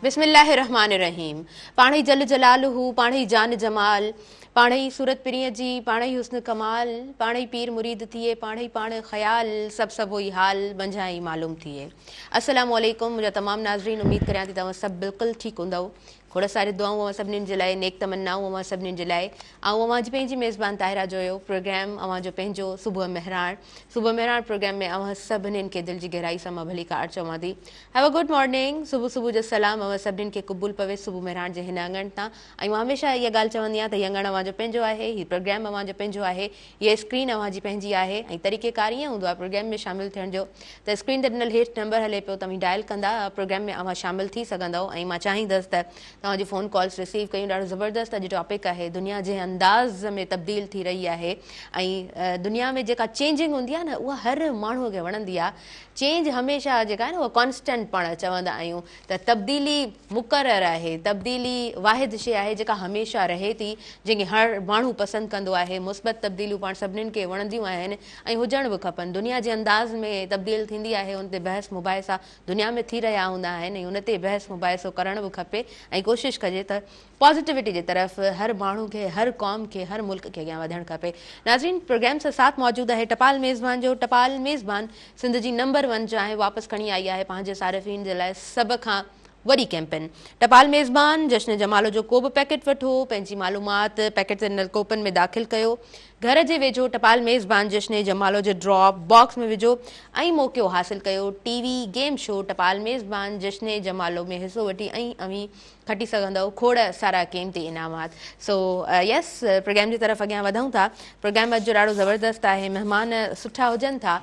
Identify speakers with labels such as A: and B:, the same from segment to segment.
A: बिस्मिल्लाहिर्रहमानिर्रहीम। पाणी जल जलालहू, पाणी जान जमाल, पाणी सूरत पिरीअ जी, पाणी हुस्न कमाल, पाणी पीर मुरीद थिए, पाणी पाण ख़याल, सभु वही हाल मंझाई मालूम थिए। अस्सलामु अलैकुम मुंहिंजा तमामु नाज़रीन, उम्मीद करियां थी तव्हां सभु बिल्कुलु ठीकु हूंदव। खोड़ सारे दुआऊं अवां सभिनीनि जे लाइ, नेक तमन्नाऊं अवां सभिनीनि जे लाइ। ऐं अवां जी पंहिंजी मेज़बान ताहिरा जो हुयो प्रोग्राम, अवां जो पंहिंजो सुबुह मेहरान प्रोग्राम में अवां सभिनीनि खे दिलि जी गहराई सां मां भली कार चवां थी। हैव अ गुड मॉर्निंग, सुबुह जो सलाम अवां सभिनीनि खे क़बूल पवे सुबुह मेहरान जे हिन अंगण तां। ऐं मां हमेशह इहा ॻाल्हि चवंदी आहियां त हीउ अंगण अवां जो पंहिंजो आहे, हीउ प्रोग्राम अवां जो पंहिंजो आहे, हीअ स्क्रीन अवां जी पंहिंजी आहे। ऐं तरीक़ेकार ईअं हूंदो आहे प्रोग्राम में शामिलु थियण जो त स्क्रीन ते ॾिनल हेठि नंबर हले पियो, तव्हां डायल कंदा प्रोग्राम में अवां शामिलु थी सघंदव। ऐं मां चाहींदसि त तव्हांजी फ़ोन कॉल्स रिसीव कयूं। ॾाढो ज़बरदस्त अॼु टॉपिक आहे, दुनिया जे अंदाज़ में तब्दील थी रही आहे। ऐं दुनिया में जेका चेंजिंग हूंदी आहे न, उहा हर माण्हूअ खे वणंदी आहे। चेंज हमेशह जेका आहे न, उहा कॉन्स्टेंट पाण चवंदा आहियूं त तब्दीली मुक़ररु आहे, तब्दीली वाहिद शइ आहे जेका हमेशह रहे थी, जंहिंखे हर माण्हू पसंदि कंदो आहे। मुस्बत तब्दीलियूं पाण सभिनीनि खे वणंदियूं आहिनि ऐं हुजण बि खपनि। दुनिया जे अंदाज़ में तब्दील थींदी आहे, उन ते बहस मुबाहिसा दुनिया में थी रहिया हूंदा आहिनि ऐं उन ते बहस मुबाहिसो करणु बि खपे ऐं कोशिशि कजे त पॉजिटिविटी जे तरफ़ हर माण्हू खे, हर क़ौम खे, हर मुल्क खे अॻियां वधणु खपे। नाज़रीन, प्रोग्राम सां साथ मौजूदु आहे टपाल मेज़बान जो। टपाल मेज़बान सिंध जी नंबर 1 जो आहे, वापसि खणी आई आहे पंहिंजे सारिफ़ीन जे लाइ सभ खां वॾी कैंपेन। टपाल मेज़बान जश्न जमालो जो को बि पैकेट वठो, पंहिंजी मालूमात पैकेट ते नलकोपनि में दाख़िल कयो, घर जे वेझो टपाल मेज़बान जश्न जमालो जो ड्रॉप बॉक्स में विझो ऐं मौक़ियो हासिलु कयो। टीवी गेम शो टपाल मेज़बान जश्न जमालो में हिसो वठी ऐं अवी खटी सघंदव खोड़ सारा क़ीमती इनामात। सो यस, प्रोग्राम जी तरफ़ अॻियां वधूं था। प्रोग्राम अॼु ॾाढो ज़बरदस्त आहे, महिमान सुठा हुजनि था,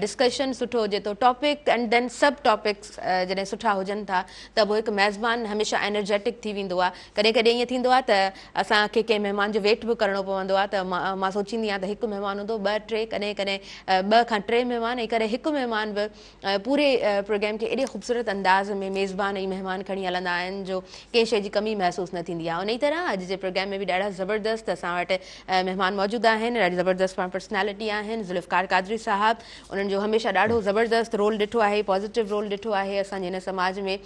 A: डिस्कशन सुठो हुजे थो, टॉपिक एंड देन सब टॉपिक्स जॾहिं सुठा हुजनि था त पोइ हिकु मेज़बान हमेशह एनर्जेटिक थी वेंदो आहे। कॾहिं कॾहिं ईअं थींदो आहे त असांखे कंहिं महिमान जो वेट बि करिणो पवंदो आहे, त मां सोचींदी आहियां त हिकु महिमान हूंदो, 2-3, कॾहिं कॾहिं 2 खां 3 महिमान, ऐं कॾहिं हिकु महिमान बि पूरे प्रोग्राम खे एॾे ख़ूबसूरत अंदाज़ में मेज़बान ऐं महिमान खणी हलंदा आहिनि जो कंहिं शइ जी कमी महसूसु न थींदी आहे। उन ई तरह अॼु जे प्रोग्राम में बि ॾाढा ज़बरदस्त असां वटि महिमान मौजूदु आहिनि, ॾाढी ज़बरदस्त पाण पर्सनैलिटी आहिनि। ज़ुल्फ़कार क़ादरी साहब, उन्हनि जो हमेशह ॾाढो ज़बरदस्त रोल ॾिठो आहे, पॉज़िटिव रोल ॾिठो आहे असांजे हिन समाज में।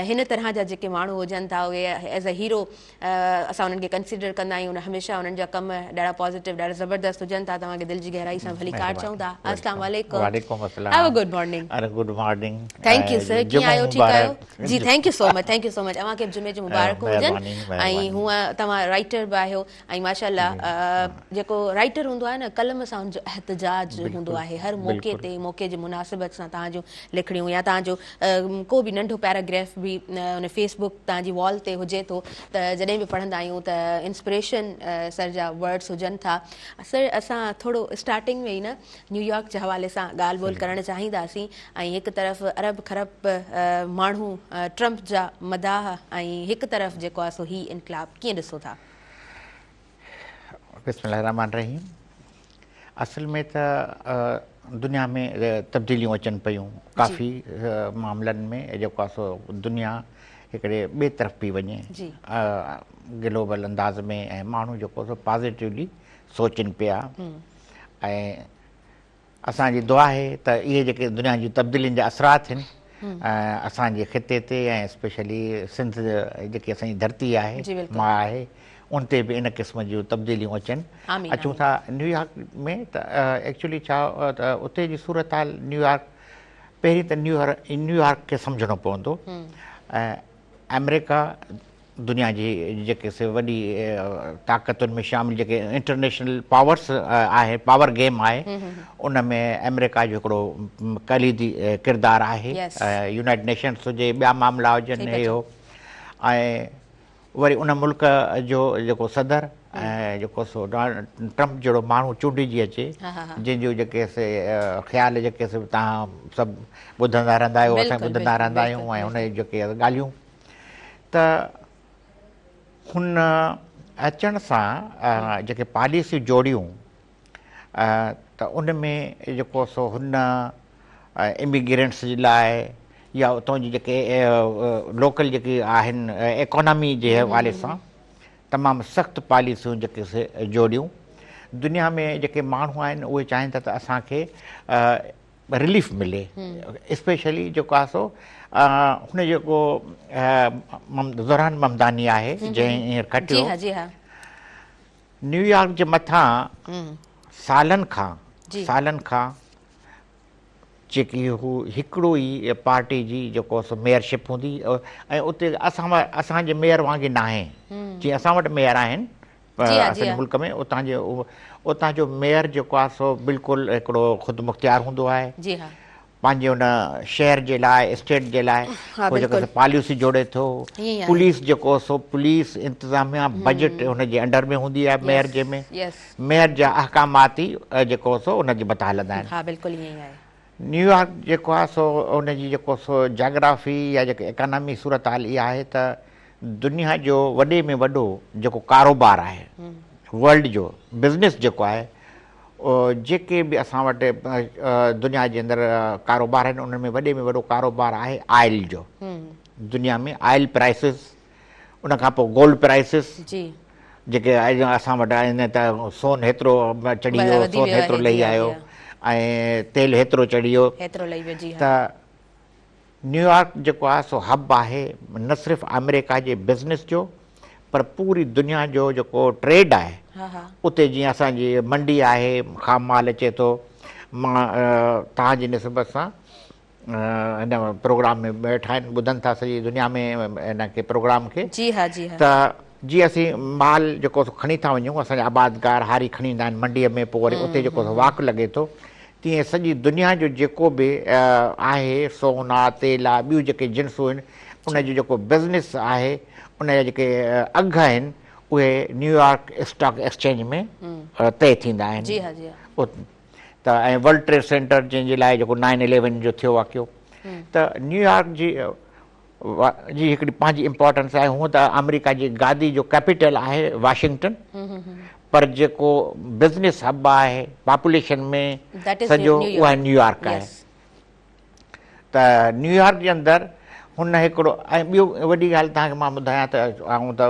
A: हिन तरह जा जेके माण्हू हुजनि था, उहे एज़ अ हीरो असां उन्हनि खे कंसिडर कंदा आहियूं। हमेशह उन्हनि जा कम ॾाढा पॉज़िटिव, ॾाढा ज़बरदस्त हुजनि था। तव्हांखे दिलि जी गहराई सां भली कार चऊं था। अस्सलाम वालेकुम। Have a good morning.
B: Good morning.
A: Thank you sir, कीअं आहियो, ठीकु आहियो जी? Thank you so much, thank you so much. अव्हांखे जुमे जो मुबारक हुजनि। ऐं हूअं तव्हां राइटर बि आहियो ऐं माशाल्लाह जेको राइटर हूंदो आहे न, कलम सां हुनजो एहतजाज हूंदो आहे। हर मौक़े ते, मौक़े जे मुनासिबत सां तव्हांजूं लिखणियूं या तव्हांजो को बि नंढो पैराग्राफ बि उन फेसबुक तव्हांजी वॉल ते हुजे थो त जॾहिं बि पढ़ंदा आहियूं त इंस्पिरेशन सर जा वर्ड्स हुजनि था। सर, असां थोरो स्टार्टिंग में ई न न्यूयॉर्क जे हवाले सां ॻाल्हि ॿोल करणु चाहींदासीं। ऐं हिकु तरफ़ अरब खरब माण्हू ट्रंप जा मदाह ऐं हिकु तरफ़ जेको आहे सो ही इनकलाब, कीअं ॾिसो था?
B: बिस्मिल्लाहिर्रहमानिर्रहीम। असल में त दुनिया में तब्दीलियूं अचनि पियूं काफ़ी मामलनि में, जेको आहे सो दुनिया हिकिड़े ॿिए तरफ़ पई वञे ग्लोबल अंदाज़ में, ऐं माण्हू जेको सो पॉज़िटिवली सोचनि पिया। ऐं असांजी दुआ आहे त इहे जेके दुनिया जी तब्दीलियुनि जा असरात आहिनि असांजे ख़िते ते ऐं स्पेशली सिंध जेकी असांजी धरती आहे, मां आहे, उन ते बि इन क़िस्म जूं तब्दीलियूं अचनि। अचूं था न्यूयॉर्क में त एक्चुअली छा त उते जी सूरत हाल न्यूयॉर्क, पहिरीं त न्यूयॉर्क खे सम्झणो पवंदो। अमेरिका दुनिया जी जेके से वॾी ताक़तुनि में शामिल जेके इंटरनेशनल पावर्स आहे, पावर गेम आहे, उन में अमेरिका जो हिकिड़ो कलीदी किरदारु आहे। यूनाइटेड नेशंस हुजे, ॿिया मामला हुजनि, हे हो। ऐं वरी उन मुल्क जो जेको सदर ऐं जेको सो डोनाल्ड ट्रंप जहिड़ो माण्हू चूंडिजी अचे, जंहिंजो जेके से ख़्याल जेके से तव्हां सभु ॿुधंदा रहंदा आहियो, असां ॿुधंदा रहंदा आहियूं, ऐं हुन जी जेके ॻाल्हियूं त हुन अचण सां जेके पॉलिसियूं जोड़ियूं त उन में जेको सो हुन इमिग्रेंट्स जे लाइ या उतां जी जेके लोकल जेके आहिनि इकोनॉमी जे हवाले सां तमामु सख़्तु पॉलिसियूं जेके से जोड़ियूं। दुनिया में जेके माण्हू आहिनि उहे चाहिनि था त असांखे रिलीफ मिले, स्पेशली जेको आहे सो हुन जेको ज़ुरहान ममदानी आहे जंहिं हींअर खटियो,
A: जी हाँ
B: न्यूयॉर्क जे मथां सालनि खां जेकी हू हिकिड़ो ई पार्टी जी जेको सो मेयरशिप हूंदी ऐं उते असांजे मेयर वांगुरु न आहे जीअं असां वटि मेयर आहिनि असांजे मुल्क में, उतां जो मेयर जेको आहे सो बिल्कुलु हिकिड़ो ख़ुदि मुख़्तियार हूंदो आहे पंहिंजे हुन शहर जे लाइ, स्टेट जे लाइ उहो जेको पॉलिसी जोड़े थो। पुलिस जेको सो पुलिस इंतिज़ामिया बजट हुनजे अंडर में हूंदी आहे मेयर जे में, मेयर जा अहकामात ई जेको सो हुनजे मथां हलंदा आहिनि। न्यूयॉर्क जेको आहे सो हुनजी जेको सो जाग्राफी या जेके इकॉनमी सूरत हाल इहा आहे त दुनिया जो वॾे में वॾो जेको कारोबार आहे, वर्ल्ड जो बिज़नेस जेको आहे, जेके बि असां वटि दुनिया जे अंदरि कारोबार आहिनि उन्हनि में वॾे में वॾो कारोबार आहे ऑयल जो। दुनिया में ऑयल प्राइसिस, उन खां पोइ गोल्ड प्राइसिस जेके असां वटि आहिनि त सोन हेतिरो चढ़ी वियो, सोन हेतिरो लही आयो ऐं तेल हेतिरो चढ़ी वियो। त न्यूयॉर्क जेको आहे सो हब आहे न सिर्फ़ु अमेरिका जे बिज़नेस जो पर पूरी दुनिया जो जेको ट्रेड आहे। उते जीअं असांजी मंडी आहे, ख़ाम माल अचे थो, मां तव्हांजी निस्बत सां हिन प्रोग्राम में वेठा आहिनि, ॿुधनि था सॼी दुनिया में हिन खे प्रोग्राम खे। त जीअं असीं माल जेको खणी था वञूं, असांजा आबादगार हारी खणी ईंदा आहिनि मंडीअ में, पोइ वरी उते जेको वाक लॻे थो, तीअं सॼी दुनिया जो जेको बि आहे सोन आहे, तेल आहे, ॿियूं जेके जिन्सूं आहिनि, उनजो जेको बिज़नेस आहे, उनजा जेके अघ आहिनि उहे न्यूयॉर्क स्टॉक एक्सचेंज में तय थींदा आहिनि। त ऐं वर्ल्ड ट्रेड सेंटर जंहिंजे लाइ जेको 9/11 जो थियो वाक़ियो, त न्यूयॉर्क जी हिकिड़ी पंहिंजी इम्पोर्टेंस आहे। हूअं त अमेरिका जी गादी जो कैपिटल आहे वाशिंगटन, पर जेको बिज़नेस हब आहे पॉपुलेशन में सॼो उहा न्यूयॉर्क आहे। त न्यूयॉर्क जे अंदरि हुन हिकिड़ो, ऐं ॿियो वॾी ॻाल्हि तव्हांखे मां ॿुधायां त आउं त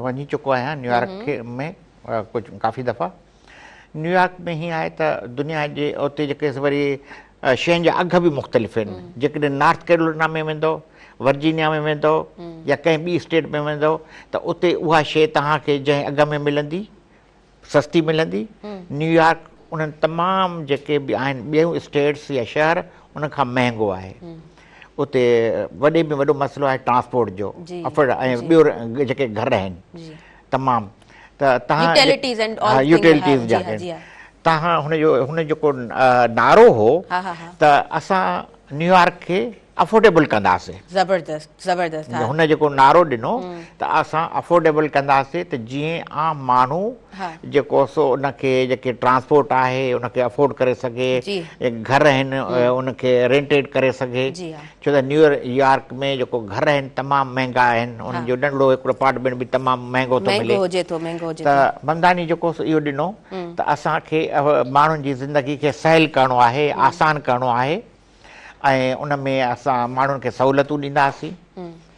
B: वञी चुको आहियां न्यूयॉर्क में कुझु काफ़ी दफ़ा। न्यूयॉर्क में हीअं आहे त दुनिया जे उते जेके वरी शयुनि जा अघ बि मुख़्तलिफ़ आहिनि। जेकॾहिं नॉर्थ कैरोलिना में वेंदो, वर्जीनिया में वेंदो या कंहिं ॿी स्टेट में वेंदो त उते उहा शइ तव्हांखे जंहिं अघ में मिलंदी, सस्ती मिलंदी। न्यूयॉर्क उन्हनि तमामु जेके बि आहिनि ॿियूं स्टेट्स या शहर उन खां महांगो आहे। उते वॾे में वॾो मसइलो आहे ट्रांसपोर्ट जो, ऐं ॿियो जेके घर आहिनि तमामु, त तव्हां यूटिलिटीज़ जा तव्हां हुन जेको नारो हो त असां न्यूयॉर्क खे अफोर्डेबल कंदासीं।
A: ज़बरदस्त
B: हुन जेको नारो ॾिनो त असां अफोर्डेबल कंदासीं, त जीअं आम माण्हू जेको सो उनखे जेके ट्रांसपोर्ट आहे उनखे अफोर्ड करे सघे, घर आहिनि उनखे रेंटेड करे सघे। छो त न्यूयॉर्क में जेको घर आहिनि तमामु महांगा आहिनि, उन्हनि जो नंढड़ो हिकिड़ो अपार्टमेंट बि तमामु महांगो थो मिले। त ममदानी जेको सो इहो ॾिनो त असांखे माण्हुनि जी ज़िंदगी खे सहल करिणो आहे, आसान करिणो आहे, ऐं उन में असां माण्हुनि खे सहूलियतूं ॾींदासीं।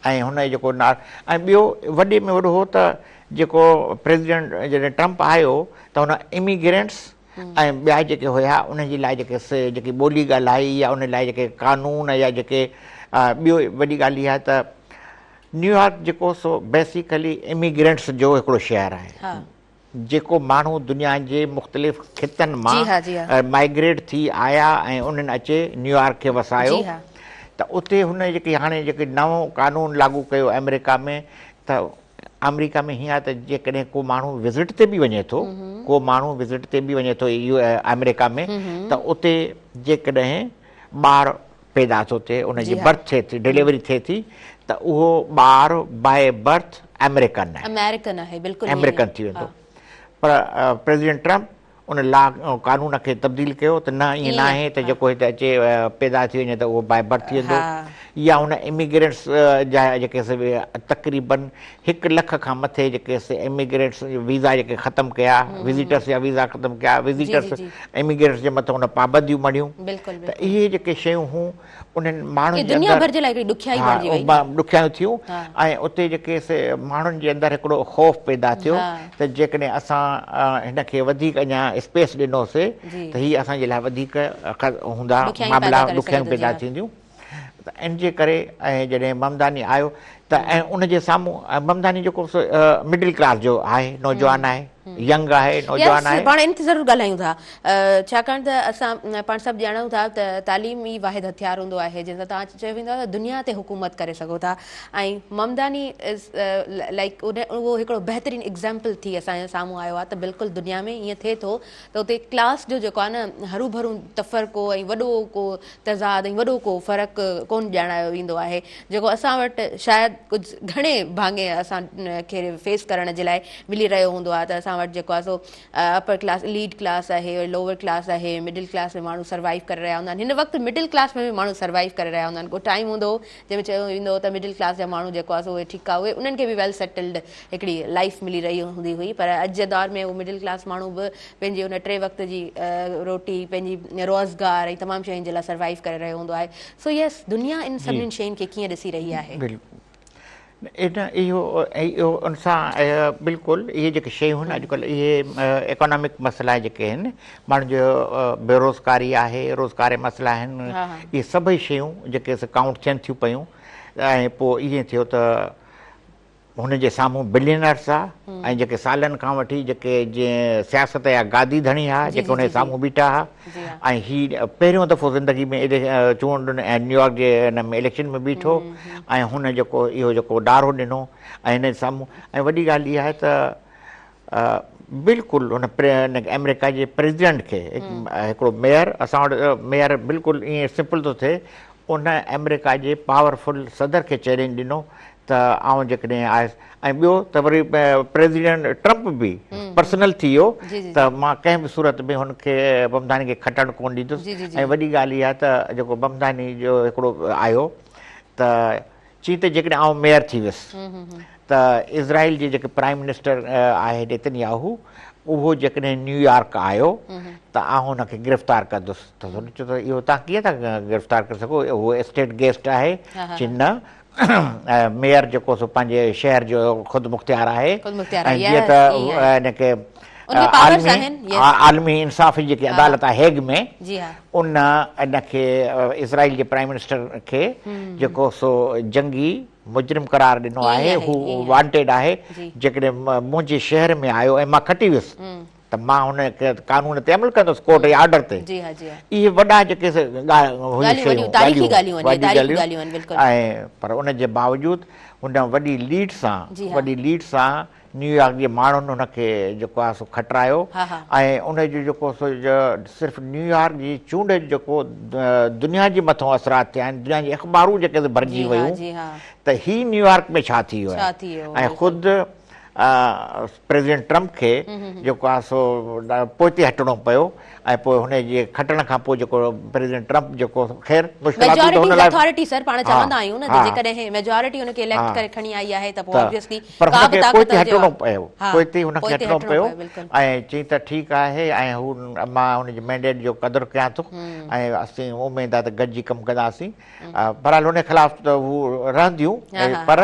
B: ऐं हुन जेको ऐं ॿियो वॾे में वॾो हो त जेको प्रेसिडेंट जॾहिं ट्रम्प आयो त हुन इमिग्रेंट्स ऐं ॿिया जेके हुया उनजे लाइ जेकी ॿोली ॻाल्हाई या उन लाइ जेके कानून या जेके ॿियो वॾी ॻाल्हि इहा त न्यूयॉर्क जेको सो बेसिकली इमिग्रेंट्स जो हिकिड़ो शहर आहे। जेको माण्हू दुनिया जे मुख़्तलिफ़ खितनि मां माइग्रेट थी आया ऐं उन्हनि अचे न्यूयॉर्क खे वसायो, त उते हुन जेके हाणे जेके नओं कानून लागू कयो अमेरिका में, त अमेरिका में हीअं आहे त जेकॾहिं को माण्हू विज़िट ते बि वञे थो, अमेरिका में, त उते जेकॾहिं ॿारु पैदा थो थिए, उनजी बर्थ थिए थी, डिलीवरी थिए थी, त उहो ॿारु बाय बर्थ अमेरिकन थी वेंदो। पर प्रेसिडेंट ट्रम्प उन कानून खे तब्दील कयो त न, ईअं न आहे त जेको हिते अचे पैदा थी वञे त उहो बाय बर्थ थी वेंदो। या हुन इमिग्रेंट्स जा जेके तक़रीबन 1 लख खां मथे जेके इमिग्रेंट्स वीज़ा जेके ख़तमु कया, विज़िटर्स जा वीज़ा ख़तमु कया, विज़िटर्स इमिग्रेंट्स जे मथां हुन पाबंदियूं मणियूं। त इहे जेके शयूं हुयूं उन्हनि माण्हुनि जे अंदरि ॾुखियायूं थियूं ऐं उते जेके माण्हुनि जे अंदरि हिकिड़ो ख़ौफ़ पैदा थियो त जेकॾहिं असां हिन खे वधीक अञा स्पेस ॾिनोसीं त हीअ असांजे लाइ वधीक हूंदा मामला, ॾुखियायूं पैदा थींदियूं। त इन जे करे ऐं जॾहिं ममदानी आयो त ऐं उनजे साम्हूं ममदानी जेको मिडिल क्लास जो आहे, नौजवान आहे, यंग आहे, नौजवान आहे।
A: पाण इन ते ज़रूरु ॻाल्हायूं था छाकाणि त असां पाण सभु ॼाणूं था त तालीम ई वाहिद हथियार हूंदो आहे जंहिंसां तव्हां चयो वेंदो आहे त दुनिया ते हुकूमत करे सघो था। ऐं ममदानी लाइक उहो हिकिड़ो बहितरीनु एग्ज़ाम्पल थी असांजे साम्हूं आयो आहे त बिल्कुलु दुनिया में ईअं थिए थो त उते क्लास जो जेको आहे न हरू भरू तफ़रको ऐं वॾो को तज़ाद ऐं वॾो को फ़र्क़ु कोन ॼाणायो वेंदो आहे जेको असां वटि शायदि कुझु घणे भाङे असांखे फेस करण जे लाइ मिली रहियो हूंदो आहे। त असां वटि जेको आहे सो अपर क्लास, लीड क्लास आहे, लोअर क्लास आहे, मिडिल क्लास में माण्हू सर्वाइव करे रहिया हूंदा आहिनि। हिन वक़्तु मिडिल क्लास में बि माण्हू सर्वाइव करे रहिया हूंदा आहिनि। को टाइम हूंदो जंहिंमें चयो वेंदो त मिडिल क्लास जा माण्हू जेको आहे सो उहे ठीकु आहे, उहे उन्हनि खे बि वेल सेटल्ड हिकिड़ी लाइफ मिली रही हूंदी हुई। पर अॼु जे दौर में उहो मिडिल क्लास माण्हू बि पंहिंजी उन 3 वक़्त जी रोटी, पंहिंजी रोज़गार ऐं तमामु शयुनि जे लाइ सर्वाइव करे रहियो हूंदो आहे। सो यस, दुनिया इन सभिनीनि शयुनि खे कीअं ॾिसी रही आहे?
B: इहो उन सां बिल्कुलु इहे जेके शयूं आहिनि अॼुकल्ह इहे इकोनॉमिक मसइला जेके आहिनि, माण्हुनि जो बेरोज़गारी आहे, रोज़गार मसइला आहिनि, इहे सभई शयूं जेके काउंट थियनि थियूं पियूं। ऐं पोइ ईअं थियो त हुन जे साम्हूं बिलियनर्स आहे ऐं जेके सालनि खां वठी जेके जीअं सियासत जा गादी धणी हुआ जेके हुन जे साम्हूं बीठा हुआ ऐं हीउ पहिरियों दफ़ो ज़िंदगी में चूंडुनि ऐं न्यूयॉर्क जे हिन में इलेक्शन में बीठो ऐं हुन जेको इहो जेको डारो ॾिनो ऐं हिन जे साम्हूं। ऐं वॾी ॻाल्हि इहा आहे त बिल्कुलु हुन अमेरिका जे प्रेसिडेंट खे हिकिड़ो मेयर, असां वटि मेयर बिल्कुलु ईअं सिंपल थो थिए, उन अमेरिका जे पावरफुल सदर खे चैलेंज ॾिनो त आउं जेकॾहिं आयुसि। ऐं ॿियो त वरी प्रेसिडेंट ट्रम्प बि पर्सनल थी वियो त मां कंहिं बि सूरत में हुनखे ममदानी खे खटणु कोन ॾींदुसि। ऐं वॾी ॻाल्हि इहा त जेको ममदानी जो हिकिड़ो आयो त चई त जेकॾहिं आउं मेयर थी वियुसि त इज़राइल जे जेके प्राइम मिनिस्टर आहे नेतन्याहू, उहो जेकॾहिं न्यूयॉर्क आयो त आउं हुनखे गिरफ़्तार कंदुसि। त हुन चयो त इहो तव्हां कीअं था गिरफ़्तार करे सघो, उहो स्टेट गेस्ट आहे। चिन मेयर जेको सो पंहिंजे शहर जो ख़ुदि मुख़्तियार आहे ऐं जीअं त हिनखे आलमी इंसाफ़ जी जेकी अदालत आहे हेग में, उन इनखे इज़राइल जे प्राइम मिनिस्टर खे जेको सो जंगी मुजरिम करार ॾिनो आहे, हू वांटेड आहे। जेकॾहिं मुंहिंजे शहर में आयो ऐं मां खटी वियुसि त मां हुन कानून ते अमल कंदुसि, कोर्ट जे ऑर्डर ते। इहे वॾा जेके ऐं पर उन जे बावजूदि हुन वॾी लीड सां न्यूयॉर्क जे माण्हुनि हुनखे जेको आहे सो खटरायो। ऐं उनजो जेको सो सिर्फ़ु न्यूयॉर्क जी चूंड जेको दुनिया जे मथां असरात थिया आहिनि, दुनिया जी अख़बारूं जेके भरिजी वियूं त हीउ न्यूयॉर्क में छा थी वियो आहे। ऐं ख़ुदि प्रेसिडेंट ट्रम्प खे जेको आहे सो पोइते हटणो पियो। ऐं पोइ हुनजे खटण खां पोइ जेको प्रेसिडेंट ट्रम्प जेको ख़ैर
A: अथॉरिटी सर पाण चवंदा आहियूं न, जेकॾहिं मेजॉरिटी हुनखे इलेक्ट करे खणी आई आहे त पोइ ऑब्वियसली
B: पोइते हटणो पियो। ऐं चई त ठीकु आहे ऐं हू मां हुनजे मैंडेट जो क़दुरु कयां थो ऐं असीं उमेद आहे त गॾिजी कमु कंदासीं। बहरहाल हुन ख़िलाफ़ त हू रहंदियूं, पर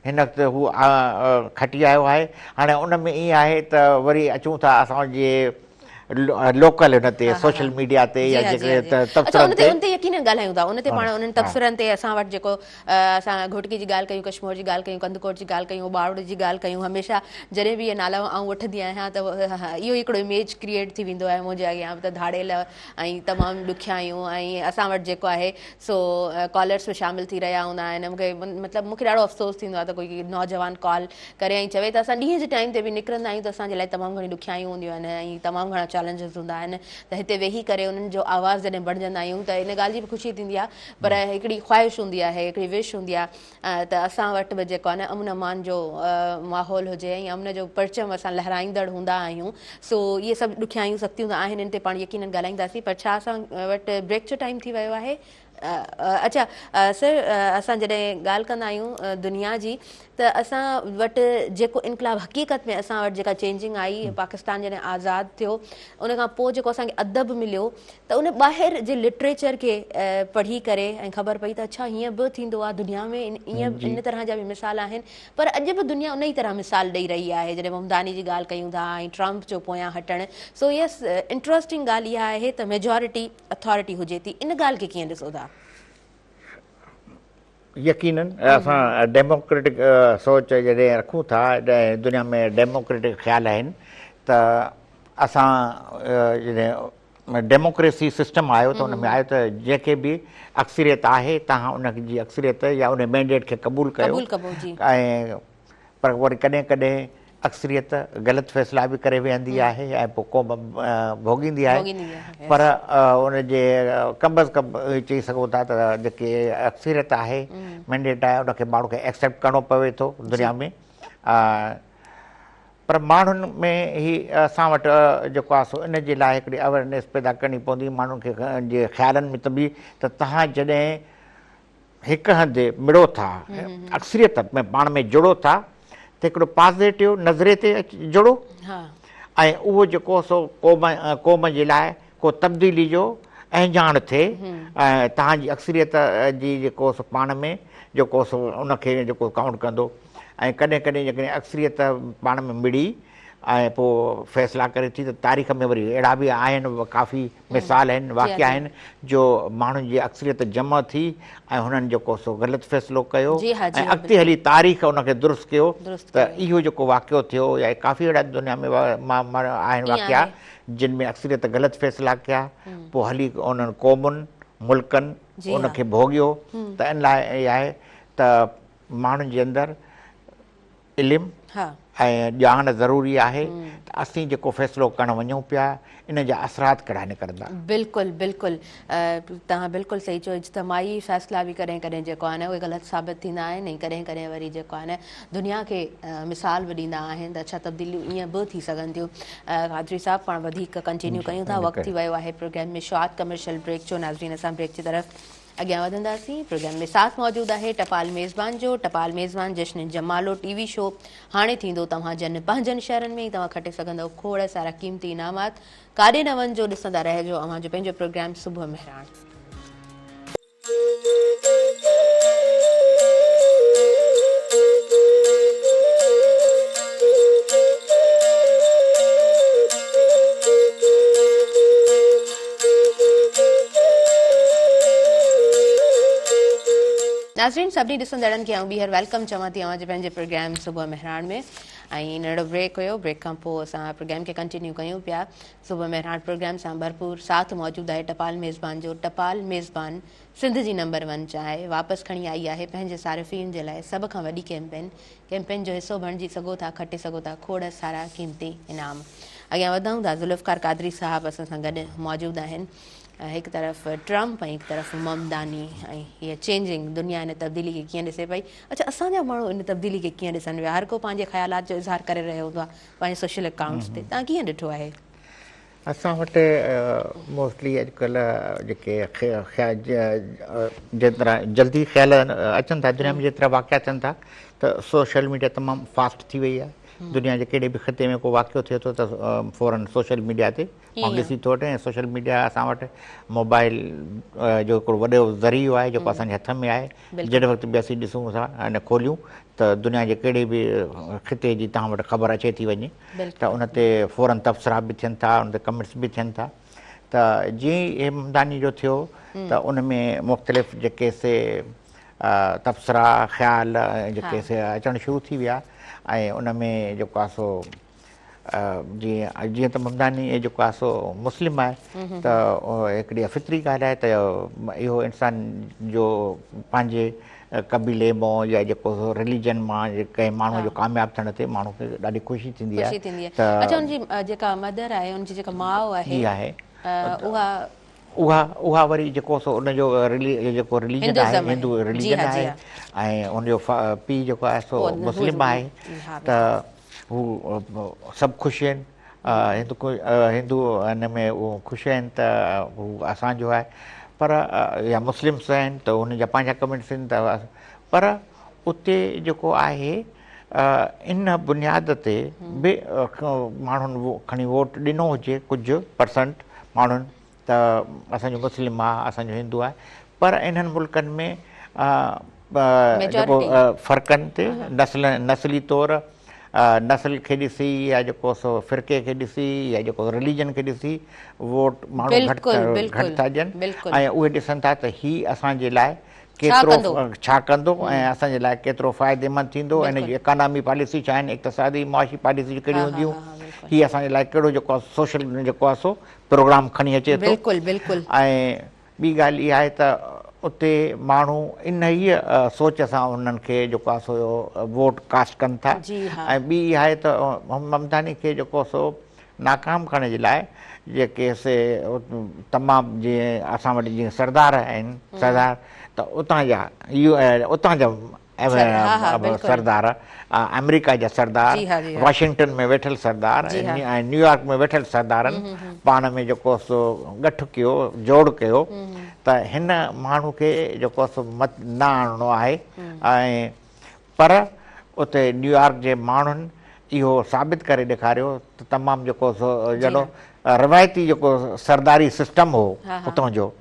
B: हिन वक़्तु हू खटी आयो आहे। हाणे उन में ईअं आहे त वरी अचूं था असांजे लोकल हुन ते सोशल मीडिया ते या जेके
A: यकीन ॻाल्हायूं था उन ते पाण उन्हनि तबसरनि ते असां वटि जेको असां घोटकी जी ॻाल्हि कयूं, कश्मीर जी ॻाल्हि कयूं, कंदकोट जी ॻाल्हि कयूं, बावड़ जी ॻाल्हि कयूं, हमेशह जॾहिं बि इहे नाला आउं वठंदी आहियां त इहो हिकिड़ो इमेज क्रिएट थी वेंदो आहे मुंहिंजे अॻियां त धाड़ेल ऐं तमामु ॾुखियायूं। ऐं असां वटि जेको आहे सो कॉलर्स में शामिलु थी रहिया हूंदा आहिनि। मूंखे ॾाढो अफ़सोस थींदो आहे त कोई नौजवान कॉल करे ऐं चवे त असां ॾींहं जे टाइम ते बि निकिरंदा आहियूं त असांजे लाइ तमामु घणी ॾुखियायूं हूंदियूं आहिनि ऐं तमामु घणा चैलेंजिस हूंदा आहिनि। त हिते वेही करे उन्हनि जो आवाज़ जॾहिं बढ़जंदा आहियूं त इन ॻाल्हि जी बि ख़ुशी थींदी आहे। पर हिकिड़ी ख़्वाहिश हूंदी आहे, हिकिड़ी विश हूंदी आहे त असां वटि बि जेको आहे न अमन अमान जो माहौल हुजे ऐं अमन जो परचम असां लहराईंदड़ हूंदा आहियूं। सो इहे सभु ॾुखियायूं सख़्तियूं आहिनि, इन ते पाण यकीननि ॻाल्हाईंदासीं। पर छा असां वटि ब्रेक जो टाइम थी वियो आहे? अच्छा सर, असां जॾहिं ॻाल्हि कंदा आहियूं दुनिया जी, त असां वटि जेको इनकलाब हक़ीक़त में असां वटि जेका चेंजिंग आई, पाकिस्तान जॾहिं आज़ादु थियो उन खां पोइ जेको असांखे अदब मिलियो, त उन ॿाहिरि जे लिटरेचर खे पढ़ी करे ऐं ख़बर पई त अच्छा हीअं बि थींदो आहे दुनिया में, ईअं इन तरह जा बि मिसाल आहिनि। पर अॼु बि दुनिया उन ई तरह मिसाल ॾेई रही आहे जॾहिं ममदानी जी ॻाल्हि कयूं था ऐं ट्रम्प जो पोयां हटणु। सो यस, इंट्रस्टिंग ॻाल्हि इहा आहे त मेजॉरिटी अथॉरिटी हुजे थी, इन ॻाल्हि खे कीअं ॾिसो था?
B: यकीनन असां डेमोक्रेटिक सोच जॾहिं रखूं था, दुनिया में डेमोक्रेटिक ख़्याल आहिनि, त असां जॾहिं डेमोक्रेसी सिस्टम आयो त उन में आयो त जेके बि अक्सरियत आहे तव्हां उन जी अक्सरियत या उन मैंडेट खे क़बूल कयो। ऐं पर वरी कॾहिं कॾहिं अक्सरियत ग़लति फ़ैसिला बि करे वेहंदी आहे ऐं पोइ क़ौम भोगींदी आहे। पर उनजे कम अज़ कम चई सघूं था त जेके अक्सरियत आहे, मैंडेट आहे, उनखे माण्हू खे एक्सेप्ट करिणो पवे थो दुनिया में। पर माण्हुनि में ही असां वटि जेको आहे सो इन जे लाइ हिकिड़ी अवेयरनेस पैदा करणी पवंदी माण्हुनि खे जे ख़्यालनि में त बि, त तव्हां जॾहिं हिकु हंधि मिड़ो था, अक्सरियत में पाण में जुड़ो था, त हिकिड़ो पॉज़िटिव नज़रे ते जुड़ो ऐं उहो जेको सो क़ौम जे लाइ को तब्दीली जो अहजान थिए। ऐं तव्हांजी अक्सरियत जी जेको सो पाण में जेको सो उनखे जेको काउंट कंदो। ऐं कॾहिं कॾहिं जेकॾहिं अक्सरियत पाण में मिड़ी ऐं पोइ फ़ैसिला करे थी, त तारीख़ में वरी अहिड़ा बि आहिनि, काफ़ी मिसाल आहिनि, वाक़िया आहिनि जो माण्हुनि जी अक्सरियत जमा थी ऐं हुननि जेको सो ग़लति फ़ैसिलो कयो ऐं अॻिते हली तारीख़ उनखे दुरुस्त कयो। त इहो जेको वाक़ियो थियो, या काफ़ी अहिड़ा दुनिया में आहिनि वाक़िया जिन में अक्सरियत ग़लति फ़ैसिला कया, पोइ हली उन्हनि क़ौमुनि मुल्कनि उनखे भोॻियो। त इन लाइ इहा आहे त माण्हुनि जे अंदरि इल्मु ऐं ॼाण ज़रूरी आहे त असीं जेको फ़ैसिलो करणु वञूं पिया इन जा असरात कहिड़ा निकिरंदा।
A: बिल्कुलु बिल्कुलु, तव्हां बिल्कुलु सही चयो। इज्तिमाही फ़ैसिला बि कॾहिं कॾहिं जेको आहे न उहे ग़लति साबित थींदा आहिनि, ऐं कॾहिं कॾहिं वरी जेको आहे न दुनिया खे मिसाल बि ॾींदा आहिनि त अच्छा तब्दीलियूं ईअं बि थी सघनि थियूं। कादरी साहब, पाण वधीक कंटिन्यू कयूं था, वक़्तु थी वियो आहे प्रोग्राम में शॉर्ट कमर्शियल ब्रेक जो। नाज़रीन, असां ब्रेक जी तरफ़ अॻियां वधंदासीं। प्रोग्राम में साथ मौजूदु आहे टपाल मेज़बान जो। टपाल मेज़बान जश्न जमालो टीवी शो हाणे थींदो तव्हां जन 5 शहरनि में। तव्हां खटे सघंदव खोड़ सारा क़ीमती इनामात। काॾे न वञिजो, ॾिसंदा रहिजो अव्हांजो पंहिंजो प्रोग्राम सुबुह मेहरान। नाज़रीन, सभिनी ॾिसंदड़नि खे आऊं ॿीहर वेलकम चवां थी अव्हांजे पंहिंजे प्रोग्राम सुबुह मेहरान में। ऐं नंढो ब्रेक हुयो, ब्रेक खां पोइ असां प्रोग्राम खे कंटिन्यू कयूं पिया। सुबुह मेहरान प्रोग्राम सां भरपूर साथ मौजूदु आहे टपाल मेज़बान जो। टपाल मेज़बान सिंध जी नंबर 1 चाहे वापसि खणी आई आहे पंहिंजे सारिफ़ीन जे लाइ सभ खां वॾी कैंपेन जो हिसो बणिजी सघो था, खटे सघो था खोड़ सारा क़ीमती इनाम। अॻियां वधूं था। ज़ुल्फ़कार कादरी साहब असां सां गॾु मौजूदु आहिनि। हिकु तरफ़ ट्रम्प ऐं हिकु तरफ़ ममदानी, ऐं हीअ चेंजिंग दुनिया इन तब्दीली खे कीअं ॾिसे पई। अच्छा, असांजा माण्हू इन तब्दीली खे कीअं ॾिसनि पिया? हर को पंहिंजे ख़्यालात जो इज़हार करे रहियो हूंदो आहे पंहिंजे सोशल अकाउंट्स ते। तव्हां कीअं ॾिठो आहे?
B: असां वटि मोस्टली अॼुकल्ह जेके जेतिरा जल्दी ख़्याल अचनि था दुनिया में, जेतिरा वाक़िया अचनि था, त सोशल मीडिया तमामु फास्ट थी वई आहे। दुनिया जे कहिड़े बि ख़िते में को वाक़ियो थिए थो त फ़ौरन सोशल मीडिया ते माण्हू ॾिसी थो वठे। ऐं सोशल मीडिया असां वटि मोबाइल जो हिकिड़ो वॾो ज़रियो आहे जेको असांजे हथ में आहे। जॾहिं वक़्तु बि असीं ॾिसूं था ऐं खोलियूं त दुनिया जे कहिड़े बि ख़िते जी तव्हां वटि ख़बर अचे थी वञे, त उन ते फ़ौरन तबसरा बि थियनि था, उन ते कमेंट्स बि थियनि था। त जीअं ई ममदानी जो थियो त उन में मुख़्तलिफ़ जेके से तबसरा ख़्याल जेके से अचणु शुरू थी विया। ऐं उन में जेको आहे सो जीअं त ममदानी जेको आहे सो मुस्लिम आहे, त हिकिड़ी फितरी ॻाल्हि आहे त इहो इंसान जो पंहिंजे कबीले मां या जेको रिलीजन मां कंहिं माण्हू जो कामयाबु थियण ते माण्हू खे ॾाढी ख़ुशी थींदी आहे।
A: अच्छा, उनजी जेका मदर आहे, उनजी जेका माउ आहे,
B: उहा वरी जेको सो उनजो जेको रिलीजन आहे, हिंदू रिलीजन आहे, ऐं उनजो पीउ जेको आहे सो मुस्लिम आहे। त हू सभु ख़ुशि आहिनि, हिंदू हिन में उहो ख़ुशि आहिनि त हू असांजो आहे। पर पर या मुस्लिम्स आहिनि त उन जा पंहिंजा कम्यूनिटीज़ आहिनि त पर उते जेको आहे इन बुनियाद ते बि माण्हुनि खणी वोट ॾिनो हुजे कुझु परसेंट माण्हुनि त असांजो मुस्लिम आहे असांजो हिंदू आहे पर इन्हनि मुल्कनि में जेको फ़र्क़नि ते नस्ली तौरु नस्ल खे ॾिसी या जेको सो फ़िरके खे ॾिसी या जेको रिलीजन खे ॾिसी वोट माण्हू घटि था ॾियनि ऐं उहे ॾिसनि था त हीअ असांजे लाइ केतिरो छा कंदो ऐं असांजे लाइ केतिरो फ़ाइदेमंद थींदो हिन जी इकॉनॉमी पॉलिसी छा आहिनि इक़्तिसादी मुआशी पॉलिसी कहिड़ियूं हूंदियूं हीअ असांजे लाइ कहिड़ो जेको आहे सोशल जेको आहे सो प्रोग्राम खणी अचे थो ऐं ॿी ॻाल्हि इहा आहे त उते माण्हू इन ई सोच सां उन्हनि खे जेको आहे सो वोट कास्ट कनि था ऐं ॿी इहा आहे त ममतानी खे जेको सो नाकाम करण जे लाइ जेके से तमामु जीअं असां वटि जीअं सरदार आहिनि सरदार त उतां जा सरदार अमेरिका जा सरदार वाशिंगटन में वेठल सरदार ऐं न्यूयॉर्क में वेठल सरदारनि पाण में जेको सो गठु कयो जोड़ कयो त हिन माण्हू खे जेको सो मत न आणणो आहे ऐं पर उते न्यूयॉर्क जे माण्हुनि इहो साबित करे ॾेखारियो त तमामु जेको सो जहिड़ो रवायती जेको सरदारी सिस्टम हो उतां जो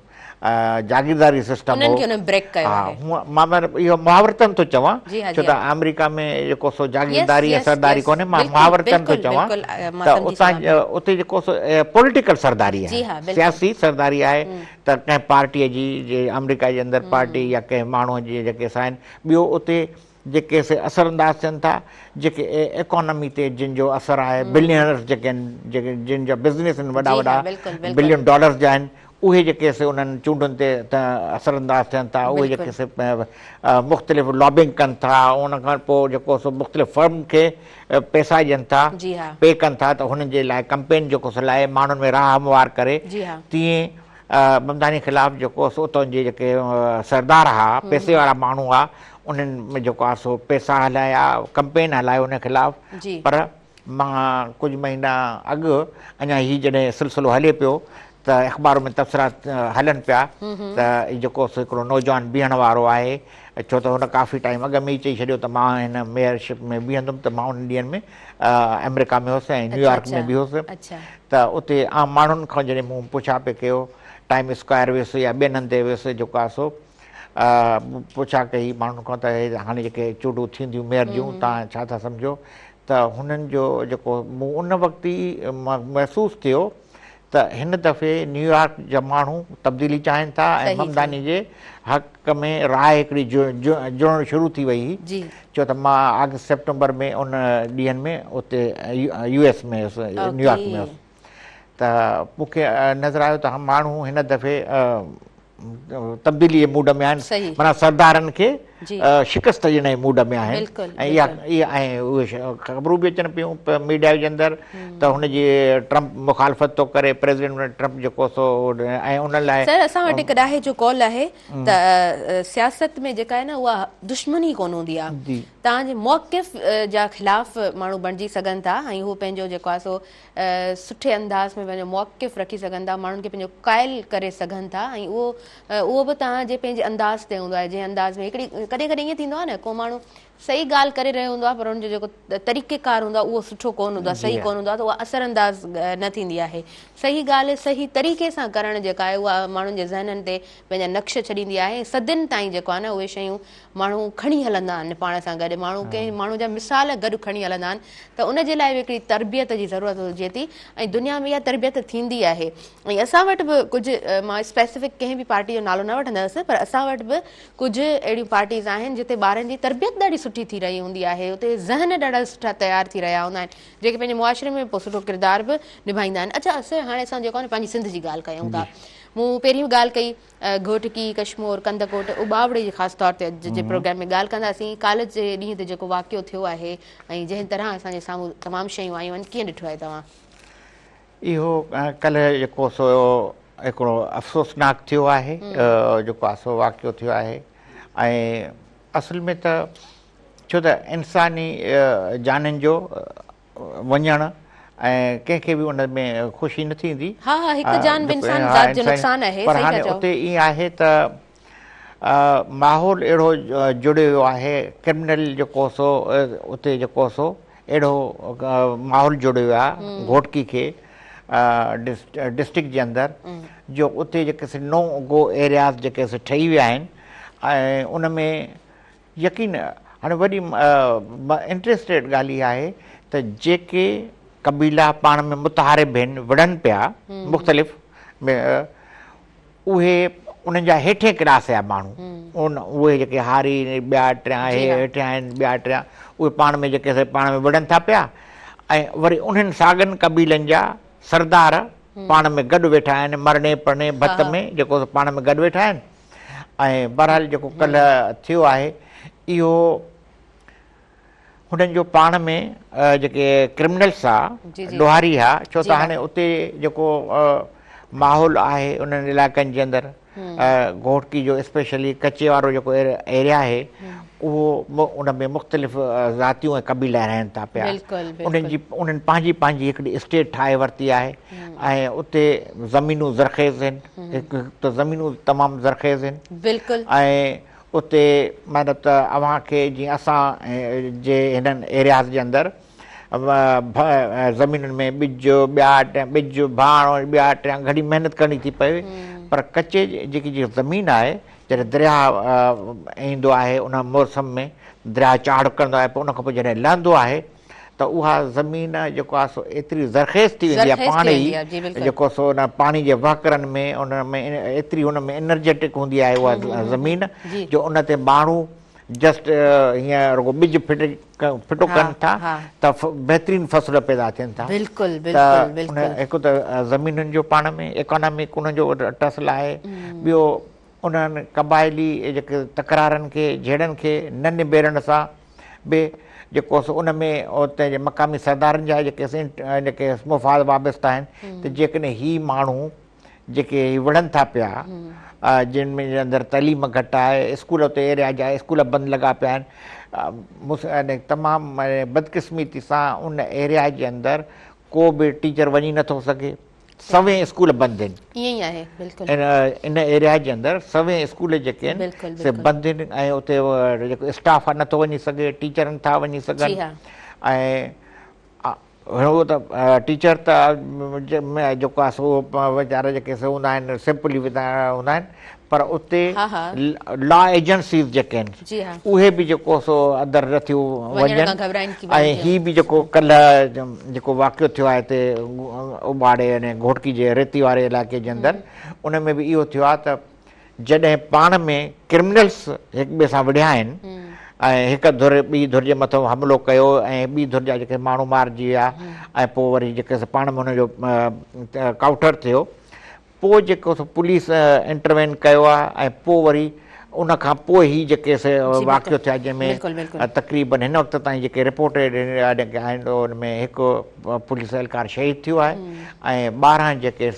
B: जागीरदारी सिस्टम मां इहो मुहावरतन थो चवां छो त अमेरिका में जेको सो जागीरदारी ऐं सरदारी कोन्हे मां मुहावरतन थो चवां त उतां उते जेको सो पॉलिटिकल सरदारी आहे सियासी सरदारी आहे त कंहिं पार्टीअ जी जे अमेरिका जे अंदरि पार्टी या कंहिं माण्हूअ जी जेके आहिनि ॿियो उते जेके से असरअंदाज़ थियनि था जेके इकोनॉमी ते जिन जो असरु आहे बिलियनर्स जेके आहिनि जेके जिन जा बिज़नेस आहिनि वॾा वॾा बिलियन डॉलर्स जा आहिनि उहे जेके से उन्हनि चूंडुनि ते असरअंदाज़ थियनि था उहे जेके से मुख़्तलिफ़ लॉबिंग कनि था उन खां पोइ जेको सो मुख़्तलिफ़ फर्म खे पैसा ॾियनि था पे कनि था त हुननि जे लाइ कंपेन जेको सलाहे माण्हुनि में राह हमवार करे तीअं ममतानी ख़िलाफ़ु जेको सो उतां जे जेके सरदार हुआ पैसे वारा माण्हू हुआ उन्हनि में जेको आहे सो पैसा हलाया कंपेन हलायो उन ख़िलाफ़ु पर मां कुझु महीना अॻु अञा हीउ जॾहिं सिलसिलो हले पियो त अख़बार में तबसरा हलनि पिया त जेको सो हिकिड़ो नौजवान बीहण वारो आहे छो त हुन काफ़ी टाइम अॻु में ई चई छॾियो त मां हिन मेयरशिप में बीहंदुमि त मां उन ॾींहंनि में अमेरिका में हुउसि ऐं न्यूयॉर्क में बि हुउसि त उते आम माण्हुनि खां जॾहिं मूं पुछा पियो कयो टाइम स्क्वायर वियुसि या ॿियनि हंधि वियुसि जेको आहे सो पुछा कई माण्हुनि खां त हाणे जेके चूंडूं थींदियूं मेयर जूं तव्हां छा था सम्झो त हुननि जो जेको मूं उन वक़्तु ई महसूसु थियो त हिन दफ़े न्यूयॉर्क जा माण्हू तब्दीली चाहिनि था ऐं ममतानी जे हक़ में राय हिकिड़ी जुड़णु शुरू थी वई हुई छो त मां अगस्त सेप्टेंबर में उन ॾींहंनि में उते US में हुयुसि न्यूयॉर्क में हुयुसि त मूंखे नज़र आयो त माण्हू हिन दफ़े तब्दीली जे मूड में आहिनि माना सरदारनि खे शिकस्त ॾियण जे मूड में आहिनि ऐं इहा ऐं उहे ख़बरूं बि अचनि पियूं मीडिया जे अंदरि त हुनजी ट्रम्प मुखालफ़त थो करे प्रेसिडेंट ट्रम्प जेको सो ऐं उन लाइ
A: असां वटि हिकु ॾाहे जो कॉल आहे त सियासत में जेका आहे न उहा दुश्मनी कोन हूंदी आहे तव्हांजे मौक़िफ़ जा ख़िलाफ़ माण्हू बणिजी सघनि था ऐं उहो पंहिंजो जेको आहे सो सुठे अंदाज़ में पंहिंजो मौक़िफ़ रखी सघनि था माण्हुनि खे पंहिंजो क़ाइल करे सघनि था ऐं उहो बि तव्हांजे पंहिंजे अंदाज़ ते हूंदो आहे जंहिं अंदाज़ में हिकिड़ी कॾहिं कॾहिं ईअं थींदो आहे न को माण्हू सही ॻाल्हि करे रहियो हूंदो आहे पर हुनजो जेको तरीक़ेकार हूंदो आहे उहो सुठो कोन हूंदो आहे सही कोन हूंदो आहे त उहा असरअंदाज़ न थींदी आहे सही ॻाल्हि सही तरीक़े सां करणु जेका आहे उहा माण्हुनि जे ज़हननि ते पंहिंजा नक्श छॾींदी आहे सदियुनि ताईं जेको आहे न उहे शयूं माण्हू खणी हलंदा आहिनि पाण सां गॾु माण्हू कंहिं माण्हू जा मिसाल गॾु खणी हलंदा आहिनि त उनजे लाइ बि हिकिड़ी तरबियत जी ज़रूरत हुजे थी ऐं दुनिया में इहा तरबियत थींदी आहे ऐं असां वटि बि कुझु मां स्पेसिफिक कंहिं बि पार्टी जो नालो न वठंदसि पर असां वटि बि कुझु अहिड़ियूं पार्टीज़ आहिनि जिते ॿारनि जी तरबियत ॾाढी सुठी थी रही हूंदी आहे उते ज़हन ॾाढा सुठा तयारु थी रहिया हूंदा आहिनि जेके पंहिंजे मुआशिरे में पोइ सुठो किरदार बि निभाईंदा आहिनि अच्छा हाणे असां जेको आहे न पंहिंजी सिंध जी ॻाल्हि कयूं था मूं पहिरीं ॻाल्हि कई घोटकी कश्मीर कंदकोट उॿावड़े जी ख़ासि तौर ते अॼु जे प्रोग्राम में ॻाल्हि कंदासीं कॉलेज जे ॾींहं ते जेको वाक़ियो थियो आहे ऐं जंहिं तरह असांजे साम्हूं तमामु शयूं आयूं आहिनि कीअं ॾिठो आहे तव्हां
B: इहो कल्ह जेको सो हिकिड़ो अफ़सोसनाक थियो आहे जेको आहे सो वाक़ियो थियो आहे ऐं असल में त छो त इंसानी जाननि जो वञणु ऐं कंहिंखे बि उन में ख़ुशी न थींदी।
A: हा हा हिकु जान बि इंसान ज़ात जो नुक़सान आहे।
B: पर हाणे उते ईअं आहे त माहौल अहिड़ो जुड़ियो वियो आहे, क्रिमिनल जेको सो उते जेको सो अहिड़ो माहौल जुड़ियो वियो आहे घोटकी खे डिस्ट्रिक्ट जे अंदरि, जो उते जेके से नो गो एरियाज़ जेके से ठही विया आहिनि ऐं उन में यकीन हाणे वॾी इंट्रस्टेड ॻाल्हि इहा आहे त जेके क़बीला पाण में मुतहारिब आहिनि, विढ़नि पिया मुख़्तलिफ़, उहे उन्हनि जा हेठे क्लास जा माण्हू, उहे जेके हारी ॿिया टियां हेठियां आहिनि, ॿिया टियां, उहे पाण में जेके पाण में विढ़नि था पिया ऐं वरी उन्हनि साॻियुनि क़बीलनि जा सरदार पाण में गॾु वेठा आहिनि, मरणे पढ़णे भत में जेको पाण में गॾु वेठा आहिनि। ऐं बहरहाल जेको कल्ह थियो आहे इहो हुननि जो पाण में जेके क्रिमिनल्स आहे, लोहारी आहे, छो त हाणे उते जेको माहौल आहे उन्हनि इलाइक़नि जे अंदरि घोटकी जो स्पेशली कचे वारो जेको एरिया आहे उहो उन में मुख़्तलिफ़ ज़ातियूं ऐं क़बीला रहनि था पिया। उन्हनि पंहिंजी पंहिंजी हिकिड़ी स्टेट ठाहे वरिती आहे ऐं उते ज़मीनूं ज़रख़ेज़ आहिनि, हिकु त ज़मीनूं तमामु ज़रख़ेज़ आहिनि ऐं उते मतिलबु त अव्हांखे जीअं असां जे हिननि एरियाज़ जे अंदरि ज़मीनुनि में ॿिज ॿिज भाण ॿिया टियां घणी महिनत करणी थी पए, पर कचे जेकी ज़मीन आहे जॾहिं दरिया ईंदो आहे उन मौसम में दरिया चाढ़ कंदो आहे, पोइ उन खां पोइ जॾहिं लहंदो आहे त उहा ज़मीन जेको आहे सो एतिरी ज़रख़ेज़ थी वेंदी आहे पाण ई, जेको सो उन पाणी जे वहकरनि में उन में एतिरी हुन में एनर्जेटिक हूंदी आहे उहा ज़मीन, जो उन ते माण्हू जस्ट हीअं रुगो ॿिज फिटो कनि था त बहितरीनु फ़सुल पैदा थियनि था। हिकु त ज़मीनुनि जो पाण में इकोनॉमिक उन जो टसल आहे, ॿियो उन्हनि क़बाइली जेके तकरारनि खे जहिड़नि खे न निबेरण सां बि जेको सो उन में उते जे मक़ामी सरदारनि जा जेके मुफ़ाद वाबस्ता आहिनि त जेकॾहिं ही माण्हू जेके विढ़नि था पिया जिन में अंदरि तइलीम घटि आहे, स्कूल उते एरिया जा स्कूल बंदि लॻा पिया आहिनि, तमामु बदकिस्मती सां उन एरिया जे अंदरि को बि टीचर वञी नथो सघे, सवें स्कूल बंदि आहिनि इन एरिया जे अंदरि, सवें स्कूल जेके आहिनि से बंदि आहिनि ऐं उते जेको स्टाफ आहे नथो वञी सघे, टीचर नथा वञी सघनि ऐं उहो त टीचर त जेको आहे सो वीचारा जेके हूंदा आहिनि सिंपली हूंदा आहिनि, पर उते लॉ एजेंसीज़ जेके आहिनि उहे बि जेको सो अंदरि नथियूं वञनि ऐं हीअ बि जेको कल्ह जेको वाक़ियो थियो आहे हिते उबाड़े यानी घोटकी जे रेती वारे इलाइक़े जे अंदरि, उन में बि इहो थियो आहे त जॾहिं पाण में क्रिमिनल्स हिक ॿिए सां विढ़िया आहिनि ऐं हिकु धुर ॿी धुर जे मथां हमिलो कयो ऐं ॿी धुर जा जेके माण्हू मारिजी विया ऐं पोइ वरी जेके पाण में हुनजो काउंटर थियो, पोइ जेको पुलिस इंटरवेन कयो आहे ऐं पोइ वरी उन खां पोइ ई जेके वाक़ियो थिया जंहिंमें तक़रीबन हिन वक़्त ताईं जेके रिपोर्टेड आहिनि उन में हिकु पुलिस एहलकार शहीद थियो आहे ऐं 12 जेके 6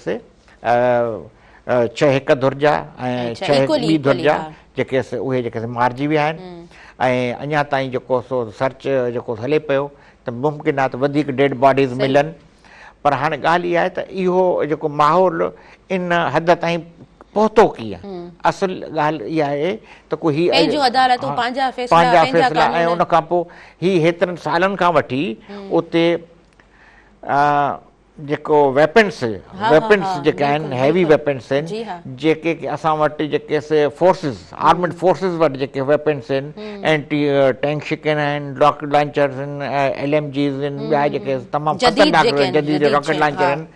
B: हिक धुर जा ऐं 6 ॿी धुर जा जेके उहे जेके मारिजी विया आहिनि ऐं अञा ताईं जेको सो सर्च जेको हले पियो त मुमकिन आहे त वधीक डेड बॉडीज़ मिलनि, पर हाणे ॻाल्हि इहा आहे त इहो जेको माहौल इन हद ताईं पहुतो कीअं, असल ॻाल्हि इहा आहे त को पंहिंजा फ़ैसिला ऐं उन खां पोइ ही हेतिरनि सालनि खां वठी उते जेको वेपन्स जेके आहिनि हैवी वेपन्स आहिनि जेके असां वटि जेके फोर्सिस आर्मड फोर्सिस वटि जेके वेपन्स आहिनि, एंटी टैंक शिकन आहिनि, रॉकेट लॉन्चर्स आहिनि, LMGs आहिनि, ॿिया जेके तमामु ख़तरनाक जदीद रॉकेट लॉन्चर आहिनि,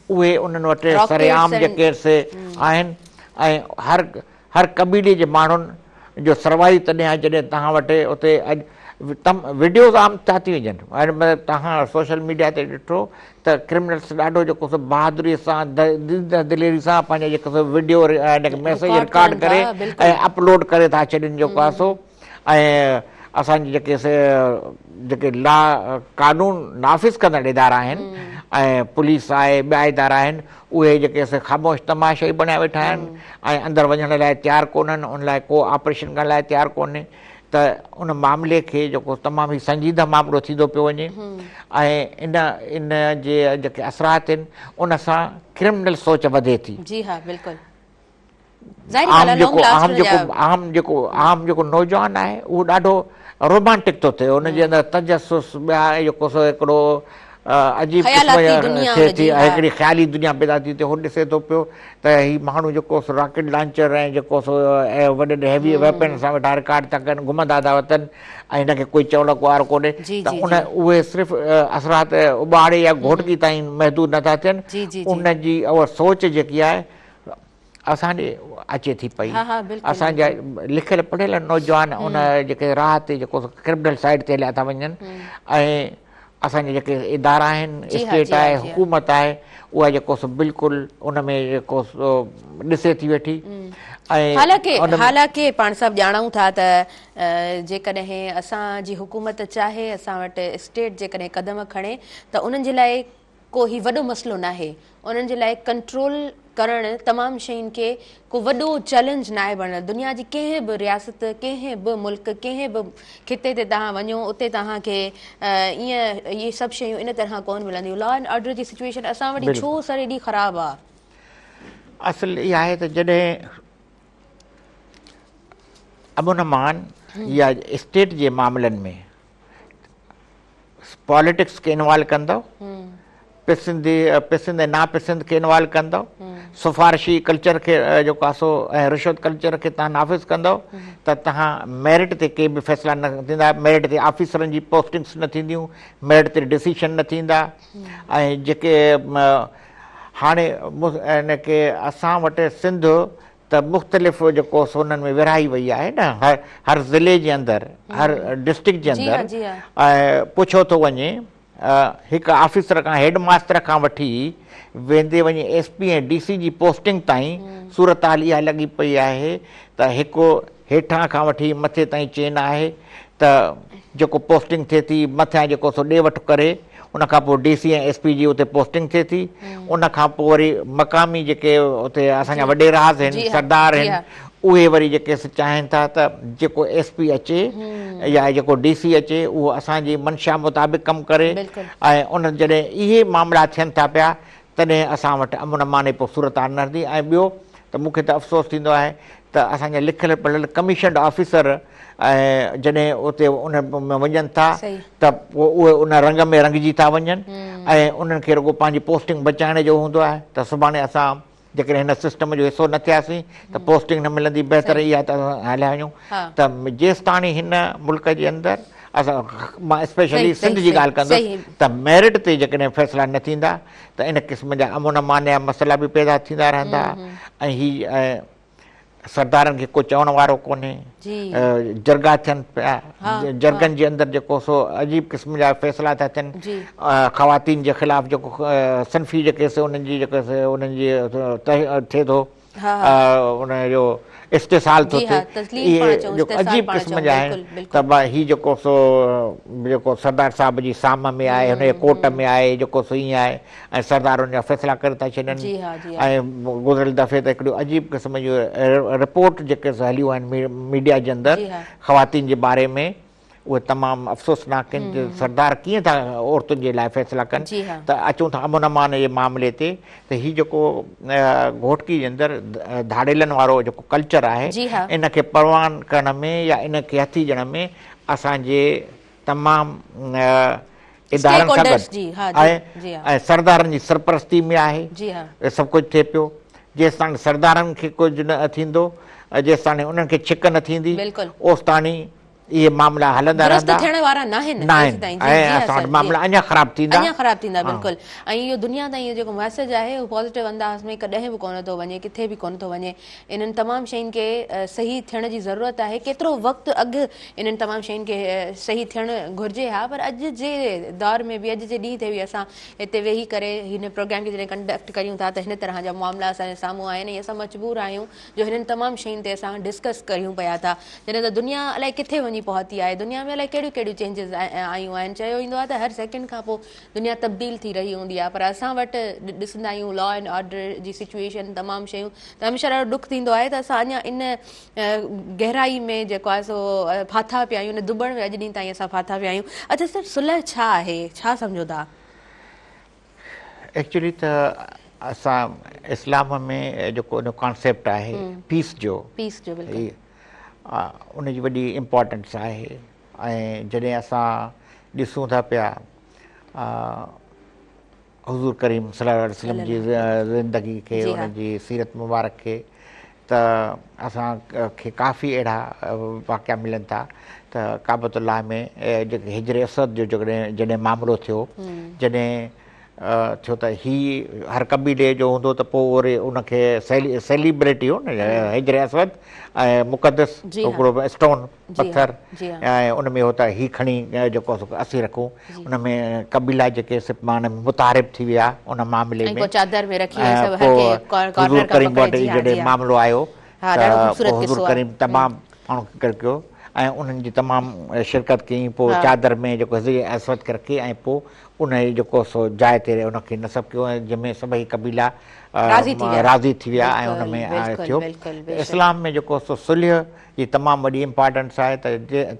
B: उहे उन्हनि वटि सरेआम जेके आहिनि ऐं हर क़बीले जे माण्हुनि जो सर्वाइव तॾहिं आहे जॾहिं तव्हां वटि उते वीडियोज़ आम था थी वञनि, मतिलबु तव्हां सोशल मीडिया ते ॾिठो त क्रिमिनल्स ॾाढो जेको बाहादुरीअ सां दिलेरी सां पंहिंजा जेको वीडियो मैसेज रिकॉर्ड करे ऐं अपलोड करे था छॾनि जेको आहे सो, ऐं असांजी जेके कानून नाफ़िज़ कंदड़ इदारा आहिनि ऐं पुलिस आहे ॿिया इदारा आहिनि उहे जेके ख़ामोश तमाशाई बणिया वेठा आहिनि ऐं अंदरि वञण लाइ तयारु कोन्हनि, उन लाइ को ऑपरेशन करण लाइ तयारु कोन्हे। त उन मामले खे जेको तमामु ई संजीदा मामिलो थींदो पियो वञे ऐं इन जे जेके असरात आहिनि उन सां क्रिमिनल सोच वधे थी।
A: जी हा बिल्कुलु।
B: आम जेको नौजवान आहे उहो ॾाढो रोमांटिक थो थिए, हुनजे अंदरि तजसुस ॿिया जेको सो हिकिड़ो अजीब थिए थी, हिकिड़ी ख़्याली दुनिया पैदा थी थिए। हू ॾिसे थो पियो त हीउ माण्हू जेको सो रॉकेट लॉन्चर ऐं जेको सो वॾे हैवी वेपन सां वेठा रिकॉर्ड था कनि, घुमंदा था वतनि ऐं हिनखे कोई चवणो वारो कोन्हे, त उहे सिर्फ़ु असरात उॿारे या घोटकी ताईं महदूद नथा थियनि। उन जी उहा सोच जेकी आहे असांजे अचे थी पई। असांजा लिखियल पढ़ियल नौजवान उन जेके राह ते जेको क्रिमिनल साइड ते हलिया था वञनि ऐं असांजे जेके इदारा आहिनि, स्टेट आहे, हुकूमत आहे, उहा जेको सो बिल्कुलु उन में जेको सो ॾिसे थी वेठी। ऐं
A: हालांकि पाण सभु ॼाणूं था त जेकॾहिं असांजी हुकूमत चाहे असां वटि स्टेट जेकॾहिं क़दम खणे त उन्हनि जे लाइ को ही वॾो मसइलो न आहे, उन्हनि जे लाइ कंट्रोल करणु तमामु शयुनि खे को वॾो चैलेंज न आहे बणणु। दुनिया जी कंहिं बि रियासत, कंहिं बि मुल्क, कंहिं बि खिते ते तव्हां वञो उते तव्हांखे ईअं इहे सभु शयूं इन तरह कोन मिलंदियूं। लॉ एंड ऑर्डर जी सिचुएशन असां वटि छो सर एॾी ख़राबु आहे?
B: असुल इहा आहे त जॾहिं अमन अमान या स्टेट जे मामलनि में पॉलिटिक्स खे इन्वॉल्व कंदव, पिसंदे नापिसंद खे इन्वॉल्व कंदव, सिफारिशी कल्चर खे जेको आहे सो ऐं रिश्वत कल्चर खे तव्हां नाफ़िज़ कंदव त तव्हां मेरिट ते के बि फ़ैसिला न थींदा, मेरिट ते ऑफिसरनि जी पोस्टिंग्स न थींदियूं, मेरिट ते डिसीशन न थींदा। ऐं जेके हाणे हिनखे असां वटि सिंध त मुख़्तलिफ़ जेको सो उन्हनि में विरहाई वई आहे न, हर ज़िले जे अंदरि, हर डिस्ट्रिक्ट जे अंदरि ऐं पुछो थो वञे हिकु ऑफिसर खां, हेड मास्टर खां वठी वेंदे वञे SP ऐं DC जी पोस्टिंग ताईं सूरत हाल इहा लॻी पई आहे त हिकु हेठां खां वठी मथे ताईं चेन आहे त जेको पोस्टिंग थिए थी मथियां जेको सो ॾे वठि करे उनखां पोइ DC ऐं SP जी उते पोस्टिंग थिए थी। उनखां पोइ वरी मक़ामी जेके उते असांजा वॾे राज़ आहिनि, सरदार आहिनि, उहे वरी जेके चाहिनि था त जेको SP अचे या जेको DC अचे उहो असांजी मंशा मुताबिक़ कमु करे। ऐं उन जॾहिं इहे मामला थियनि था पिया तॾहिं असां वटि अमन अमान पोइ सूरत हाल न रहंदी। ऐं ॿियो त मूंखे त अफ़सोस थींदो आहे त असांजा लिखियल पढ़ियल कमीशनड ऑफिसर ऐं जॾहिं उते उन में वञनि था त पोइ उहे उन रंग में रंगिजी था वञनि ऐं उन्हनि खे रुॻो पंहिंजी पोस्टिंग बचाइण जो हूंदो आहे त सुभाणे असां जेकॾहिं हिन सिस्टम जो हिसो न थियासीं त पोस्टिंग न मिलंदी। बहितर इहा त हलिया वञूं त जेसि ताणी हिन मुल्क जे अंदरि मां स्पेशली सिंध जी ॻाल्हि कंदुसि त मेरिट ते जेकॾहिं फ़ैसिला न थींदा त इन क़िस्म जा अमन अमान जा मसइला बि पैदा थींदा रहंदा। ऐं हीअ सरदारनि खे को चवण वारो कोन्हे, जरगा थियनि पिया, जरगनि जे अंदरि जेको सो अजीब क़िस्म जा फ़ैसिला था थियनि, ख़वातीन जे ख़िलाफ़ जेको सनफ़ी जेके उन्हनि जी जेके उन्हनि जी थिए थो उनजो इस्तेसाल थो थिए, इहे जेको अजीब क़िस्म जा आहिनि। त हीउ जेको सो जेको सरदार साहिब जी साम में आहे, हुनजे कोर्ट में आहे, जेको सो ईअं आहे ऐं सरदारनि जा फ़ैसिला करे था छॾनि। ऐं गुज़िरियल दफ़े त हिकिड़ो अजीब क़िस्म जूं रिपोर्ट जेके हलियूं आहिनि मीडिया जे अंदरि ख़वातीन जे बारे में, उहे तमामु अफ़सोसनाक आहिनि। सरदार कीअं था औरतुनि जे लाइ फ़ैसिला कनि। त अचूं था अमन अमान जे मामले ते त हीउ जेको घोटकी जे अंदरि धाड़ेलनि वारो जेको कल्चर आहे इनखे परवान करण में या इनखे हथी ॾियण में असांजे तमामु इदारनि सां गॾु ऐं सरदारनि जी सरपरस्ती में आहे सभु कुझु थिए पियो। जेसि ताईं सरदारनि खे कुझु न थींदो, जेसि ताईं उन्हनि खे छिक न थींदी, ओसि ताणी इहे मामला हलंदा रहंदा, मामला अञा ख़राब थींदा।
A: बिल्कुलु। ऐं इहो दुनिया ताईं इहो जेको मैसेज आहे उहो पॉज़िटिव अंदाज़ में कॾहिं बि कोन थो वञे, किथे बि कोन थो वञे। इन्हनि तमामु शयुनि खे सही थियण जी ज़रूरत आहे। केतिरो वक़्तु अॻु इन्हनि तमामु शयुनि खे सही थियणु घुरिजे हा, पर अॼु जे दौर में बि, अॼु जे ॾींहं ते बि असां हिते वेही करे हिन प्रोग्राम खे जॾहिं कंडक्ट करियूं था त हिन तरह जा मामला असांजे साम्हूं आहिनि। असां मजबूर आहियूं जो हिननि तमामु शयुनि ते असां डिस्कस करियूं पिया था, जॾहिं त दुनिया अलाए किथे वञी वञी पहुती आहे दुनिया में अलाए कहिड़ियूं कहिड़ियूं चेंजिस आयूं आहिनि चयो ईंदो आहे त हर सेकेंड खां पोइ दुनिया तब्दील थी रही हूंदी आहे पर असां वटि ॾिसंदा आहियूं लॉ एंड ऑर्डर जी सिचुएशन तमामु शयूं त हमेशह ॾाढो ॾुख थींदो आहे त असां अञा इन गहराई में जेको आहे सो फाथा पिया आहियूं इन दुबण में अॼु ॾींहुं ताईं असां फाथा पिया आहियूं अच्छा सर सुलह छा आहे छा सम्झो था
B: एक्चुअली त असां इस्लाम में जेको उन कॉन्सेप्ट आहे पीस जो उनजी वॾी इम्पोर्टेंस आहे ऐं जॾहिं असां ॾिसूं था पिया हुज़ूर करीम सल्लल्लाहु अलैहि वसल्लम जी ज़िंदगी खे उनजी सीरत मुबारक खे त असांखे काफ़ी अहिड़ा वाक़िया मिलनि था त काबतुल्लाह में जेके हिजर असद जो जॾहिं मामिलो थियो जॾहिं थियो त ही हर कबीले जो हूंदो त पोइ वरी उनखे सेलिब्रिटी हो न हिजर असद ऐं मुक़दस हिकिड़ो स्टोन पथर ऐं उन में हो त ही खणी जेको असीं रखूं उन में कबीला जेके पाण मुतारिब थी विया उन मामले में हुज़ूर करीम वटि जॾहिं मामिलो आयो त हुज़ूर करीम तमामु माण्हू कयो ऐं उन्हनि जी तमामु शिरकत कई पोइ चादर में जेको हिजर असद खे रखी ऐं पोइ उन जी जेको सो जाइ ते उनखे नसब कयो ऐं जंहिंमें सभई कबीला राज़ी थी विया ऐं उन में थियो इस्लाम में जेको सो सुलह जी तमामु वॾी इम्पोर्टेंस आहे त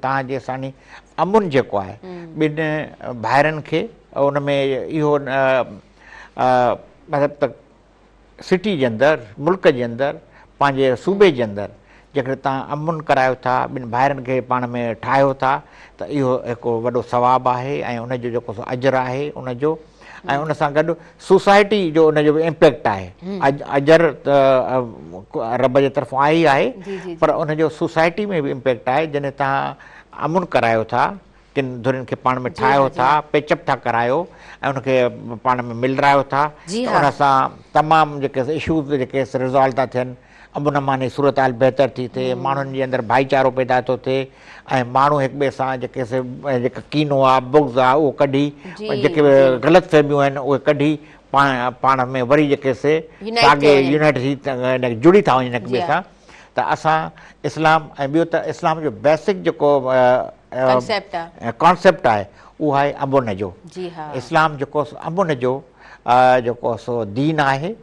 B: तव्हांजे साम्हूं अमुन जेको आहे ॿिनि भाइरनि खे उन में इहो मतिलबु त सिटी जे अंदरि मुल्क जे अंदरि पंहिंजे सूबे जे अंदरि जेकॾहिं तव्हां अमुन करायो था ॿिनि भाइरनि खे पाण में ठाहियो था त इहो हिकु वॾो सवाबु आहे ऐं उनजो जेको सो अजर आहे उनजो ऐं उन सां गॾु सोसाइटी जो उनजो बि इम्पैक्ट आहे अजर त रब जे तरफ़ां आहे ई आहे पर उनजो सोसाइटी में बि इम्पैक्ट आहे जॾहिं तव्हां अमुन करायो था किन धुरियुनि खे पाण में ठाहियो था पेचअप था करायो ऐं उनखे पाण में मिलरायो था उन सां तमामु जेके इशूज़ जेके रिज़ॉल्व था थियनि अमुन मानी सूरत हाल बहितर थी थिए माण्हुनि जे अंदरि भाईचारो पैदा थो थिए ऐं माण्हू हिक ॿिए सां जेके कीनो आहे बुग़्ज़ आहे उहो कढी जेके ग़लति फ़हमियूं आहिनि उहे कढी पाण में वरी जेके साॻे यूनाइट थी जुड़ी था वञनि हिक ॿिए सां त असां इस्लाम ऐं ॿियो त इस्लाम जो बेसिक जेको कॉन्सेप्ट आहे उहो आहे अमुन जो इस्लाम जेको अमुन जो जेको सो दीन आहे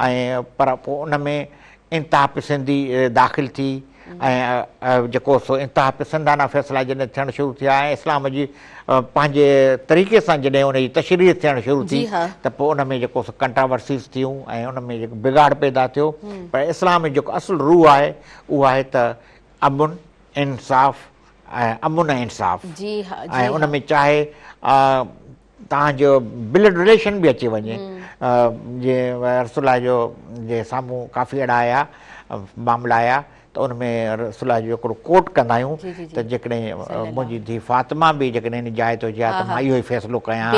B: ऐं पर पोइ उन में इंतिहा पिसंदी दाख़िल थी ऐं जेको सो इंतिहा पिसंदाना फ़ैसिला जॾहिं थियणु शुरू थिया ऐं इस्लाम जी पंहिंजे तरीक़े सां जॾहिं उनजी तशरीह थियणु शुरू थी त पोइ उन में जेको सो कंट्रावर्सीज़ थियूं ऐं उन में जेको बिगाड़ पैदा थियो पर इस्लाम में जेको असुलु रूह आहे उहो आहे त अमुन इंसाफ़ ऐं अमुन ऐं इंसाफ़ ऐं उन में चाहे तव्हांजो ब्लड रिलेशन बि अची वञे जीअं रसूल जो जे साम्हूं काफ़ी अहिड़ा आया मामला आया त उन में रसूल जो हिकिड़ो कोट कंदा आहियूं त जेकॾहिं मुंहिंजी धीउ फातिमा बि जेकॾहिं इन जाइ थो हुजे त मां इहो ई फ़ैसिलो कयां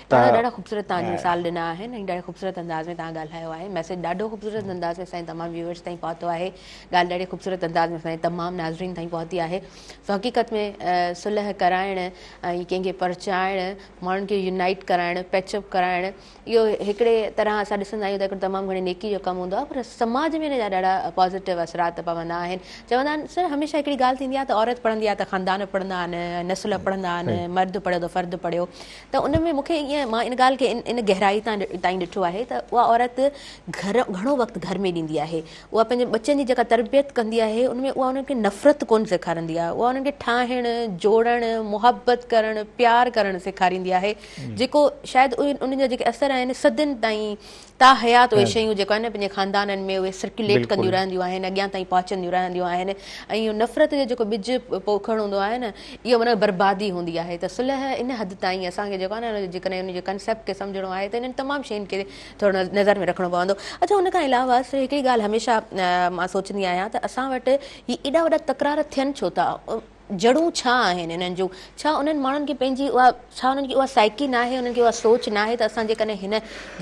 A: ॾाढा ख़ूबसूरत तव्हांजी मिसाल ॾिना आहिनि ऐं ॾाढे ख़ूबसूरत अंदाज़ में तव्हां ॻाल्हायो आहे मैसेज ॾाढो ख़ूबसूरत अंदाज़ में असांजे तमामु व्यूअर्स ताईं पहुतो आहे ॻाल्हि ॾाढे ख़ूबसूरत अंदाज़ में असांजे तमामु नाज़रीन ताईं पहुती आहे सो हक़ीक़त में सुलह कराइण ऐं कंहिंखे परचाइण माण्हुनि खे यूनाइट कराइण पैचअप कराइण इहो हिकिड़े तरह असां ॾिसंदा आहियूं त हिकिड़ो तमामु घणी नेकी जो कमु हूंदो आहे पर समाज में जा ॾाढा पॉज़िटिव असरात पवंदा आहिनि चवंदा आहिनि सर हमेशह हिकिड़ी ॻाल्हि थींदी आहे त औरत पढ़ंदी आहे त ख़ानदान पढ़ंदा आहिनि नसुल पढ़ंदा आहिनि मर्द पढ़ियो त फ़र्द पढ़ियो त उन में मूंखे ईअं मां इन ॻाल्हि खे इन गहराई ताईं ॾिठो आहे त उहा औरत घणो वक़्तु घर में ॾींदी आहे उहा पंहिंजे बच्चनि जी जेका तरबियत कंदी आहे उन में उहा उन्हनि खे नफ़रत कोन सेखारींदी आहे उहा उन्हनि खे ठाहिणु जोड़णु मुहबत करणु प्यारु करणु सेखारींदी आहे जेको शायदि उन्हनि जा जेके असर आहिनि सदियुनि ताईं ताहयात उहे शयूं जेको आहिनि पंहिंजे ख़ानदाननि में उहे सर्कुलेट कंदियूं रहंदियूं आहिनि अॻियां ताईं पहुचंदियूं रहंदियूं आहिनि ऐं इहो नफ़रत जो जेको ॿिज पोखणु हूंदो आहे न इहो माना बर्बादी हूंदी आहे त सुलह इन हद ताईं असांखे जेको आहे न जेकॾहिं उनजे कंसेप्ट खे सम्झणो आहे त इन्हनि तमामु शयुनि खे थोरो नज़र में रखिणो पवंदो अच्छा हुन खां अलावा हिकिड़ी ॻाल्हि हमेशह मां सोचंदी आहियां त असां वटि ही एॾा वॾा तकरार थियनि छो था जड़ूं छा आहिनि इन्हनि जूं छा उन्हनि माण्हुनि खे पंहिंजी उहा छा उन्हनि खे उहा साइकी न आहे उन्हनि खे उहा सोच न आहे त असां जेकॾहिं हिन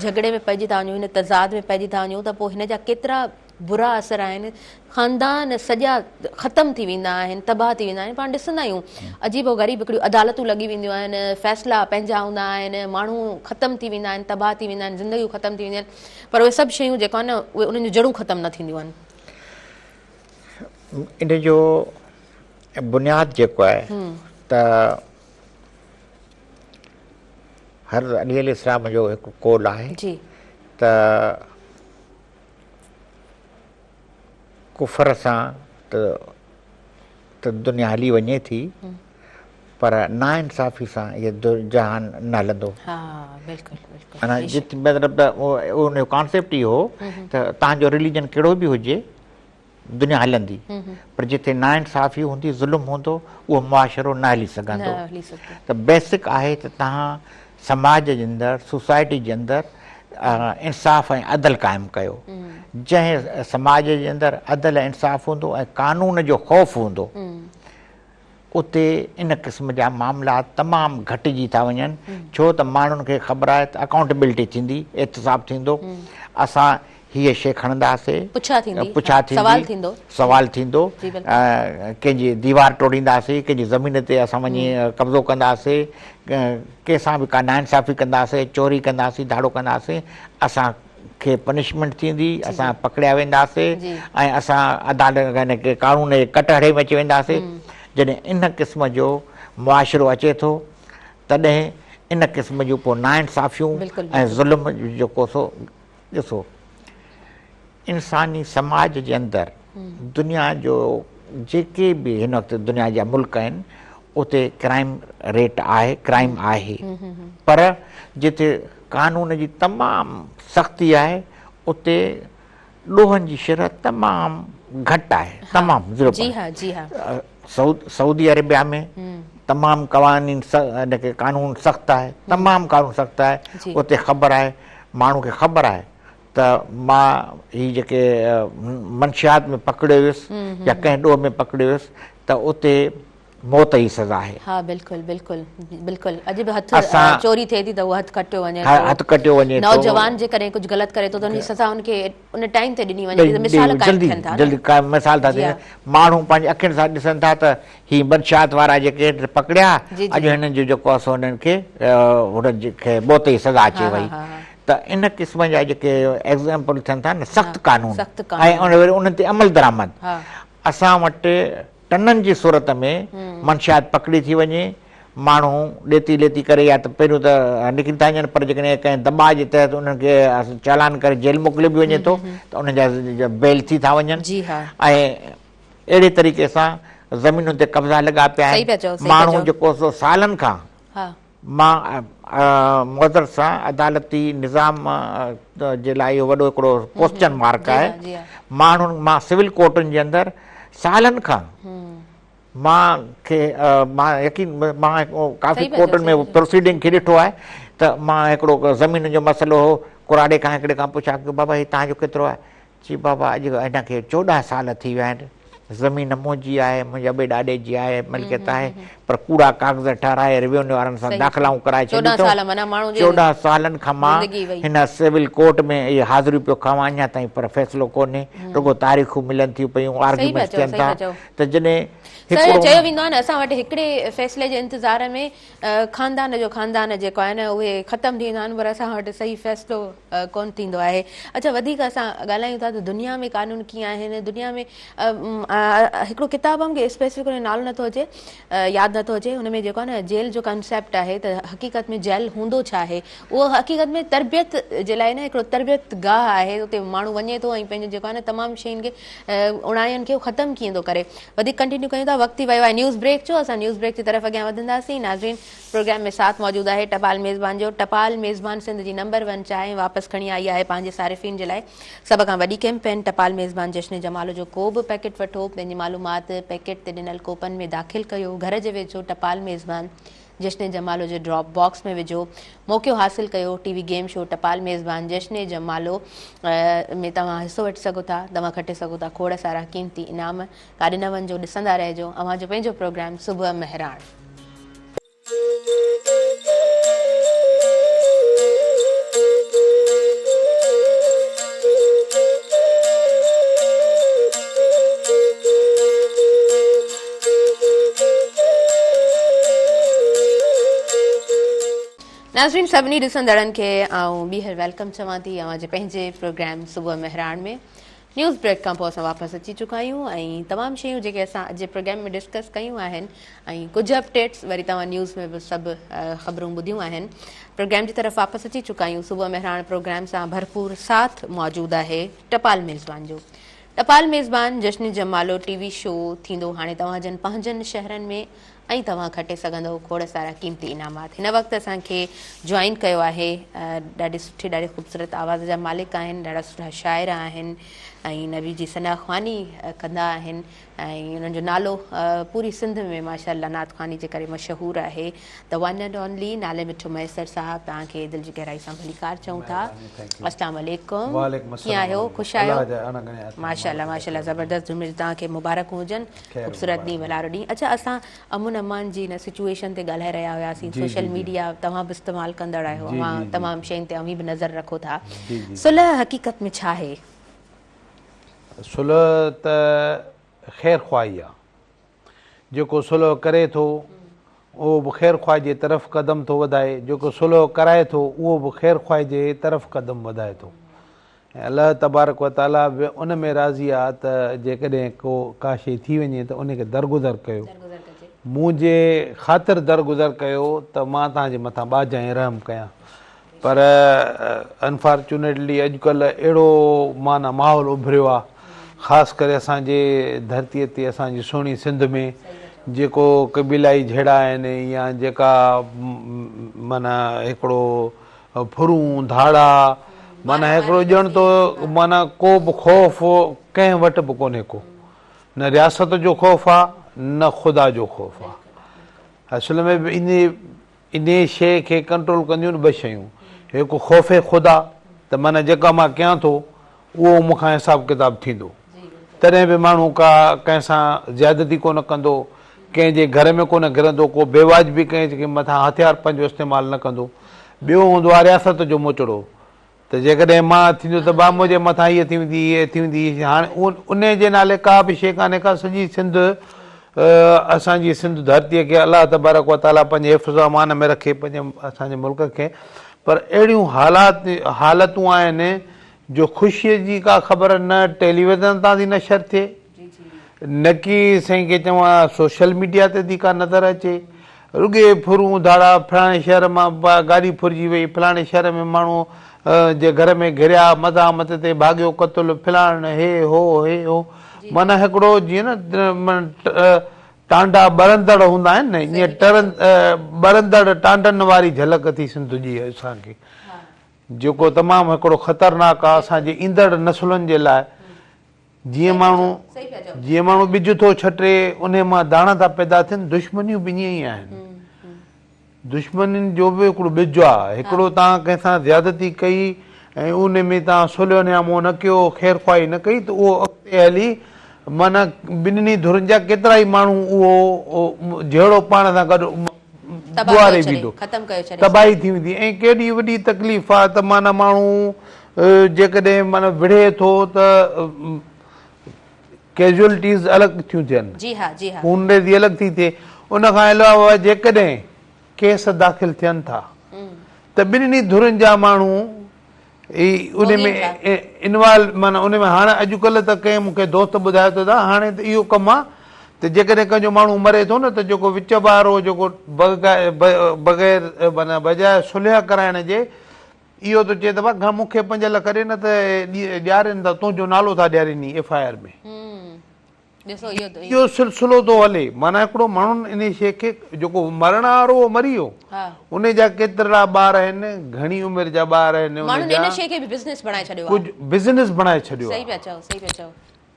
A: झगड़े में पइजी था वञूं हिन तज़ाद में पइजी था वञूं त पोइ हिन जा केतिरा बुरा असर आहिनि ख़ानदान सॼा ख़तमु थी वेंदा आहिनि तबाह थी वेंदा आहिनि पाण ॾिसंदा आहियूं अजीबो ग़रीब हिकिड़ियूं अदालतूं लॻी वेंदियूं आहिनि फ़ैसिला पंहिंजा हूंदा आहिनि माण्हू ख़तमु थी वेंदा आहिनि तबाह थी वेंदा आहिनि ज़िंदगियूं ख़तमु थी वेंदियूं आहिनि पर उहे सभु शयूं जेको आहे न उहे उन्हनि जूं जड़ूं ख़तमु न थींदियूं आहिनि
B: इन जो बुनियाद जेको आहे त हर अली अलैहिस्सलाम जो हिकु कौल आहे
A: जी
B: त कुफर सां त दुनिया हली वञे थी पर नाइंसाफ़ी सां इहे जहान न हलंदो।
A: हा बिल्कुलु बिल्कुलु
B: माना जिते मतिलबु त उनजो कॉन्सेप्ट इहो हो त तव्हांजो रिलीजन कहिड़ो बि हुजे दुनिया हलंदी, पर जिते नाइंसाफ़ी हूंदी ज़ुल्म हूंदो उहो मुआशिरो न हली सघंदो।
A: न हली सघंदो।
B: त बेसिक आहे त तव्हां समाज जे अंदरि सोसाइटी जे अंदरि इंसाफ़ ऐं अदल क़ाइमु कयो। जंहिं समाज जे अंदरि अदल ऐं इंसाफ़ हूंदो ऐं कानून जो ख़ौफ़ हूंदो उते इन क़िस्म जा मामला तमामु घटिजी था वञनि, छो त माण्हुनि खे ख़बर आहे त अकाउंटेबिलिटी थींदी, एहतिसाब थींदो। असां हीअ शइ खणंदासीं, पुछा थींदी, सवाल थींदो, कंहिंजी दीवार टोड़ींदासीं, कंहिंजी ज़मीन ते असां वञी कब्ज़ो कंदासीं, कंहिंसां बि का नाइंसाफ़ी कंदासीं, चोरी कंदासीं, धाड़ो कंदासीं, असांखे पनिशमेंट थींदी, असां पकड़िया वेंदासीं ऐं असां अदालत यानी की कानून जे कटहरे में अची वेंदासीं। जॾहिं इन क़िस्म जो मुआशिरो अचे थो तॾहिं इन क़िस्म जूं पोइ नाइंसाफ़ियूं ऐं ज़ुल्म जेको सो ॾिसो इंसानी समाज जे अंदरि दुनिया जो जेके बि हिन वक़्तु दुनिया जा मुल्क आहिनि उते क्राइम रेट आहे, क्राइम आहे, पर जिते कानून जी तमामु सख़्ती आहे उते ॾोहनि जी शरह तमामु घटि आहे, तमामु ज़ीरो। सऊदी अरेबिया में तमामु क़वानीन हिनखे कानून सख़्तु आहे, तमामु कानून सख़्तु आहे। उते ख़बर आहे, माण्हू खे ख़बर आहे त मां हीअ जेके मंशियात में पकड़ियो वियुसि या कंहिं ॾोह में पकड़ियो वियुसि त उते मौत जी सज़ा आहे।
A: हा बिल्कुलु बिल्कुलु बिल्कुलु। अॼु बि हथु चोरी थिए थी त उहो हथु कटियो वञे,
B: हथु कटियो वञे,
A: नौजवान जे करे कुझु ग़लति करे थो त उनजी सज़ा उनखे उन टाइम ते ॾिनी वञे, मिसाल काइमु थियनि था,
B: जल्दी मिसाल था थियनि। माण्हू पंहिंजी अखियुनि सां ॾिसनि था त हीअ मंशियात वारा जेके पकड़िया अॼु हिननि जो जेको आहे सो हुननि खे हुननि खे मौत जी सज़ा अचे वई। त इन क़िस्म जा जेके एग्ज़ाम्पल थियनि था न सख़्तु कानून ऐं उन्हनि ते अमल दरामद, असां वटि टननि जी सूरत में मंशियात पकड़ी थी वञे, माण्हू ॾेती लेती करे या त पहिरियों त निकिरी था वञनि, पर जेकॾहिं कंहिं दॿाअ जे तहत उन्हनि खे चालान करे जेल मोकिलियो बि वञे थो त उन्हनि जा बेल थी था वञनि। ऐं अहिड़े तरीक़े सां ज़मीनुनि ते कब्ज़ा लॻा पिया आहिनि। माण्हू जेको सो सालनि खां मां मुअज़्ज़र सां अदालती निज़ाम जे लाइ इहो वॾो हिकिड़ो क्वेश्चन मार्क आहे। माण्हुनि मां सिविल कोर्टुनि जे अंदरि सालनि खां मां यकीन मां काफ़ी कोर्टुनि में प्रोसीडिंग खे ॾिठो आहे त मां हिकिड़ो ज़मीन जो मसइलो हो, कुराड़े खां हिकिड़े खां पुछा की बाबा हीउ तव्हांजो केतिरो आहे? जी बाबा अॼु हिनखे 14 साल थी विया आहिनि, ज़मीन मुंहिंजी आहे, मुंहिंजे अॿे ॾाॾे जी आहे, मिल्कियत आहे, पर कूड़ा कागज़ ठाराए रेवेन्यू वारनि सां दाख़िलाऊं कराए छॾियूं। 14 सालनि खां मां हिन सिविल कोर्ट में इहे हाज़िरियूं पियो खावां, अञा ताईं पर फ़ैसिलो कोन्हे, रुॻो तारीख़ूं मिलनि थियूं पियूं, आर्ग्यूमेंट्स थियनि था। त जॾहिं
A: चयो वेंदो आहे न असां वटि हिकिड़े फ़ैसिले जे इंतज़ार में ख़ानदान जेको आहे न उहे ख़तमु थींदा आहिनि, पर असां वटि सही फ़ैसिलो कोन थींदो आहे। अच्छा, वधीक असां ॻाल्हायूं था त दुनिया में कानून कीअं आहिनि। दुनिया में हिकिड़ो किताब मूंखे स्पेसिफिक नालो नथो अचे, यादि नथो अचे, हुन में जेको आहे न जेल जो कंसेप्ट आहे त हक़ीक़त में जेल हूंदो छा आहे। उहो हक़ीक़त में तरबियत जे लाइ न हिकिड़ो तरबियत गाह आहे, उते माण्हू वञे थो ऐं पंहिंजो जेको आहे न तमामु शयुनि खे उणाइनि खे ख़तमु कीअं थो करे। वधीक कंटिन्यू कयूं था, वक़्तु वियो आहे न्यूज़ ब्रेक जो, असां न्यूज़ ब्रेक जी तरफ़ अॻियां वधंदासीं। नाज़रीन, प्रोग्राम में साथ मौजूदु आहे टपाल मेज़बान जो। टपाल मेज़बान सिंध जी नंबर 1 चांहि वापसि खणी आई आहे पंहिंजे सारिफ़ीन जे लाइ। सभ खां वॾी कैंपेन टपाल मेज़बान जश्न जमाल जो को बि पैकेट वठो, पंहिंजी मालूमात पैकेट ते ॾिनल कोपन में दाख़िल कयो, घर जे वेझो टपाल मेज़बान जश्न जमालो जे ड्रॉप बॉक्स में विझो, मौक़ो हासिल कयो टीवी गेम शो टपाल मेज़बान जश्न जमालो में तव्हां हिसो वठी सघो था, तव्हां खटे सघो था खोड़ सारा क़ीमती इनाम। काॾे न वञिजो, ॾिसंदा रहिजो अव्हां जो पंहिंजो प्रोग्राम सुबुह मेहरान। नाज़रीन, सभिनी ॾिसंदड़नि खे आउं ॿीहर वेलकम चवां थी अव्हां जे पंहिंजे प्रोग्राम सुबुह मेहरान में। न्यूज़ ब्रेक खां पोइ असां वापसि अची चुका आहियूं ऐं तमामु शयूं जेके असां अॼु प्रोग्राम में डिस्कस कयूं आहिनि ऐं कुझु अपडेट्स वरी तव्हां न्यूज़ में बि सभु ख़बरूं ॿुधियूं आहिनि। प्रोग्राम जी तरफ़ वापसि अची चुका आहियूं। सुबुह में हाणे प्रोग्राम सां भरपूर साथ मौजूदु आहे टपाल मेज़बान जो। टपाल मेज़बान जश्न जमालो टीवी शो थींदो हाणे तव्हांजनि पंहिंजनि शहरनि में ऐं तव्हां खटे सघंदव खोड़ सारा क़ीमती इनामात। हिन वक़्तु असांखे जॉइन कयो आहे ॾाढी सुठी ॾाढी ख़ूबसूरत आवाज़ जा मालिक आहिनि, ॾाढा सुठा शाइर आहिनि ऐं नबी जी सना ख़्वानी कंदा आहिनि ऐं उन्हनि जो नालो पूरी सिंध में माशाअल्लाह नात ख़्वानी जे करे मशहूरु आहे। द वन एंड ओनली नाले मिठो मैसर साहिबु, तव्हांखे दिलि जी गहराई सां भलीकार चऊं था। अस्सलाम वालेकुम, कीअं आहियो? ख़ुशि आहियो? माशाअल्लाह माशाअल्लाह ज़बरदस्त। जुमे तव्हांखे मुबारक हुजनि, ख़ूबसूरत ॾींहुं वलारो ॾींहुं। अच्छा, असां अमुन अमान जी हिन सिचुएशन ते ॻाल्हाए रहिया हुआसीं। सोशल मीडिया तव्हां बि इस्तेमालु कंदड़ आहियो, तव्हां तमामु शयुनि ते अवी बि नज़र रखो था। सुलह हक़ीक़त में छा आहे?
C: सुलह त ख़ैर ख़्वाही आहे। जेको सुलह करे थो उहो बि ख़ैर ख़्वाही जे तरफ़ क़दम थो वधाए, जेको सुलह कराए थो उहो बि ख़ैर ख़्वाही जे तरफ़ क़दम वधाए थो। ऐं अलाह तबारक व ताला बि उन में राज़ी आहे त जेकॾहिं का शइ थी वञे त उनखे दरगुज़र कयो, मुंहिंजे ख़ातिर दरगुज़र कयो त मां तव्हांजे मथां ॿाजां रहम कयां। पर अनफॉर्चुनेटली अॼुकल्ह अहिड़ो माना माहौल उभरियो आहे, ख़ासि करे असांजे धरतीअ ते असांजी सुहिणी सिंध में जेको क़बीलाई झेड़ा आहिनि या जेका माना हिकिड़ो फुरूं धाड़ा माना हिकिड़ो ॼण तो माना को बि ख़ौफ़ कंहिं वटि बि कोन्हे को, न रियासत जो ख़ौफ़ आहे न ख़ुदा जो ख़ौफ़ आहे। असल में बि इन शइ खे कंट्रोल कंदियूं ॿ शयूं, हिकु ख़ौफ़ ख़ुदा त माना जेका मां कयां थो उहो मूंखां हिसाब किताब थींदो, तॾहिं बि माण्हू कंहिं सां ज़्यादती कोन कंदो, कंहिंजे घर में कोन घिरंदो, को बेवाजिबी कंहिंजे मथां हथियार पंहिंजो इस्तेमालु न कंदो। ॿियो हूंदो आहे रियासत जो मोचड़ो, त जेकॾहिं मां थींदो त बा मुंहिंजे मथां हीअ थी वेंदी हीअ थी वेंदी। हाणे उन जे नाले का बि शइ कान्हे का, सॼी सिंध असांजी सिंध धरतीअ खे अलाह तबारक व ताला पंहिंजे हिफ़्ज़ अमान में रखे, पंहिंजे असांजे मुल्क खे। पर अहिड़ियूं हालतूं आहिनि जो ख़ुशीअ जी का ख़बर न टेलीविज़न तां थी नशर थिए, न की साईं खे चवां सोशल मीडिया ते थी का नज़र अचे। रुॻे फुरूं धाड़ा, फलाणे शहर मां गाॾी फुरिजी वई, फलाणे शहर में माण्हू जे घर में घिरिया, मज़ामत ते भाॻियो क़तल, फलाण हे हो माना हिकिड़ो जीअं न टांडा ॿरंदड़ हूंदा आहिनि न, ईअं ॿरंदड़ टांडनि वारी झलक थी सिंध जी असांखे, जेको तमामु हिकिड़ो ख़तरनाक आहे असांजे ईंदड़ नसलुनि जे लाइ। जीअं माण्हू ॿिज थो छटे उन मां दाणा था पैदा थियनि, दुश्मनियूं बि ईअं ई आहिनि। दुश्मनियुनि जो बि हिकिड़ो ॿिज आहे, हिकिड़ो तव्हां कंहिंसां ज़्यादती कई ऐं उन में तव्हां सुलह नियामो न कयो, ख़ैर ख़्वाही न कई, त उहो अॻिते हली माना ॿिन्हिनि धुरनि जा केतिरा ई माण्हू उहो जहिड़ो पाण सां गॾु ॿुआरे बीठो, तबाही थी वेंदी। ऐं केॾी वॾी तकलीफ़ आहे त माना माण्हू जेकॾहिं माना विढ़े थो त कैजुअलिटीज़ अलॻि थियूं थियनि, खून रेज़ी अलॻि थी थिए। उनखां अलावा जेकॾहिं केस दाख़िल थियनि था त ॿिन्हिनि धुरनि जा माण्हू उन में इनवॉल्व माना उन में। हाणे अॼुकल्ह त कंहिं मूंखे दोस्त ॿुधायो त हाणे त इहो कमु आहे त जेकॾहिं कंहिंजो माण्हू मरे थो न त जेको विच वारो जेको बग़ैर माना बजाए सुलह कराइण जे इहो त चए त भाउ मूंखे 5 लख ॾे न त ॾियारीनि त तुंहिंजो नालो था ॾियारीनि FIR में, इहो सिलसिलो थो हले। माना हिकिड़ो माण्हुनि इन शइ खे जेको मरण वारो उहो मरी वियो, उन जा केतिरा ॿार आहिनि, घणी उमिरि जा ॿार आहिनि, कुझु बिज़नेस बणाए छॾियो,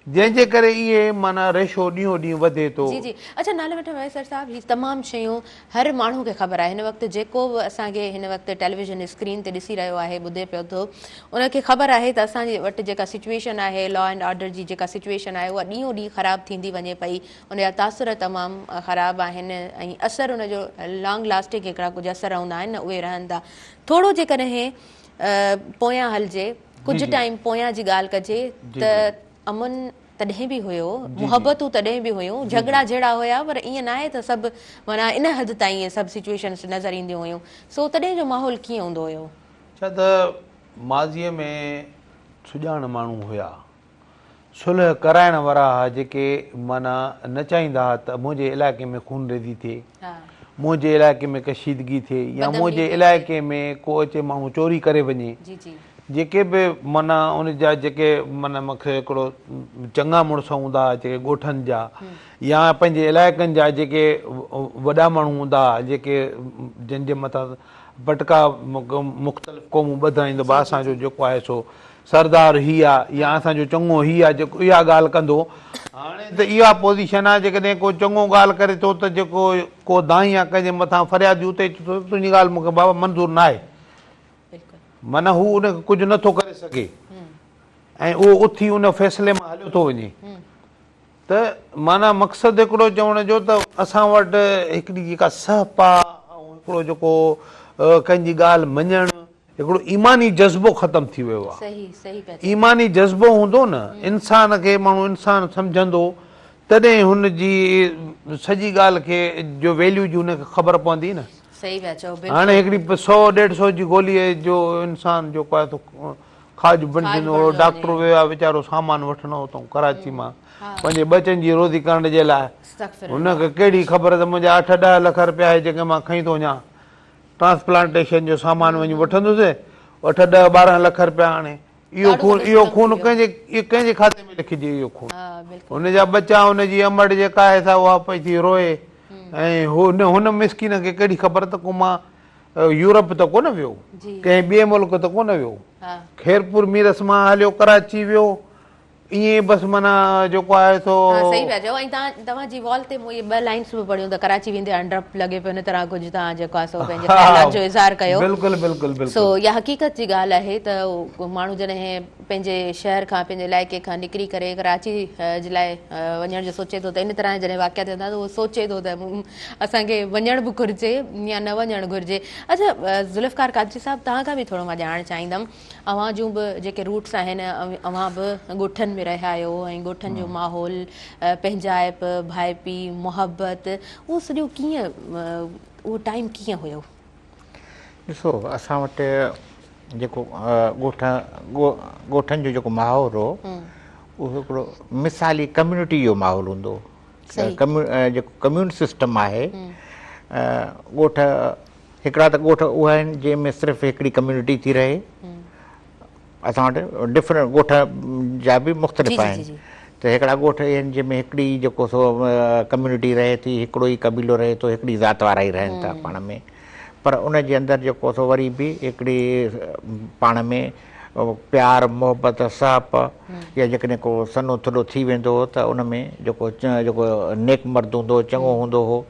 C: जंहिंजे करे इहे माना रेशो ॾींहों ॾींहुं वधे थो।
A: जी जी। अच्छा, नाले वठो मैसर साहिबु, हीअ तमामु शयूं हर माण्हू खे ख़बर आहे। हिन वक़्तु जेको बि असांखे हिन वक़्तु टेलीविज़न स्क्रीन ते ॾिसी रहियो आहे, ॿुधे पियो थो, उनखे ख़बर आहे त असांजे वटि जेका सिचुएशन आहे लॉ एंड ऑर्डर जी जेका सिचुएशन आहे उहा ॾींहों ॾींहुं ख़राबु थींदी वञे पई, उनजा तासुर तमामु ख़राबु आहिनि ऐं असरु उनजो लॉन्ग लास्टिंग हिकिड़ा कुझु असर हूंदा आहिनि न, उहे रहनि था। थोरो जेकॾहिं पोयां हलिजे, कुझु टाइम पोयां जी ॻाल्हि कजे त अमुन तॾहिं बि हुयो, मुहबतूं तॾहिं बि हुयूं, झगड़ा जहिड़ा हुया, पर ईअं न आहे त सभु माना इन हद ताईं इहे सभु सिचुएशन्स नज़र ईंदियूं हुयूं। सो तॾहिं जो माहौल कीअं हूंदो हुयो?
C: छा त माज़ीअ में सुञाण माण्हू हुया, सुलह कराइण वारा जेके माना न चाहींदा हुआ त मुंहिंजे इलाइक़े में खून रेज़ी थिए, मुंहिंजे इलाइक़े में कशीदगी थिए या मुंहिंजे इलाइक़े में को अचे माण्हू चोरी करे वञे, जेके बि माना उन जा जेके माना मूंखे हिकिड़ो चङा मुड़ुस हूंदा जेके ॻोठनि जा या पंहिंजे इलाइक़नि जा जेके वॾा माण्हू हूंदा जेके जंहिंजे मथां भटका मुख़्तलिफ़ क़ौमूं ॿधाईंदो भाउ असांजो जेको आहे सो सरदार ही आहे या असांजो चङो ही आहे जेको इहा ॻाल्हि कंदो। हाणे त इहा पोज़ीशन आहे जेकॾहिं को चङो ॻाल्हि करे थो त जेको को दाई आहे कंहिंजे मथां फ़रियादी उते तुंहिंजी ॻाल्हि मूंखे बाबा मंज़ूरु न आहे, माना हू उनखे कुझु नथो करे सघे ऐं उहो उथी उन फ़ैसिले मां हलियो थो वञे। त माना मक़सदु हिकिड़ो चवण जो त असां वटि हिकिड़ी जेका सहपा ऐं हिकिड़ो जेको कंहिंजी ॻाल्हि मञणु हिकिड़ो ईमानी जज़्बो ख़तमु थी वियो आहे। ईमानी जज़्बो हूंदो न, इंसान खे माण्हू इंसानु सम्झंदो तॾहिं हुनजी सॼी ॻाल्हि खे जो वैल्यू जी हुनखे ख़बर पवंदी न। हाणे हिकिड़ी 100-150 जी गोलीअ जो इंसानु जेको आहे खाज बणिजंदो, डॉक्टर वियो आहे वीचारो सामान वठणो अथऊं कराची मां पंहिंजे बचनि जी रोज़ी करण जे लाइ, हुनखे कहिड़ी ख़बर त मुंहिंजा 8-10 लख रुपया आहे जेके मां खणी थो वञा ट्रांसप्लांटेशन जो सामान वञी वठंदुसि 8-10-12 लख रुपया। हाणे इहो खून कंहिंजे खाते में लिखिजे, इहो खून हुनजा बच्चा हुनजी अमड़ जेका आहे सा उहा पई थी रोए ऐं हुन मिसकिन खे कहिड़ी ख़बर त को मां यूरोप त कोन वियो, कंहिं ॿिए मुल्क त कोन वियो, खैरपुर मीरस मां हलियो कराची वियो, ईअं बसि माना जेको आहे सो
A: सही पिया चओ। ऐं तव्हांजी वॉल ते मूं इहे 2 लाइन्स बि पढ़ियूं त कराची वेंदे डप लॻे पियो, इन तरह कुझु तव्हां जेको आहे सो पंहिंजे ख़्यालात जो इज़हार कयो।
C: बिल्कुलु बिल्कुलु बिल्कुलु।
A: सो इहा हक़ीक़त जी ॻाल्हि आहे त माण्हू जॾहिं पंहिंजे शहर खां पंहिंजे इलाइक़े खां निकिरी करे कराची जे लाइ वञण जो सोचे थो त इन तरह जॾहिं वाक़िया थियनि था त उहो सोचे थो त असांखे वञण बि घुरिजे या न वञणु घुरिजे। अच्छा ज़ुल्फ़कार कादरी साहिबु, तव्हां खां बि थोरो मां ॼाणणु चाहींदमि, अव्हां जूं बि जेके रूट्स आहिनि, अव्हां बि ॻोठनि में रहिया आहियो ऐं ॻोठनि जो माहौल, पंहिंजाइप, भाइपी, मुहबत, उहो सॼो कीअं, उहो टाइम कीअं हुयो?
B: ॾिसो असां वटि जेको ॻोठनि जो जेको माहौल हो उहो हिकिड़ो मिसाली कम्यूनिटी जो माहौल हूंदो हो। जेको कम्यून सिस्टम आहे, ॻोठ हिकिड़ा त ॻोठ उहा आहिनि जंहिंमें सिर्फ़ु हिकिड़ी कम्यूनिटी थी रहे। असां वटि डिफरेंट ॻोठ जा बि मुख़्तलिफ़ आहिनि, त हिकिड़ा ॻोठ आहिनि जंहिंमें हिकिड़ी जेको सो कम्यूनिटी रहे थी, हिकिड़ो ई क़बीलो रहे थो, हिकिड़ी ज़ात वारा ई रहनि था पाण में, पर उनजे अंदरि जेको सो वरी बि हिकिड़ी पाण में प्यार मोहबत सहप या जेकॾहिं को सनो थुलो थी वेंदो हो त उन में जेको नेक मर्द हूंदो, चङो हूंदो हो,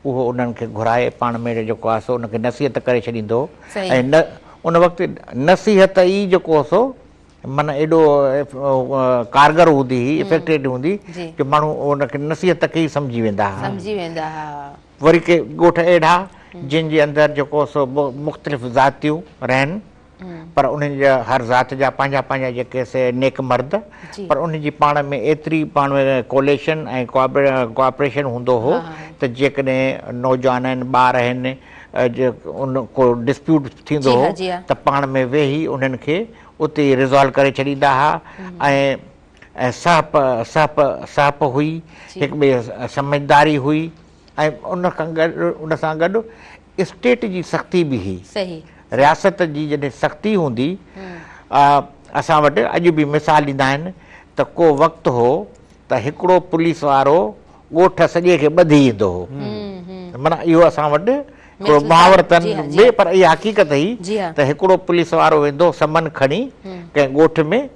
B: उहो उन्हनि खे घुराए पाण में जेको आहे सो उनखे नसीहत करे छॾींदो हो। ऐं उन वक़्तु नसीहत ई जेको सो माना एॾो कारगर हूंदी हुई, इफेक्टिव हूंदी जो माण्हू उनखे नसीहत खे ई सम्झी वेंदा हुआ। वरी के ॻोठ अहिड़ा जिन जे अंदरि जेको सो मुख़्तलिफ़ ज़ातियूं रहनि, पर उन्हनि जा हर ज़ात जा पंहिंजा पंहिंजा जेके से नेक मर्द, पर उनजी पाण में एतिरी पाण में कोलेशन ऐं कोऑपरेशन हूंदो हो त जेकॾहिं नौजवान आहिनि, ॿार आहिनि, उन को डिस्प्यूट थींदो हो त पाण में वेही उन्हनि खे उते रिज़ॉल्व करे छॾींदा हुआ। ऐं सहप हुई, हिक ॿिए समझदारी हुई, ऐं उन सां गॾु स्टेट जी सख़्ती बि हुई। रियासत जी जॾहिं सख़्ती हूंदी, असां वटि अॼु बि मिसाल ॾींदा आहिनि त को वक़्तु हो त हिकिड़ो पुलिस वारो ॻोठ सॼे खे ॿधी ईंदो हो। माना इहो असां वटि हिकिड़ो मुहावरतनि में, पर इहा हक़ीक़त हुई त हिकिड़ो पुलिस वारो वेंदो समन खणी कंहिं ॻोठ में,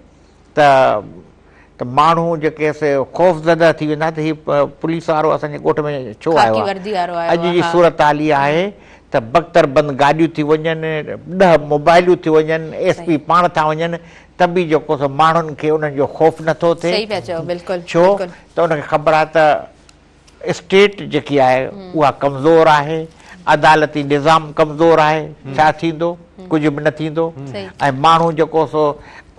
B: त माण्हू जेके ख़ौफ़ज़दा थी वेंदा त हीउ पुलिस वारो असांजे ॻोठ में छो आयो आहे। अॼु जी सूरत हाल इहा आहे त बख़्तर बंदि गाॾियूं थी वञनि, 10 मोबाइलियूं थी वञनि, SP पाण था वञनि, त बि जेको सो माण्हुनि खे उन्हनि जो ख़ौफ़ नथो थिए। छो त उनखे ख़बर आहे त स्टेट जेकी आहे उहा कमज़ोर आहे, अदालती निज़ाम कमज़ोर आहे, छा थींदो, कुझु बि न थींदो। ऐं माण्हू जेको सो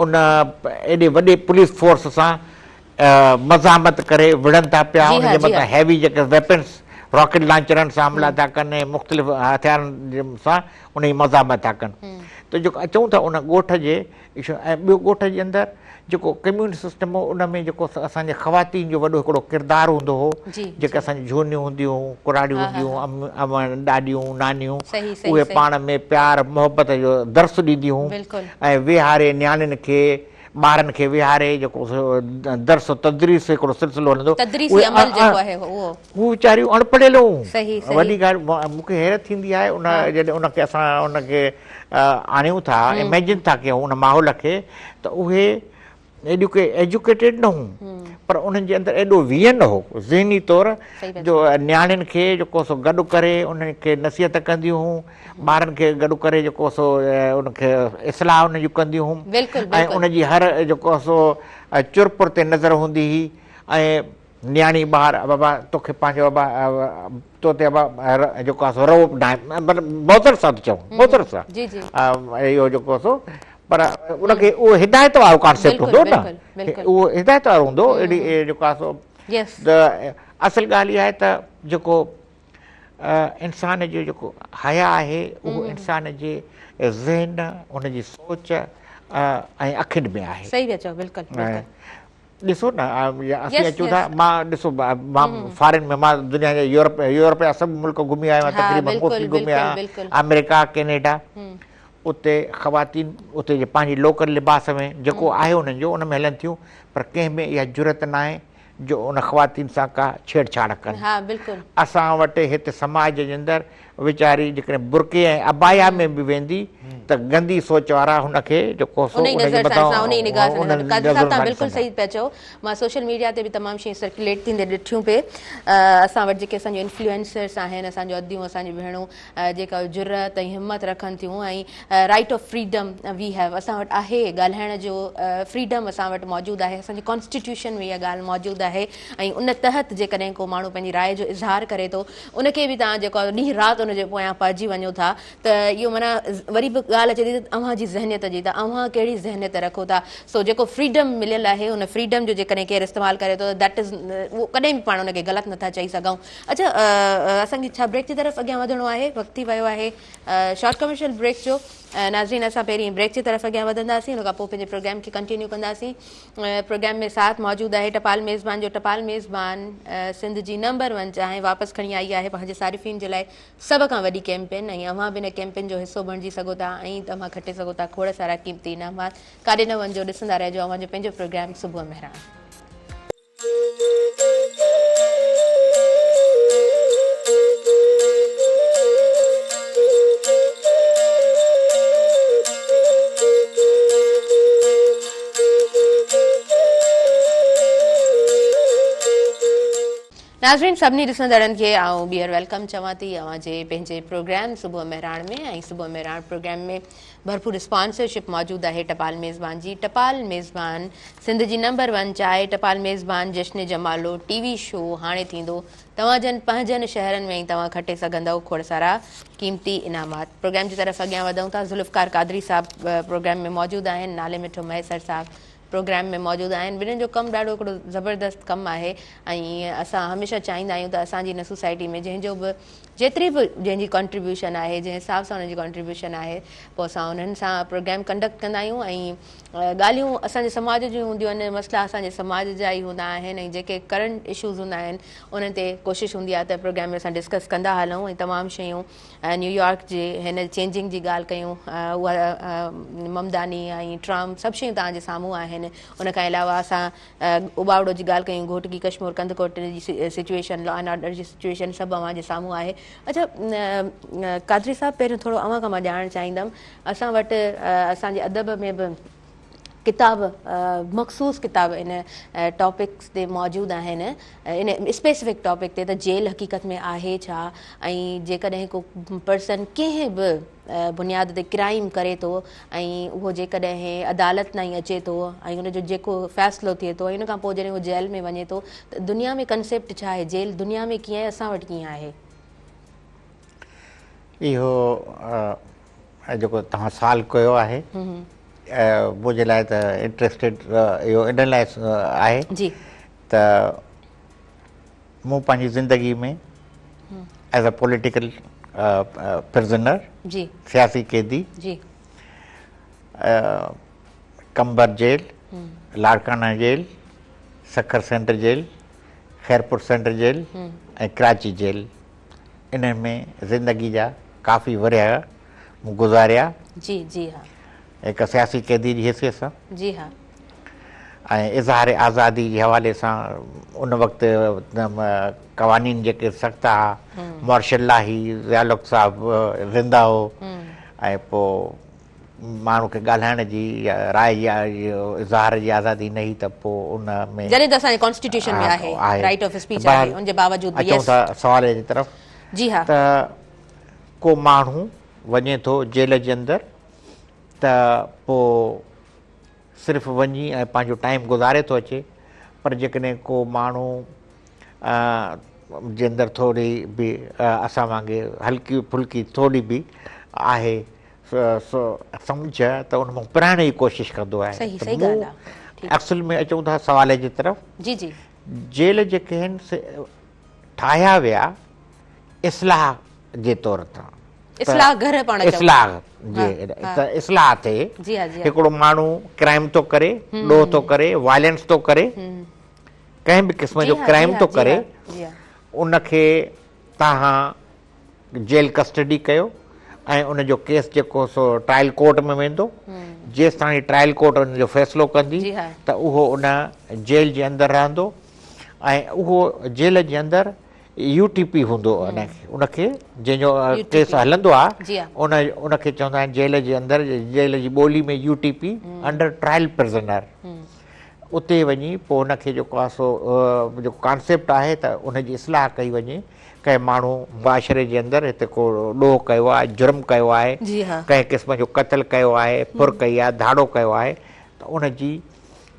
B: उन एॾे वॾे पुलिस फोर्स सां मज़ामत करे विढ़नि था पिया, हुनजे मथां हैवी जेके वेपन्स रॉकेट लॉन्चरनि सां हमला था कनि, मुख़्तलिफ़ हथियारनि सां उन जी मज़ामत था कनि। त जेको अचूं था उन ॻोठ जे, ऐं ॿियो ॻोठ जे अंदरि जेको कम्यूनिटी सिस्टम हो उन में जेको असांजे ख़वातीन जो वॾो हिकिड़ो किरदारु हूंदो हो, जेके असांजी झूनियूं हूंदियूं हुयूं, कुराड़ियूं हूंदियूं हुयूं, ॾाॾियूं नानियूं, उहे पाण में प्यार मोहबत जो दर्स ॾींदियूं हुयूं ऐं विहारे नियाणियुनि खे ॿारनि खे विहारे जेको दर्स तदरीस हिकिड़ो सिलसिलो हलंदो, हू वीचारियूं अणपढ़ियल हुयूं। वॾी ॻाल्हि मूंखे हैरत थींदी आहे उन जॾहिं उनखे असां उनखे आणियूं था, इमेजिन था कयूं उन माहौल खे, त उहे एजुकेटेड न हुयूं, पर उन्हनि जे अंदरि एॾो वियन हो ज़हनी तौरु जो नियाणियुनि खे जेको सो गॾु करे उन्हनि खे नसीहत कंदियूं हुयूं, ॿारनि खे गॾु करे जेको सो उनखे इस्लाह उन जूं कंदियूं हुयूं ऐं उनजी हर जेको सो चुरपुर ते नज़र हूंदी हुई ऐं नियाणी ॿार बाबा तोखे पंहिंजो बाबा तो ते बाबा जेको आहे सो रवो मतिलबु मोहतर सां थो चऊं, मोहतर सां इहो जेको सो, पर उनखे उहो हिदायत वारो कॉन्सेप्ट हूंदो न, उहो हिदायत वारो हूंदो अहिड़ी जेको आहे सो। त असल ॻाल्हि इहा आहे त जेको इंसान जो जेको हया आहे उहो इंसान जे ज़हन, उनजी सोच ऐं अखियुनि में आहे। ॾिसो न असीं अचूं था, मां ॾिसो मां फॉरेन में, मां दुनिया जे यूरोप जा सभु मुल्क घुमी आयो आहियां, तक़रीबन मोस्टली घुमी आहियां, अमेरिका कैनेडा, उते ख़वातीन उते जे पंहिंजी लोकल लिबास में जेको आहे उन्हनि जो उन में हलनि थियूं, पर कंहिं में इहा जुरत न आहे जो उन ख़वातीन सां का छेड़छाड़ कनि। असां वटि हिते समाज जे अंदरि वीचारी जेकॾहिं बुरके ऐं अबाया में बि वेंदी त गंदी सोच वारा हुनखे जेको
A: बिल्कुलु सही पिया चओ। मां सोशल मीडिया ते बि तमामु शयूं सर्कुलेट थींदे ॾिठियूं पे, असां वटि जेके असांजो इन्फ्लुएंसर्स आहिनि, असांजो अदियूं, असांजी भेणूं जेका जुरत ऐं हिमत रखनि थियूं ऐं right of freedom we have, असां वटि आहे ॻाल्हाइण जो फ्रीडम असां वटि मौजूदु आहे, असांजी कॉन्स्टिट्यूशन में इहा ॻाल्हि मौजूदु आहे ऐं उन तहत जेकॾहिं को माण्हू पंहिंजी राय जो इज़हार करे थो उनखे बि तव्हां जेको ॾींहुं राति उनजे पोयां पइजी वञो था, त इहो माना वरी बि ॻाल्हि अचे थी त अव्हांजी ज़हनियत जी, त अव्हां कहिड़ी ज़हनियत रखो था। सो जेको फ्रीडम मिलियल आहे उन फ्रीडम जो जेकॾहिं केरु इस्तेमालु करे थो दैट इज़ उहो कॾहिं बि पाण उनखे ग़लति नथा चई सघूं। अच्छा, असांखे छा ब्रेक जी तरफ़ अॻियां वधिणो आहे? वक़्तु थी वियो आहे शॉर्ट कमर्शियल ब्रेक जो। नाज़रीन, असां पहिरीं ब्रेक जी तरफ़ अॻियां वधंदासीं, उन खां पोइ पंहिंजे प्रोग्राम खे कंटिन्यू कंदासीं। प्रोग्राम में साथ मौजूदु आहे टपाल मेज़बान जो टपाल मेज़बान सिंध जी नंबर 1 चाहे वापसि खणी आई आहे पंहिंजे सारिफ़ीन जे लाइ सभ खां वॾी कैंपेन, ऐं अव्हां बि हिन कैंपेन जो हिसो बणिजी सघो था ऐं तव्हां खटे सघो था खोड़ सारा क़ीमती इनामात। काॾे न वञिजो, ॾिसंदा रहिजो अव्हांजो पंहिंजो प्रोग्राम सुबुह मेहरान। नाज़रीन, सभिनी ॾिसंदड़नि खे आउं ॿीहर वेलकम चवां थी अव्हांजे पंहिंजे प्रोग्राम सुबुह मेहरान में। ऐं सुबुह मेहरान प्रोग्राम में भरपूर स्पॉन्सरशिप मौजूदु आहे टपाल मेज़बान जी। टपाल मेज़बान सिंध जी नंबर 1 चाहे टपाल मेज़बान जश्न जमालो टीवी शो हाणे थींदो तव्हांजनि पंहिंजनि शहरनि में ई तव्हां खटे सघंदव खोड़ सारा क़ीमती इनामात। प्रोग्राम जी तरफ़ अॻियां वधूं था। ज़ुल्फ़कार कादरी साहब प्रोग्राम में मौजूदु आहिनि, नाले मिठो मैसर साहब प्रोग्राम में मौजूदु आहिनि। ॿिन्हिनि जो कमु ॾाढो हिकिड़ो ज़बरदस्त कमु आहे ऐं असां हमेशह चाहींदा आहियूं त असांजी हिन सोसाइटी में जंहिंजो बि जेतिरी बि जंहिंजी कॉन्ट्रीब्यूशन आहे, जंहिं हिसाब सां हुनजी कॉन्ट्रीब्यूशन आहे, पोइ असां उन्हनि सां प्रोग्राम कंडक्ट कंदा आहियूं ऐं ॻाल्हियूं असांजे समाज जूं हूंदियूं आहिनि, मसइला असांजे समाज जा ई हूंदा आहिनि ऐं जेके करंट इशूज़ हूंदा आहिनि उन्हनि ते कोशिशि हूंदी आहे त प्रोग्राम में असां डिस्कस कंदा हलूं ऐं तमामु शयूं न्यूयॉर्क जे हिन चेंजिंग जी ॻाल्हि कयूं, उहा ममदानी ऐं ट्रम्प सभु शयूं तव्हांजे साम्हूं आहिनि। उनखां अलावा असां उबावड़ो जी ॻाल्हि कयूं, घोटकी कश्मीर कंदकोट जी सिचुएशन, लॉ एंड ऑर्डर जी सिचुएशन सभु अव्हांजे साम्हूं आहे। अच्छा कादरी साहब, पहिरियों थोरो अव्हां खां मां ॼाणणु चाहींदमि, असां वटि असांजे अदब में बि किताब मख़सूस किताब इन टॉपिक्स ते मौजूदु आहिनि, इन स्पेसिफिक टॉपिक ते त जेल हक़ीक़त में आहे छा, ऐं जेकॾहिं को पर्सन कंहिं बि बुनियाद ते क्राइम करे थो ऐं उहो जेकॾहिं अदालत ताईं अचे थो ऐं उनजो जेको फ़ैसिलो थिए थो ऐं उन खां पोइ जॾहिं उहो जेल में वञे थो त दुनिया में कंसेप्ट छा आहे, जेल दुनिया में कीअं आहे, असां वटि कीअं आहे?
B: इहो जेको तव्हां सुवालु कयो आहे मुंहिंजे लाइ त इंट्रस्टेड इहो इन लाइ आहे त मूं पंहिंजी ज़िंदगी में एज़ अ पॉलिटिकल प्रिज़नर, सियासी कैदी, Qambar jail Larkana jail, Sukkur centre jail, Khairpur centre jail ऐं कराची जेल, इन में ज़िंदगी जा काफ़ी वरिया गुज़ारिया
A: जी जी हाँ
B: हिकु सियासी कैदी जी हैसियत सां
A: जी हाँ
B: ऐं इज़हार आज़ादी जे हवाले सां उन वक़्तु क़वानीन जेके सख़्तु हुआ मार्शल लॉ ही ज़ियाउल साहबु ज़िंदा हो ऐं पोइ माण्हू खे ॻाल्हाइण जी या राय जी इज़हार जी आज़ादी न हुई त पोइ उन में
A: जॾहिं त असांजे कॉन्स्टिट्यूशन में आहे राइट ऑफ स्पीच आहे उनजे बावजूद बि
B: अचूं था सवाल जी तरफ़
A: जी हाँ
B: त को माण्हू वञे थो जेल जे अंदरि त पोइ सिर्फ़ु वञी ऐं पंहिंजो टाइम गुज़ारे थो अचे पर जेकॾहिं को माण्हू जे अंदरि थोरी बि असां वांगुरु हल्की फुल्की थोरी बि आहे सम्झ त उन मां पिराइण जी कोशिशि कंदो आहे एक्चुअल में अचूं था सवाल जी तरफ़
A: जी जी
B: जेल जेके आहिनि ठाहिया विया इस्लाह जे तौर तां
A: इस्लाह घर पाण
B: इस्लाह जे त इस्लाह थिए हिकिड़ो माण्हू क्राइम थो करे ॾोह थो करे वायलेंस थो करे कंहिं बि क़िस्म जो क्राइम थो करे उनखे तव्हां जेल कस्टडी कयो ऐं उनजो केस जेको सो ट्रायल कोर्ट में वेंदो जेसि ताईं ट्रायल कोर्ट उनजो फ़ैसिलो कंदी त उहो उन जेल जे अंदरि रहंदो ऐं उहो जेल जे अंदरि UTP हूंदो उनखे जंहिंजो केस हलंदो आहे उनखे चवंदा आहिनि जेल जे अंदरि जेल जी ॿोली में UTP अंडर ट्रायल प्रिज़नर उते वञी पोइ उनखे जेको आहे सो जेको कॉन्सेप्ट आहे त उनजी इस्लाह कई वञे कंहिं माण्हू मुआशरे जे अंदरि हिते को ॾोह कयो आहे जुर्म कयो आहे कंहिं क़िस्म जो क़तल कयो आहे फुर कई आहे धाड़ो कयो आहे त उनजी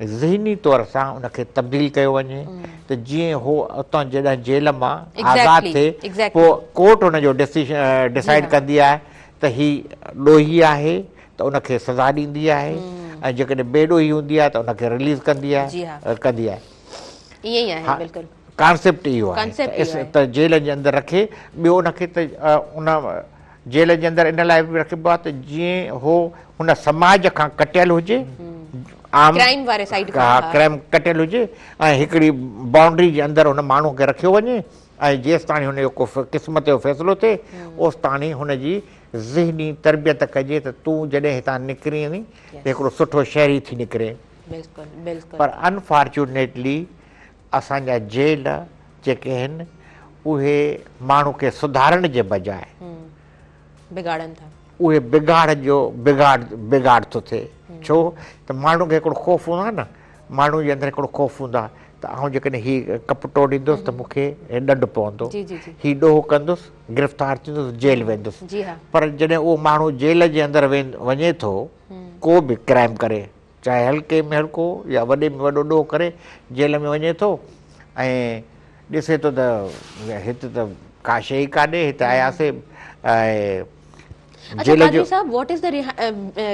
B: ज़हनी तौर सां उनखे तब्दील कयो वञे त जीअं हो उतां जॾहिं जेल मां आज़ादु थिए पोइ कोर्ट उनजो डिसाइड कंदी आहे त हीअ ॾोही आहे त उनखे सज़ा ॾींदी आहे ऐं जेकॾहिं बेॾोही हूंदी आहे त उनखे रिलीज़ कंदी आहे कॉन्सेप्ट इहो आहे त जेल जे अंदरि रखे ॿियो उनखे त उन जेल जे अंदरि इन लाइ बि रखिबो आहे त जीअं हो हुन समाज खां कटियल हुजे आम क्राइम कटियल हुजे ऐं हिकिड़ी बाउंड्री जे अंदरि हुन माण्हू खे रखियो वञे ऐं जेसि ताणी हुनजो को क़िस्मत जो फ़ैसिलो थिए ओसि ताणी हुनजी ज़हनी तरबियत कजे त तूं जॾहिं हितां निकिरी वञी त हिकिड़ो सुठो शहरी थी निकिरे पर अनफॉर्चुनेटली असांजा जेल जेके आहिनि उहे माण्हू खे सुधारण जे बजाए
A: बिगाड़नि था
B: उहे बिगाड़ थो थिए छो त माण्हू खे हिकिड़ो ख़ौफ़ हूंदो आहे न माण्हू जे अंदरि हिकिड़ो ख़ौफ़ हूंदो आहे त आउं जेकॾहिं हीउ कपटो ॾींदुसि त मूंखे ॾंडु पवंदो हीउ ॾोह कंदुसि गिरफ़्तार थींदुसि जेल वेंदुसि पर जॾहिं उहो माण्हू जेल जे अंदरि वञे थो को बि क्राइम करे चाहे हल्के में हल्को या वॾे में वॾो ॾोह करे जेल में वञे थो ऐं ॾिसे थो त हिते त का शइ कान्हे हिते आयासीं ऐं
A: अच्छा Qadri sahab what is the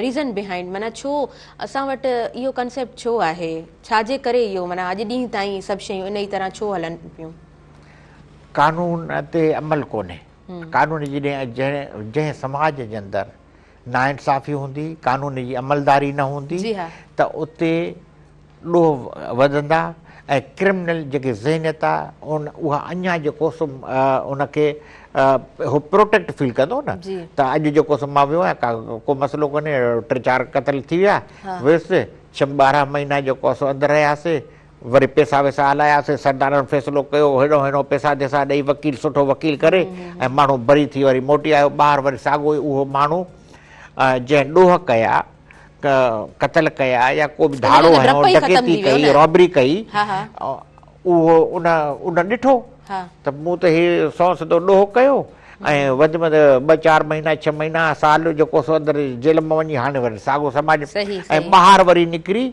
A: reason behind माना छो असां वटि इहो कंसेप्ट छो आहे छाजे करे इहो माना अॼु ॾींहं ताईं सभु शयूं इन ई तरह छो हलनि पियूं
B: कानून ते अमल कोन्हे कानून जी जंहिं समाज जे अंदरि नाइंसाफ़ी हूंदी कानून जी अमलदारी न हूंदी त उते ॾोह वधंदा ऐं क्रिमिनल जेके ज़हनियत आहे उहा अञा जेको सो उनखे हू प्रोटेक्ट फील कंदो न त अॼु जेको सो मां वियो आहियां को मसइलो कोन्हे 3-4 क़तल थी विया वियुसि 6-12 महीना जेको आहे सो अंदरि रहियासीं वरी पैसा वैसा हलायासीं सरदारनि फ़ैसिलो कयो हेॾो पैसा दैसा ॾेई वकील सुठो वकील करे ऐं माण्हू भरी थी वरी मोटी आयो ॿाहिरि वरी साॻियो ई उहो माण्हू जंहिं ॾोह कया क़तल कया या को बि धाड़ो हयो डकैती कई रॉबरी कई उहो उन ॾिठो त मूं त हीउ सिधो ॾोह कयो ऐं वधि में वधि 2-4 महीना 6 महीना साल जेको सो अंदरि जेल में वञी हाणे वरी साॻियो समाज ऐं ॿाहिरि वरी निकिरी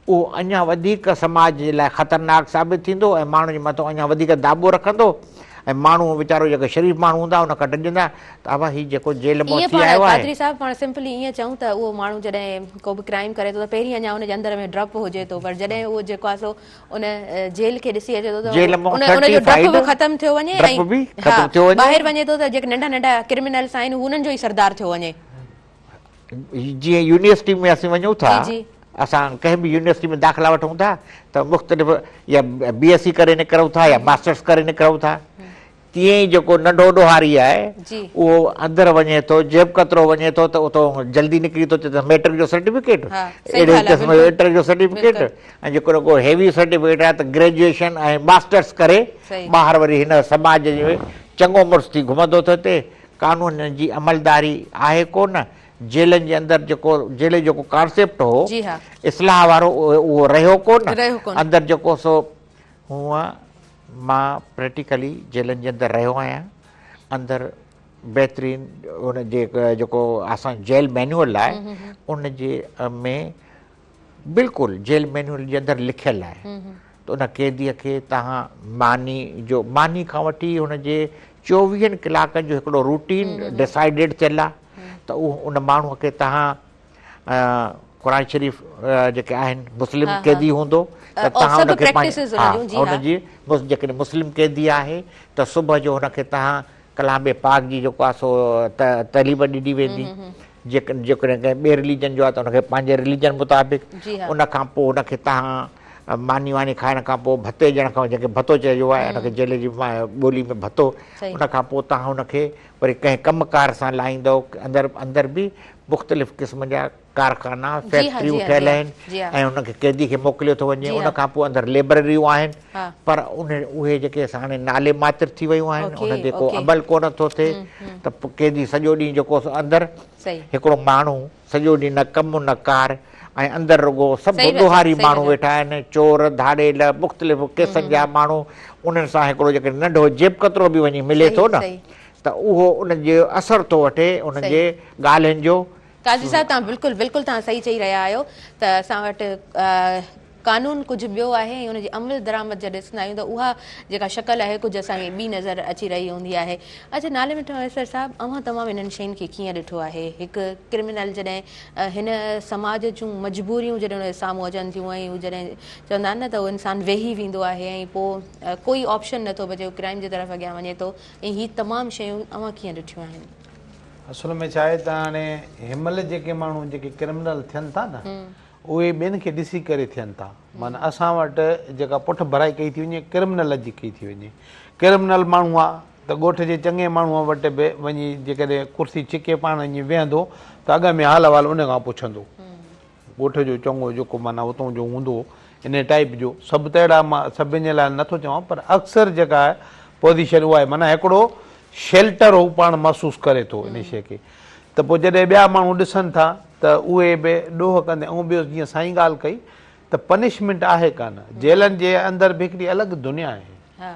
B: उहो अञा वधीक समाज जे लाइ ख़तरनाक साबित थींदो ऐं माण्हू जे मथां अञा वधीक दाबो रखंदो ऐं माण्हू वीचारो जेके शरीफ़ माण्हू हूंदा उन खां डॼंदा त अब हीउ जेको जेल में थी आयो आहे
A: कादरी साहब पाण सिंपली ईअं चऊं त उहो माण्हू जॾहिं को बि क्राइम करे थो त पहिरीं अञा उनजे अंदरि में डपु हुजे थो पर जॾहिं उहो जेको आहे सो उन जेल खे ॾिसी अचे थो त उनजो डपु बि ख़तमु थियो वञे ऐं ॿाहिरि वञे थो त जेके नंढा नंढा क्रिमिनल्स आहिनि उन्हनि जो ई सरदार थियो वञे
B: जीअं यूनिवर्सिटी में असीं वञूं था असां कंहिं बि यूनिवर्सिटी में दाख़िला वठूं था त मुख़्तलिफ़ या BSc करे निकिरूं था या मास्टर्स करे निकिरूं था, तीअं ई जेको नंढो ॾोहारी आहे उहो अंदरि वञे थो, जेब कतिरो वञे थो त उतो जल्दी निकिरी थो अचे त मैट्रिक जो सर्टिफिकेट, अहिड़े क़िस्म जो इंटर जो सर्टिफिकेट, ऐं जेको हेवी सर्टिफिकेट आहे त ग्रेजुएशन ऐं मास्टर्स करे ॿाहिरि वरी हिन समाज जो चङो मुड़ुसु थी घुमंदो थो हिते। कानून जी अमलदारी आहे कोन, जेलनि जे अंदरि जेको जेल जो कॉन्सेप्ट हो इस्लाह वारो उहो रहियो कोन अंदरि जेको सो हूअं मां प्रैक्टिकली जेलनि जे अंदरि रहियो आहियां। अंदरि बहितरीन उन जे जेको असां जेल मैनुअल आहे उन जे में बिल्कुलु जेल मैनुअल जे अंदरि लिखियलु आहे त उन कैदीअ खे तव्हां मानी खां वठी हुन जे 24 कलाकनि जो हिकिड़ो रूटीन डिसाइडेड थियल आहे त उहो उन माण्हूअ खे तव्हां क़ुरान शरीफ़ जेके आहिनि मुस्लिम कैदी हूंदो त तव्हां हुनजी जेकॾहिं मुस्लिम कैदी आहे त सुबुह जो हुनखे तव्हां कलाम पाक जी जेको आहे सो तलीब ॾिनी वेंदी, जेकॾहिं कंहिं ॿिए रिलीजन जो आहे त हुनखे पंहिंजे रिलीजन मुताबिक़, उन खां पोइ हुनखे तव्हां मानी वानी खाइण खां पोइ भते ॾियण खां जंहिंखे भतो चइजो आहे हुनखे जेल जी ॿोली में भतो, उन खां पोइ तव्हां हुनखे वरी कंहिं कमकार सां लाहींदव। अंदरि बि मुख़्तलिफ़ क़िस्म जा कारखाना फैक्ट्रियूं ठहियल आहिनि ऐं हुनखे कैदी खे मोकिलियो थो वञे। उन खां पोइ अंदरि लेबररियूं आहिनि पर उहे जेके हाणे नाले मात्र थी वियूं आहिनि, उन ते को अमल कोन थो थिए त कैदी सॼो ॾींहुं जेको अंदरि हिकिड़ो माण्हू सॼो ॾींहुं न कमु न कार ऐं अंदरि रुॻो सभु ॾोहारी माण्हू वेठा आहिनि, चोर धाड़ेल मुख़्तलिफ़ क़िस्म जा माण्हू, उन्हनि सां हिकिड़ो जेके नंढो जेब कतिरो बि वञी मिले थो न त उहो उन जो असरु थो वठे उन्हनि जे ॻाल्हियुनि जो।
A: काज़ी साहब तव्हां बिल्कुलु तव्हां सही चई रहिया आहियो त असां वटि कानून कुझु ॿियो आहे ऐं हुनजी अमल दरामद जॾहिं ॾिसंदा आहियूं त उहा जेका शक्ल आहे कुझु असांखे ॿी नज़र अची रही हूंदी आहे। अच्छा, नाले मिठो अयसर साहिबु, अव्हां तमामु हिननि शयुनि खे कीअं ॾिठो आहे? हिकु क्रिमिनल जॾहिं हिन समाज जूं मजबूरियूं जॾहिं हुन साम्हूं अचनि थियूं ऐं हू जॾहिं चवंदा आहिनि न त उहो इंसानु वेही वेंदो आहे ऐं पोइ कोई ऑप्शन नथो बचे, क्राइम जे तरफ़ अॻियां वञे थो, ऐं हीअ तमामु शयूं अव्हां कीअं ॾिठियूं आहिनि?
C: असल में छा आहे त हाणे हिनमहिल जेके माण्हू जेके क्रिमिनल थियनि था न उहे ॿियनि खे ॾिसी करे थियनि था। माना असां वटि जेका पुठि भराई कई थी वञे क्रिमिनल जी कई थी वञे। क्रिमिनल माण्हू आहे त ॻोठ जे चङे माण्हूअ वटि बि वञी जेकॾहिं कुर्सी छिके पाण ईअं वेहंदो त अॻ में हाल अहिवाल उन खां पुछंदो, ॻोठ जो चङो जेको माना उतां जो हूंदो इन टाइप जो। सभु त अहिड़ा मां सभिनि जे लाइ नथो चवां पर अक्सर जेका आहे पोज़ीशन उहा आहे, माना हिकिड़ो शेल्टर हू पाण महसूसु करे थो इन शइ खे। त पोइ जॾहिं ॿिया माण्हू ॾिसनि था त उहे बि ॾोह कंदे। ऐं ॿियो जीअं साईं ॻाल्हि कई त पनिशमेंट आहे कान, जेलनि जे अंदरि बि हिकिड़ी अलॻि दुनिया आहे।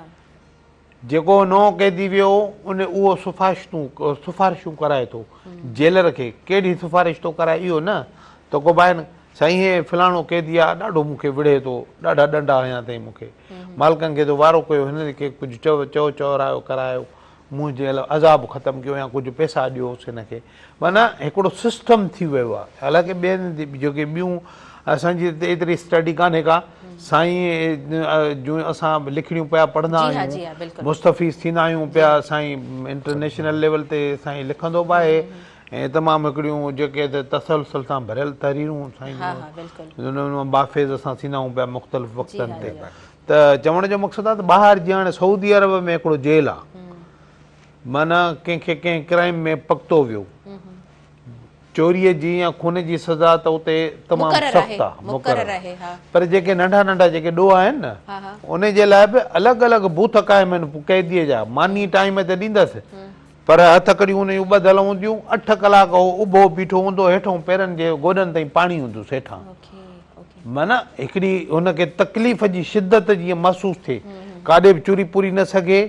C: जेको नओं कैदी वियो उन उहो सिफ़ारिशूं कराए थो जेलर खे, कहिड़ी सिफ़ारिश थो कराए इहो न त को भाई साईं हे फलाणो कैदी आहे ॾाढो मूंखे विढ़े थो, ॾाढा ॾंडा हयां अथई मूंखे, मालिकनि खे त वारो कयो हिन खे कुझु चवरायो करायो, मुंहिंजे अज़ाब ख़तमु कयो या कुझु पैसा ॾियोसि हिनखे। माना हिकिड़ो सिस्टम थी वियो आहे। हालांकि ॿियनि जेके ॿियूं असांजी हिते एतिरी स्टडी कान्हे का, साईं जूं असां लिखड़ियूं पिया पढ़ंदा आहियूं, मुस्तफ़ीज़ थींदा आहियूं पिया, साईं इंटरनेशनल लेवल ते साईं लिखंदो बि आहे ऐं तमामु हिकिड़ियूं जेके तसलसल सां भरियल तहरीरूं साईं बाफ़ेज़ असां थींदा आहियूं पिया मुख़्तलिफ़ वक़्तनि ते। त चवण जो मक़सदु आहे त ॿाहिरि जीअं हाणे सऊदी अरब में हिकिड़ो जेल आहे, माना कंहिंखे कंहिं क्राइम में पकतो वियो, चोरीअ जी या खून जी सज़ा त उते तमामु सख़्तु आहे, मुक़ररु आहे। पर जेके नंढा नंढा जेके ॾोह आहिनि न उन जे लाइ बि अलॻि अलॻि बूथ क़ाइम आहिनि कैदीअ जा। मानी टाइम ते ॾींदसि पर हथकड़ियूं हुन जूं ॿधल हूंदियूं, 8 कलाक उभो बीठो हूंदो, हेठां पेरनि जे गोॾनि ताईं पाणी हूंदुसि हेठां। माना हिकिड़ी हुनखे तकलीफ़ जी शिदत जीअं महसूसु थिए, काॾे बि चूरी पूरी न सघे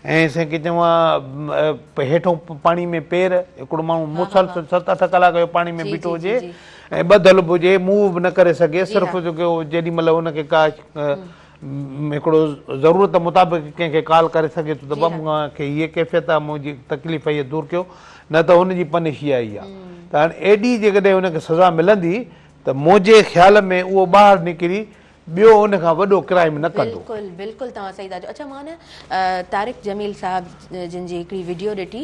C: ऐं असांखे चवां हेठां पाणी में पेर, हिकिड़ो माण्हू मुसलसल 7-8 कलाक जो पाणी में बीठो हुजे ऐं ॿधल बि हुजे, मूव बि न करे सघे, सिर्फ़ु जेको जेॾी महिल हुनखे का हिकिड़ो ज़रूरत मुताबिक़ कंहिंखे कॉल करे सघे थो त मूंखे हीअ कैफ़ियत आहे, मुंहिंजी तकलीफ़ हीअ दूरि कयो, न त हुनजी पनिश इहा ई आहे। त हाणे एॾी जेकॾहिं हुनखे सज़ा मिलंदी त मुंहिंजे ख़्याल में उहो ॿाहिरि निकिरी ॿियो उन खां वॾो क्राइम न कंदो।
A: बिल्कुलु बिल्कुलु तव्हां सही था चओ। अच्छा मां न तारिक जमील साहब जिन जी हिकिड़ी वीडियो ॾिठी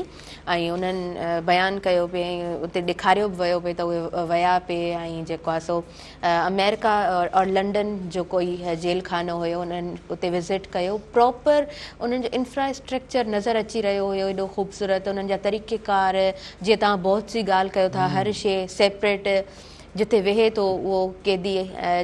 A: ऐं उन्हनि बयानु कयो पिए ऐं उते ॾेखारियो बि वियो पिए त उहे विया पिए ऐं जेको आहे सो अमेरिका और लंडन जो कोई जेल खानो हुयो उन्हनि उते विज़िट कयो। प्रॉपर उन्हनि जो इंफ्रास्ट्रक्चर नज़र अची रहियो हुयो एॾो ख़ूबसूरत उन्हनि जा तरीक़ेकार जीअं तव्हां बहुत सी ॻाल्हि कयो था हर शइ सेपरेट जिते वेहे थो उहो कैदी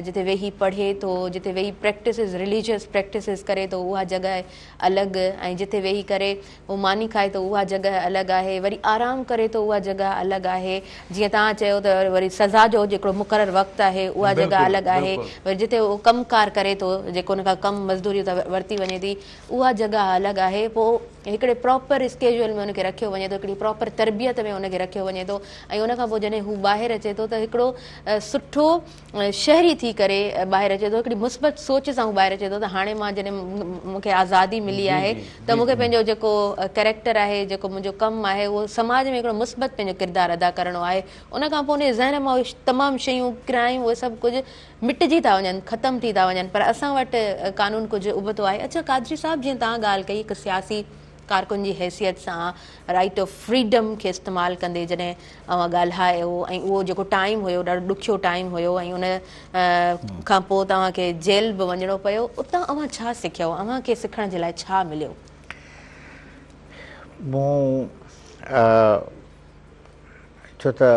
A: जिते वेही पढ़े थो जिते वेही प्रैक्टिसिस रिलीजियस प्रैक्टिसिस करे थो उहा जॻह अलॻि ऐं जिते वेही करे उहो मानी खाए थो उहा जॻह अलॻि आहे वरी आराम करे थो उहा जॻह अलॻि आहे। जीअं तव्हां चयो त वरी सज़ा जो जेको मुक़ररु वक़्तु आहे उहा जॻह अलॻि आहे। वरी जिते उहो कमकार करे थो जेको उन खां कमु मज़दूरी वरिती वञे थी उहा जॻह अलॻि आहे। पोइ हिकिड़े प्रॉपर स्केड्यूल में उनखे रखियो वञे थो हिकिड़ी प्रॉपर तरबियत में उनखे रखियो वञे थो ऐं उनखां पोइ जॾहिं हू ॿाहिरि अचे थो त हिकिड़ो सुठो शहरी थी करे ॿाहिरि अचे थो हिकिड़ी मुस्बत सोच सां हू ॿाहिरि अचे थो त हाणे मां जॾहिं मूंखे आज़ादी मिली आहे त मूंखे पंहिंजो जेको कैरेक्टर आहे जेको मुंहिंजो कमु आहे उहो समाज में हिकिड़ो मुस्बत पंहिंजो किरदारु अदा करिणो आहे। उनखां पोइ उन ज़हन मां तमामु शयूं क्राइम उहे सभु कुझु मिटिजी था वञनि ख़तमु थी था वञनि पर असां वटि कानून कुझु उबतो आहे। अच्छा कादरी साहब जीअं तव्हां ॻाल्हि कई हिकु सियासी कारकुन जी हैसियत सां राइट ऑफ फ्रीडम खे इस्तेमालु कंदे जॾहिं अवां ॻाल्हायो ऐं उहो जेको टाइम हुयो ॾाढो ॾुखियो टाइम हुयो ऐं उन खां पोइ तव्हांखे जेल बि वञिणो पियो उतां अवां छा सिखियो अव्हांखे सिखण जे लाइ छा मिलियो?
B: मूं छो त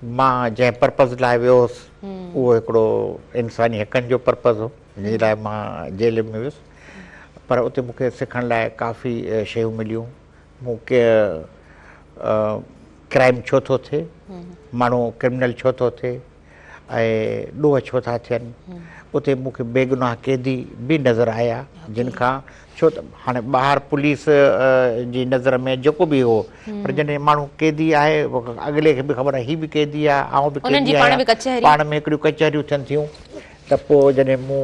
B: मां जंहिं पर्पज़ लाइ वियो हुउसि उहो हिकिड़ो इंसानी हक़नि जो पर्पज़ हो जंहिं लाइ मां जेल में वियुसि पर उते मूंखे सिखण लाइ काफ़ी शयूं मिलियूं। मूंखे क्राइम छो थो थिए माण्हू क्रिमिनल छो थो थिए ऐं ॾोह छो था थियनि। उते मूंखे बेगुनाह कैदी बि नज़र आया जिन खां छो त हाणे ॿाहिरि पुलिस जी नज़र में जेको बि हो पर जॾहिं माण्हू कैदी आहे अॻिले खे बि ख़बर आहे हीअ बि कैदी आहे आउं बि कैदी आहियां पाण में हिकिड़ियूं कचहरियूं थियनि थियूं त पोइ जॾहिं मूं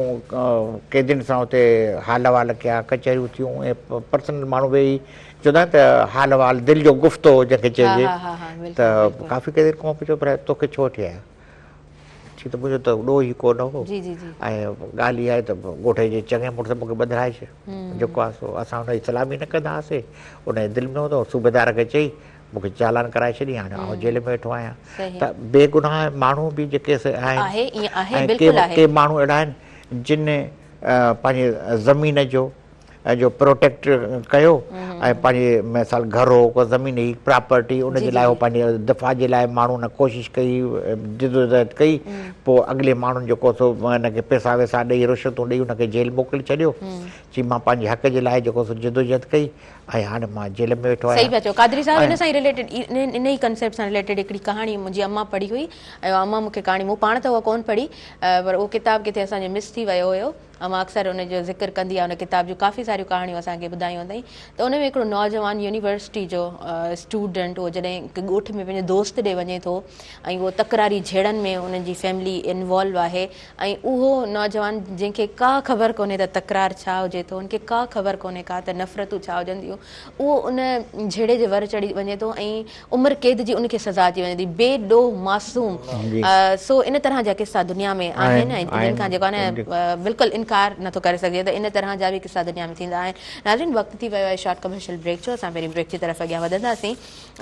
B: कैदियुनि सां हुते हाल वाल कया कचहरियूं थियूं ऐं पर्सनल माण्हू वेही चवंदा आहिनि त हाल वाल दिलि जो गुफ़्तो जंहिंखे चइजे त काफ़ी कैदी खां पुछो पर तोखे छो थिया छो त मुंहिंजो त ॾोह ई कोन हो ऐं ॻाल्हि इहा आहे त ॻोठ जे चङे मुड़ुस मूंखे ॿधाए छॾ जेको आहे सो असां हुनजी सलामी न कंदा हुआसीं उनजे दिलि में हूंदो सूबेदार खे चई मूंखे चालान कराए छॾी हाणे आउं जेल में वेठो आहियां। त बेगुनाह माण्हू बि जेके आहिनि ऐं के माण्हू अहिड़ा आहिनि जिन पंहिंजे ज़मीन जो प्रोटेक्ट कयो ऐं पंहिंजे मिसाल घर हो को ज़मीन हुई प्रॉपर्टी उनजे लाइ उहो पंहिंजे दिफ़ा जे लाइ माण्हू न कोशिशि कई जिदोजहद कई पोइ अॻिले माण्हुनि जेको सो हिनखे पैसा वैसा ॾेई रिश्वतूं ॾेई हुनखे जेल मोकिले छॾियो चई मां पंहिंजे हक़ जे लाइ जेको सो जिदोजहद कई ऐं हाणे मां जेल में वेठो आहियां।
A: सही पिया चओ कादरी साहिब इन सां ई रिलेटेड इन ई कंसेप्ट सां रिलेटेड हिकिड़ी कहाणी मुंहिंजी अम्मा पढ़ी हुई ऐं अम्मा मूंखे कहाणी मूं पाण त उहा कोन पढ़ी पर उहो किताबु किथे असांजो मिस थी वियो हुयो अम्मा अक्सर उनजो ज़िक्र कंदी आहे उन किताब जूं काफ़ी सारियूं कहाणियूं असांखे ॿुधायूं अथई त उन में हिकिड़ो नौजवान यूनिवर्सिटी जो स्टूडेंट उहो जॾहिं हिकु ॻोठ में पंहिंजे दोस्त ॾे वञे थो ऐं उहो तकरारी झेड़नि में उन्हनि जी फैमिली इन्वॉल्व आहे ऐं उहो नौजवान जंहिंखे का ख़बर कोन्हे त तकरार छा हुजे थो उनखे का ख़बर कोन्हे का त नफ़रतूं छा हुजंदियूं उहो उन झेड़े जे वर चढ़ी वञे थो ऐं उमिरि क़ैद जी उनखे सज़ा थी वञे थी बेॾोह मासूम। सो इन तरह जा किस्सा दुनिया में आहिनि ऐं जिन खां जेको आहे न बिल्कुलु इनकार नथो करे सघे त इन तरह जा बि किस्सा दुनिया में थींदा आहिनि। नाज़रीन वक़्तु थी वियो आहे शॉर्ट कमर्शियल ब्रेक जो असां पहिरीं ब्रेक जी तरफ़ अॻियां वधंदासीं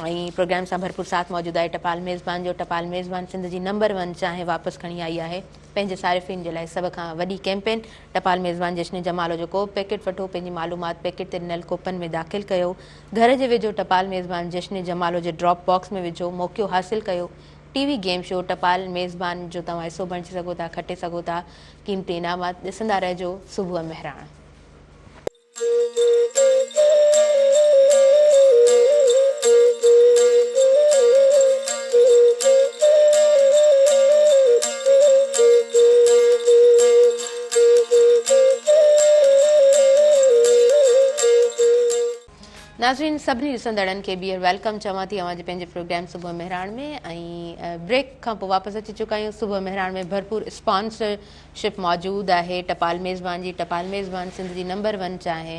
A: ऐं प्रोग्राम सां भरपूर साथ मौजूदु आहे टपाल मेज़बान जो टपाल मेज़बान सिंध जी नंबर 1 चाहे वापसि खणी आई आहे पंहिंजे सारिफ़ीन जे लाइ सभ खां वॾी कैंपेन टपाल मेज़बान जश्न जमालो जो को पैकेट वठो पंहिंजी मालूमात पैकेट ते ॾिनल कोपन में दाख़िल कयो घर जे वेझो टपाल मेज़बान जश्न जमालो जे ड्रॉप बॉक्स में विझो मौक़ियो हासिलु कयो टीवी गेम शो टपाल मेज़बान जो तव्हां हिसो बणिजी सघो था खटे सघो था क़ीमती इनामात ॾिसंदा रहिजो सुबुह महिराण। नाज़रीन सभिनी ॾिसंदड़नि खे ॿीहर वेलकम चवां थी अवां जे पंहिंजे प्रोग्राम सुबुह मेहरान में ऐं ब्रेक खां पोइ वापसि अची चुका आहियूं। सुबुह मेहरान में भरपूर स्पॉन्सरशिप मौजूदु आहे टपाल मेज़बान जी टपाल मेज़बान सिंध जी नंबर 1 चाहे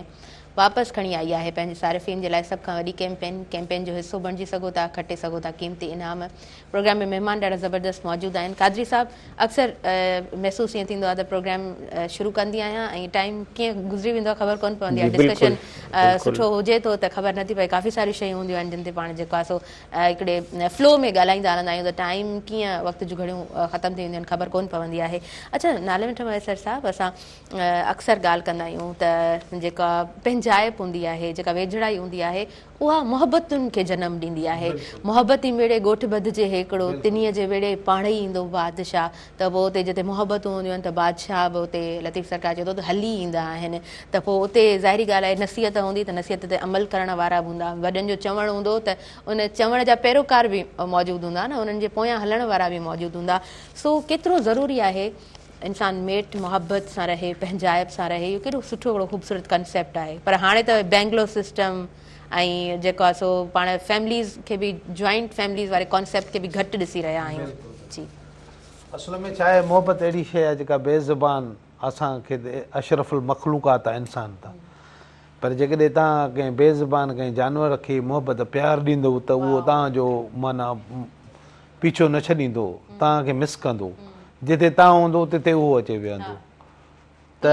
A: वापसि खणी आई आहे पंहिंजे सारिफ़ीन जे लाइ सभ खां वॾी कैंपेन जो हिसो बणिजी सघो था, खटे सघो था क़ीमती इनाम। प्रोग्राम में महिमान ॾाढा ज़बरदस्त मौजूदु आहिनि। कादरी साहब, अक्सर महसूसु ईअं थींदो आहे त प्रोग्राम शुरू कंदी आहियां ऐं टाइम कीअं गुज़री वेंदो आहे ख़बर कोन पवंदी आहे। डिस्कशन सुठो हुजे थो त ख़बर नथी पए। काफ़ी सारियूं शयूं हूंदियूं आहिनि जिन ते पाण जेको आहे सो हिकिड़े फ्लो में ॻाल्हाईंदा हलंदा आहियूं त टाइम कीअं वक़्त जूं घड़ियूं ख़तमु थी वेंदियूं आहिनि, ख़बर कोन पवंदी आहे। अच्छा, नाले मिठ मैसर साहब, असां अक्सर ॻाल्हि कंदा आहियूं त जेका पंहिंजाइप हूंदी आहे, जेका वेझड़ाई हूंदी आहे, उहा मोहबतुनि खे जनमु ॾींदी आहे। मोहबती वेड़े ॻोठ ॿधिजे हिकिड़ो, तिनीअ जे वेड़े पाण ई ईंदो बादशाह। त पोइ उते जिते मोहबतूं हूंदियूं आहिनि त बादशाह बि उते, लतीफ़ सरकार चए थो त हली ईंदा आहिनि। त पोइ उते ज़ाहिरी ॻाल्हि आहे नसीहत हूंदी त नसीहत ते अमल करण वारा बि हूंदा, वॾनि जो चवणु हूंदो त उन चवण जा पैरोकार बि मौजूदु हूंदा न, उन्हनि जे पोयां हलण वारा बि मौजूदु हूंदा। सो केतिरो ज़रूरी आहे इंसान मेट मोहब्बत सां रहे, पंहिंजाइप सां रहे। इहो केॾो सुठो हिकिड़ो ख़ूबसूरत कंसेप्ट आहे। पर हाणे त बैंगलोर सिस्टम ऐं जेको आहे सो पाण फैमिलीज़ खे बि, जॉइंट फैमिलीज़ वारे कॉन्सेप्ट खे बि घटि ॾिसी रहिया आहियूं। जी,
C: असल में छा आहे, मोहबत अहिड़ी शइ आहे जेका बेज़ुबान असांखे अशरफुल मखलूक़ात आहे इंसान त। पर जेकॾहिं तव्हां कंहिं बेज़ुबान कंहिं जानवर खे मोहबत प्यारु ॾींदो त उहो तव्हांजो माना पीछो न छॾींदो, तव्हांखे मिस कंदो। जिते तव्हां हूंदो तिते उहो अचे वेहंदो। त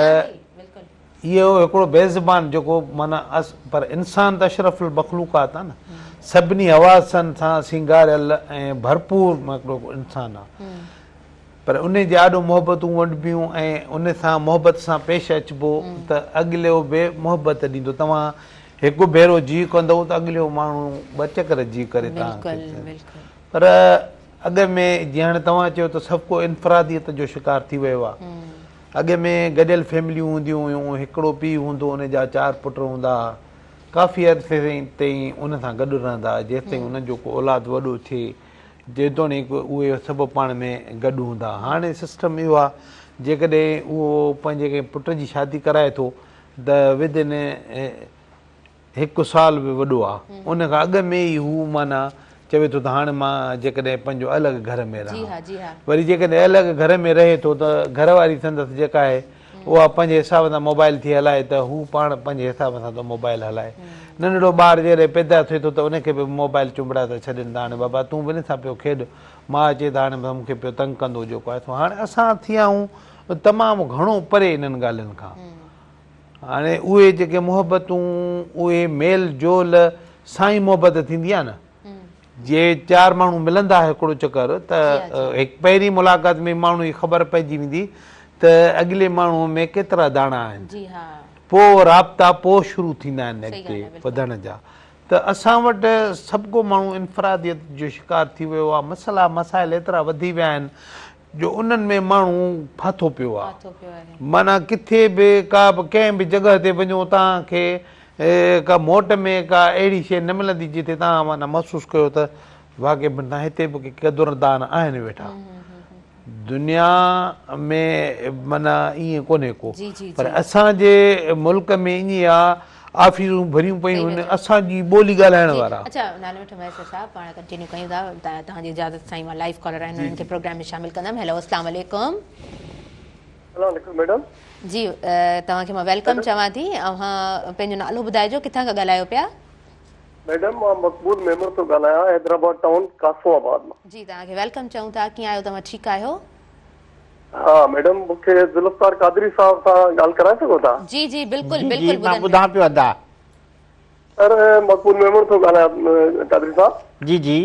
C: इहो हिकिड़ो बेज़ुबान जेको माना पर इंसान त अशरफुल मखलूक़ात आहे न, सभिनी हवासनि सां सिंगारियल ऐं भरपूर हिकिड़ो इंसानु आहे। पर उन जे ॾाढो मोहबतूं वंडबियूं ऐं उन सां मोहबत सां पेश अचिबो त अॻिलो बे मोहबत ॾींदो। तव्हां हिकु भेरो जी कंदव त अॻिलो माण्हू ॿ चकर जी करे तव्हांखे। पर अॻ में जीअं हाणे तव्हां चयो त सभु को इनफरादियत जो शिकार थी वियो आहे। अॻ में गॾियल फैमिलियूं हूंदियूं हुयूं, हिकिड़ो पीउ हूंदो, उन जा 4 पुट हूंदा, काफ़ी अरसे ताईं उन सां गॾु रहंदा जेसि ताईं उन्हनि जो को औलाद वॾो थिए, जेतोणीकि उहे सभु पाण में गॾु हूंदा। हाणे सिस्टम इहो आहे, जेकॾहिं उहो पंहिंजे कंहिं पुट जी शादी कराए थो त विदिन 1 साल बि वॾो आहे, उन खां अॻु में ई हू माना चवे थो त हाणे मां जेकॾहिं पंहिंजो अलॻि घर में रहां। वरी जेकॾहिं अलॻि घर में रहे थो त घरवारी संदसि जेका आहे उहा पंहिंजे हिसाब सां मोबाइल थी हलाए त हू पाण पंहिंजे हिसाब सां थो मोबाइल हलाए। नंढड़ो ॿारु जॾहिं पैदा थिए थो त उनखे बि मोबाइल चुंबड़ा था छॾनि था, हाणे बाबा तूं बि न सां पियो खेॾ, मां अचे त हाणे मूंखे पियो तंग कंदो जेको आहे। हाणे असां थी विया आहियूं तमामु घणो परे इन्हनि ॻाल्हियुनि खां। हाणे उहे जेके मोहबतूं, उहे मेल जोल सां ई मोहबत थींदी आहे न। जे 4 माण्हू मिलंदा हिकिड़ो चकर त हिकु पहिरीं मुलाक़ात में माण्हू जी ख़बर पइजी वेंदी त अॻिले माण्हूअ में केतिरा दाणा आहिनि। पोइ राब्ता पोइ शुरू थींदा आहिनि अॻिते वधण जा। त असां वटि सभु को माण्हू इनफरादियत जो शिकार थी वियो आहे। मसइला मसाइल एतिरा वधी विया आहिनि जो उन्हनि में माण्हू फाथो पियो आहे। माना किथे बि का बि कंहिं बि जॻह ते वञो तव्हांखे का मोट में का अहिड़ी शइ न मिलंदी जिते तव्हां माना महसूसु कयो त वाक़ई न हिते बि क़दुरदान आहिनि वेठा। दुनिया में माना ईअं कोन्हे को, पर असांजे मुल्क में ईअं आहे, ऑफिसूं भरियूं पयूं आहिनि असांजी ॿोली ॻाल्हाइण वारा।
A: अच्छा, नाले मिठ मैसर साहब, पाण कंटिन्यू कयूं था। तव्हांजी इजाज़त सां मां लाइव कॉलर आहिनि, उन्हनि खे प्रोग्राम में शामिल कंदमि। हेलो, अस्सलाम वालेकुम।
D: मैडम
A: जी, तव्हांखे मां वेलकम चवां थी। ऐं पंहिंजो नालो ॿुधाइजो, किथां खां ॻाल्हायो पिया?
D: मैडम मां मक़बूल मेमर थो ॻाल्हायां, हैदराबाद टाउन कासमाबाद मां।
A: जी, तव्हांखे वेलकम चऊं था। कीअं आहियो तव्हां? ठीकु आहियो?
D: हा मैडम, मूंखे ज़ुल्फ़कार कादरी साहब सां ॻाल्हि कराए सघो था?
A: जी जी, बिल्कुलु बिल्कुलु,
B: मां ॿुधां पियो अदा।
D: सर, मक़बूल मेमर थो ॻाल्हायां कादरी साहब।
B: जी जी,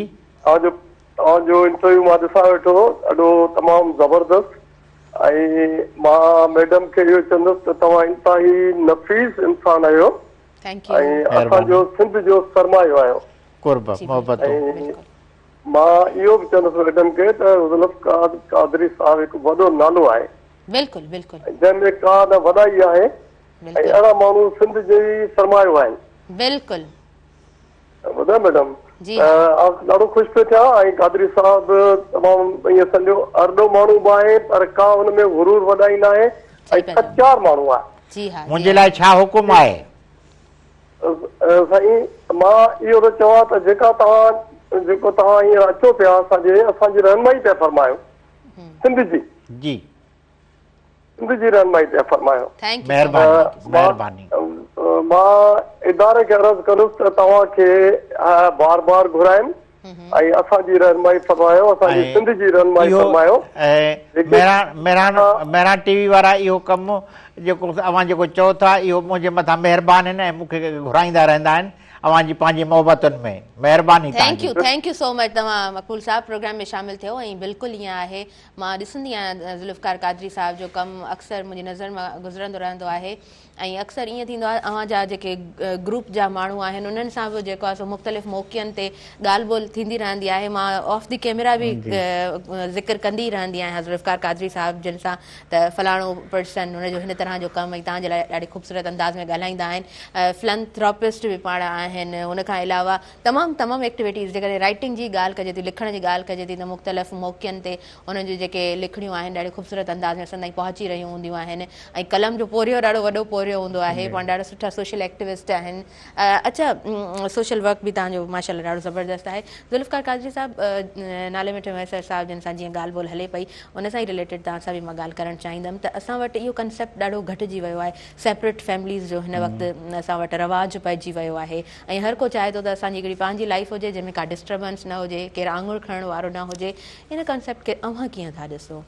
D: तव्हांजो इंटरव्यू मां ॾिसां वेठो, ॾाढो तमामु ज़बरदस्त। ऐं मां मैडम खे इहो चवंदुसि त तव्हां इंतिहाई नफ़ीस इंसान आहियो ऐं असांजो सिंध जो सरमायो आहियो। ऐं मां इहो बि चवंदुसि मैडम खे त ज़ुल्फ़कार कादरी साहब हिकु वॾो नालो आहे,
A: बिल्कुलु बिल्कुलु,
D: जंहिंमें का न वॾाई आहे ऐं अहिड़ा माण्हू सिंध जे सरमायो आहिनि।
A: बिल्कुलु
D: ॿुधा मैडम, ॾाढो ख़ुशि पियो थियां। ऐं कादरी साहिबु तमामु ईअं सम्झो अरड़ो माण्हू बि आहे, पर का हुन में गुरूर वॾाई न आहे ऐं सचार माण्हू आहे।
B: मुंहिंजे लाइ छा हुकुम आहे?
D: साईं, मां इहो थो चवां त जेको तव्हां हींअर अचो पिया असांजी रहनुमाई पिया फरमायो, सिंध जी रहनुमाई पिया फरमायो। मां इदारे खे अर्ज़ु कंदुसि त तव्हांखे बार बार घुराइनि ऐं असांजी रहनुमाई फरमायो, असांजी सिंध जी रहनुमाई फरमायो।
B: मेरा टीवी वारा इहो कमु जेको अवां जेको चओ था इहो मुंहिंजे मथां महिरबानी आहिनि ऐं मूंखे घुराईंदा रहंदा आहिनि अवां जी पंहिंजी मोहबतुनि में। महिरबानी।
A: Thank you so much. तव्हां मक़बूल साहब प्रोग्राम में शामिल थियो ऐं बिल्कुलु ईअं आहे, मां ॾिसंदी आहियां ज़ुल्फ़कार क़ादरी साहब जो कमु अक्सर मुंहिंजी नज़र मां गुज़रंदो रहंदो आहे ऐं अक्सर ईअं थींदो आहे अव्हां जा जेके ग्रुप जा माण्हू आहिनि उन्हनि सां बि जेको आहे सो मुख़्तलिफ़ मौक़नि ते ॻाल्हि ॿोल थींदी रहंदी आहे। मां ऑफ द कैमरा बि ज़िक्र कंदी रहंदी आहियां ज़ुल्फ़कार क़ादरी साहब जिन सां त फलाणो पर्सन हुनजो हिन तरह जो कमु ऐं तव्हांजे लाइ ॾाढी ख़ूबसूरत अंदाज़ में ॻाल्हाईंदा आहिनि। फिलंथ्रोपिस्ट बि पाण आहिनि, उनखां अलावा तमामु एक्टिविटीज़ जेकॾहिं राइटिंग जी ॻाल्हि कजे थी, लिखण जी ॻाल्हि कजे थी त मुख़्तलिफ़ मौक़नि ते उन्हनि जूं जेके लिखणियूं आहिनि ॾाढी ख़ूबसूरत अंदाज़ में असां ताईं पहुची रहियूं हूंदियूं आहिनि ऐं कलम जो पोरियो ॾाढो वॾो पोरियो हूंदो आहे, पाण ॾाढा सुठा सोशल एक्टिविस्ट आहिनि। अच्छा, सोशल वर्क बि तव्हांजो माशाल्लाह ॾाढो ज़बरदस्त आहे। ज़ुल्फ़कार क़ादरी साहब नाले मिठे मैसर साहब जिन सां जीअं ॻाल्हि ॿोल हले पई उन सां ई रिलेटेड तव्हां सां बि मां ॻाल्हि करणु चाहींदमि त असां वटि इहो कंसेप्ट ॾाढो घटिजी वियो आहे, सेपरेट फैमिलीज़ जो हिन वक़्तु असां वटि रवाजु पइजी वियो आहे ऐं हर को चाहे थो त असांजी हिकिड़ी पंहिंजी लाइफ हुजे जंहिंमें का डिस्टर्बेंस न हुजे, केरु आङुर खणण वारो न हुजे। इन कंसेप्ट खे अव्हां कीअं था ॾिसो?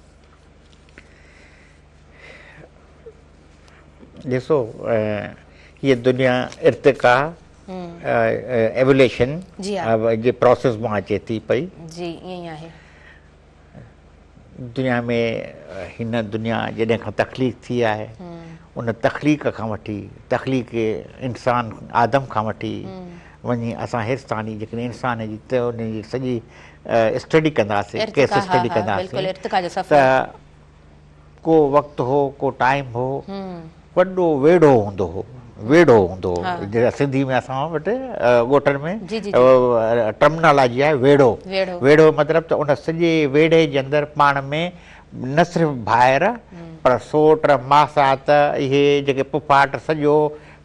B: ॾिसो, ये दुनिया इर्तिका एवोल्यूशन जे प्रोसेस मां अचे थी पई।
A: जी ईअं ई आहे।
B: दुनिया में हिन दुनिया जॾहिं खां तख़लीक़ थी आहे उन तख़लीक़ खां वठी तख़लीक़ इंसान आदम खां वठी वञी असां हिरस्तानी जेकॾहिं इंसान जी त उन जी सॼी स्टडी कंदासीं, केस स्टडी कंदासीं त को वक़्तु हो, को टाइम हो, वॾो वेड़ो हूंदो हो, वेड़ो हूंदो हो। सिंधी में असां वटि ॻोठनि में टर्मिनोलॉजी आहे वेड़ो। वेड़ो मतिलबु त उन सॼे वेड़े जे अंदरि पाण में न सिर्फ़ु भाइर पर सोट मासात इहे जेके पुफाट सॼो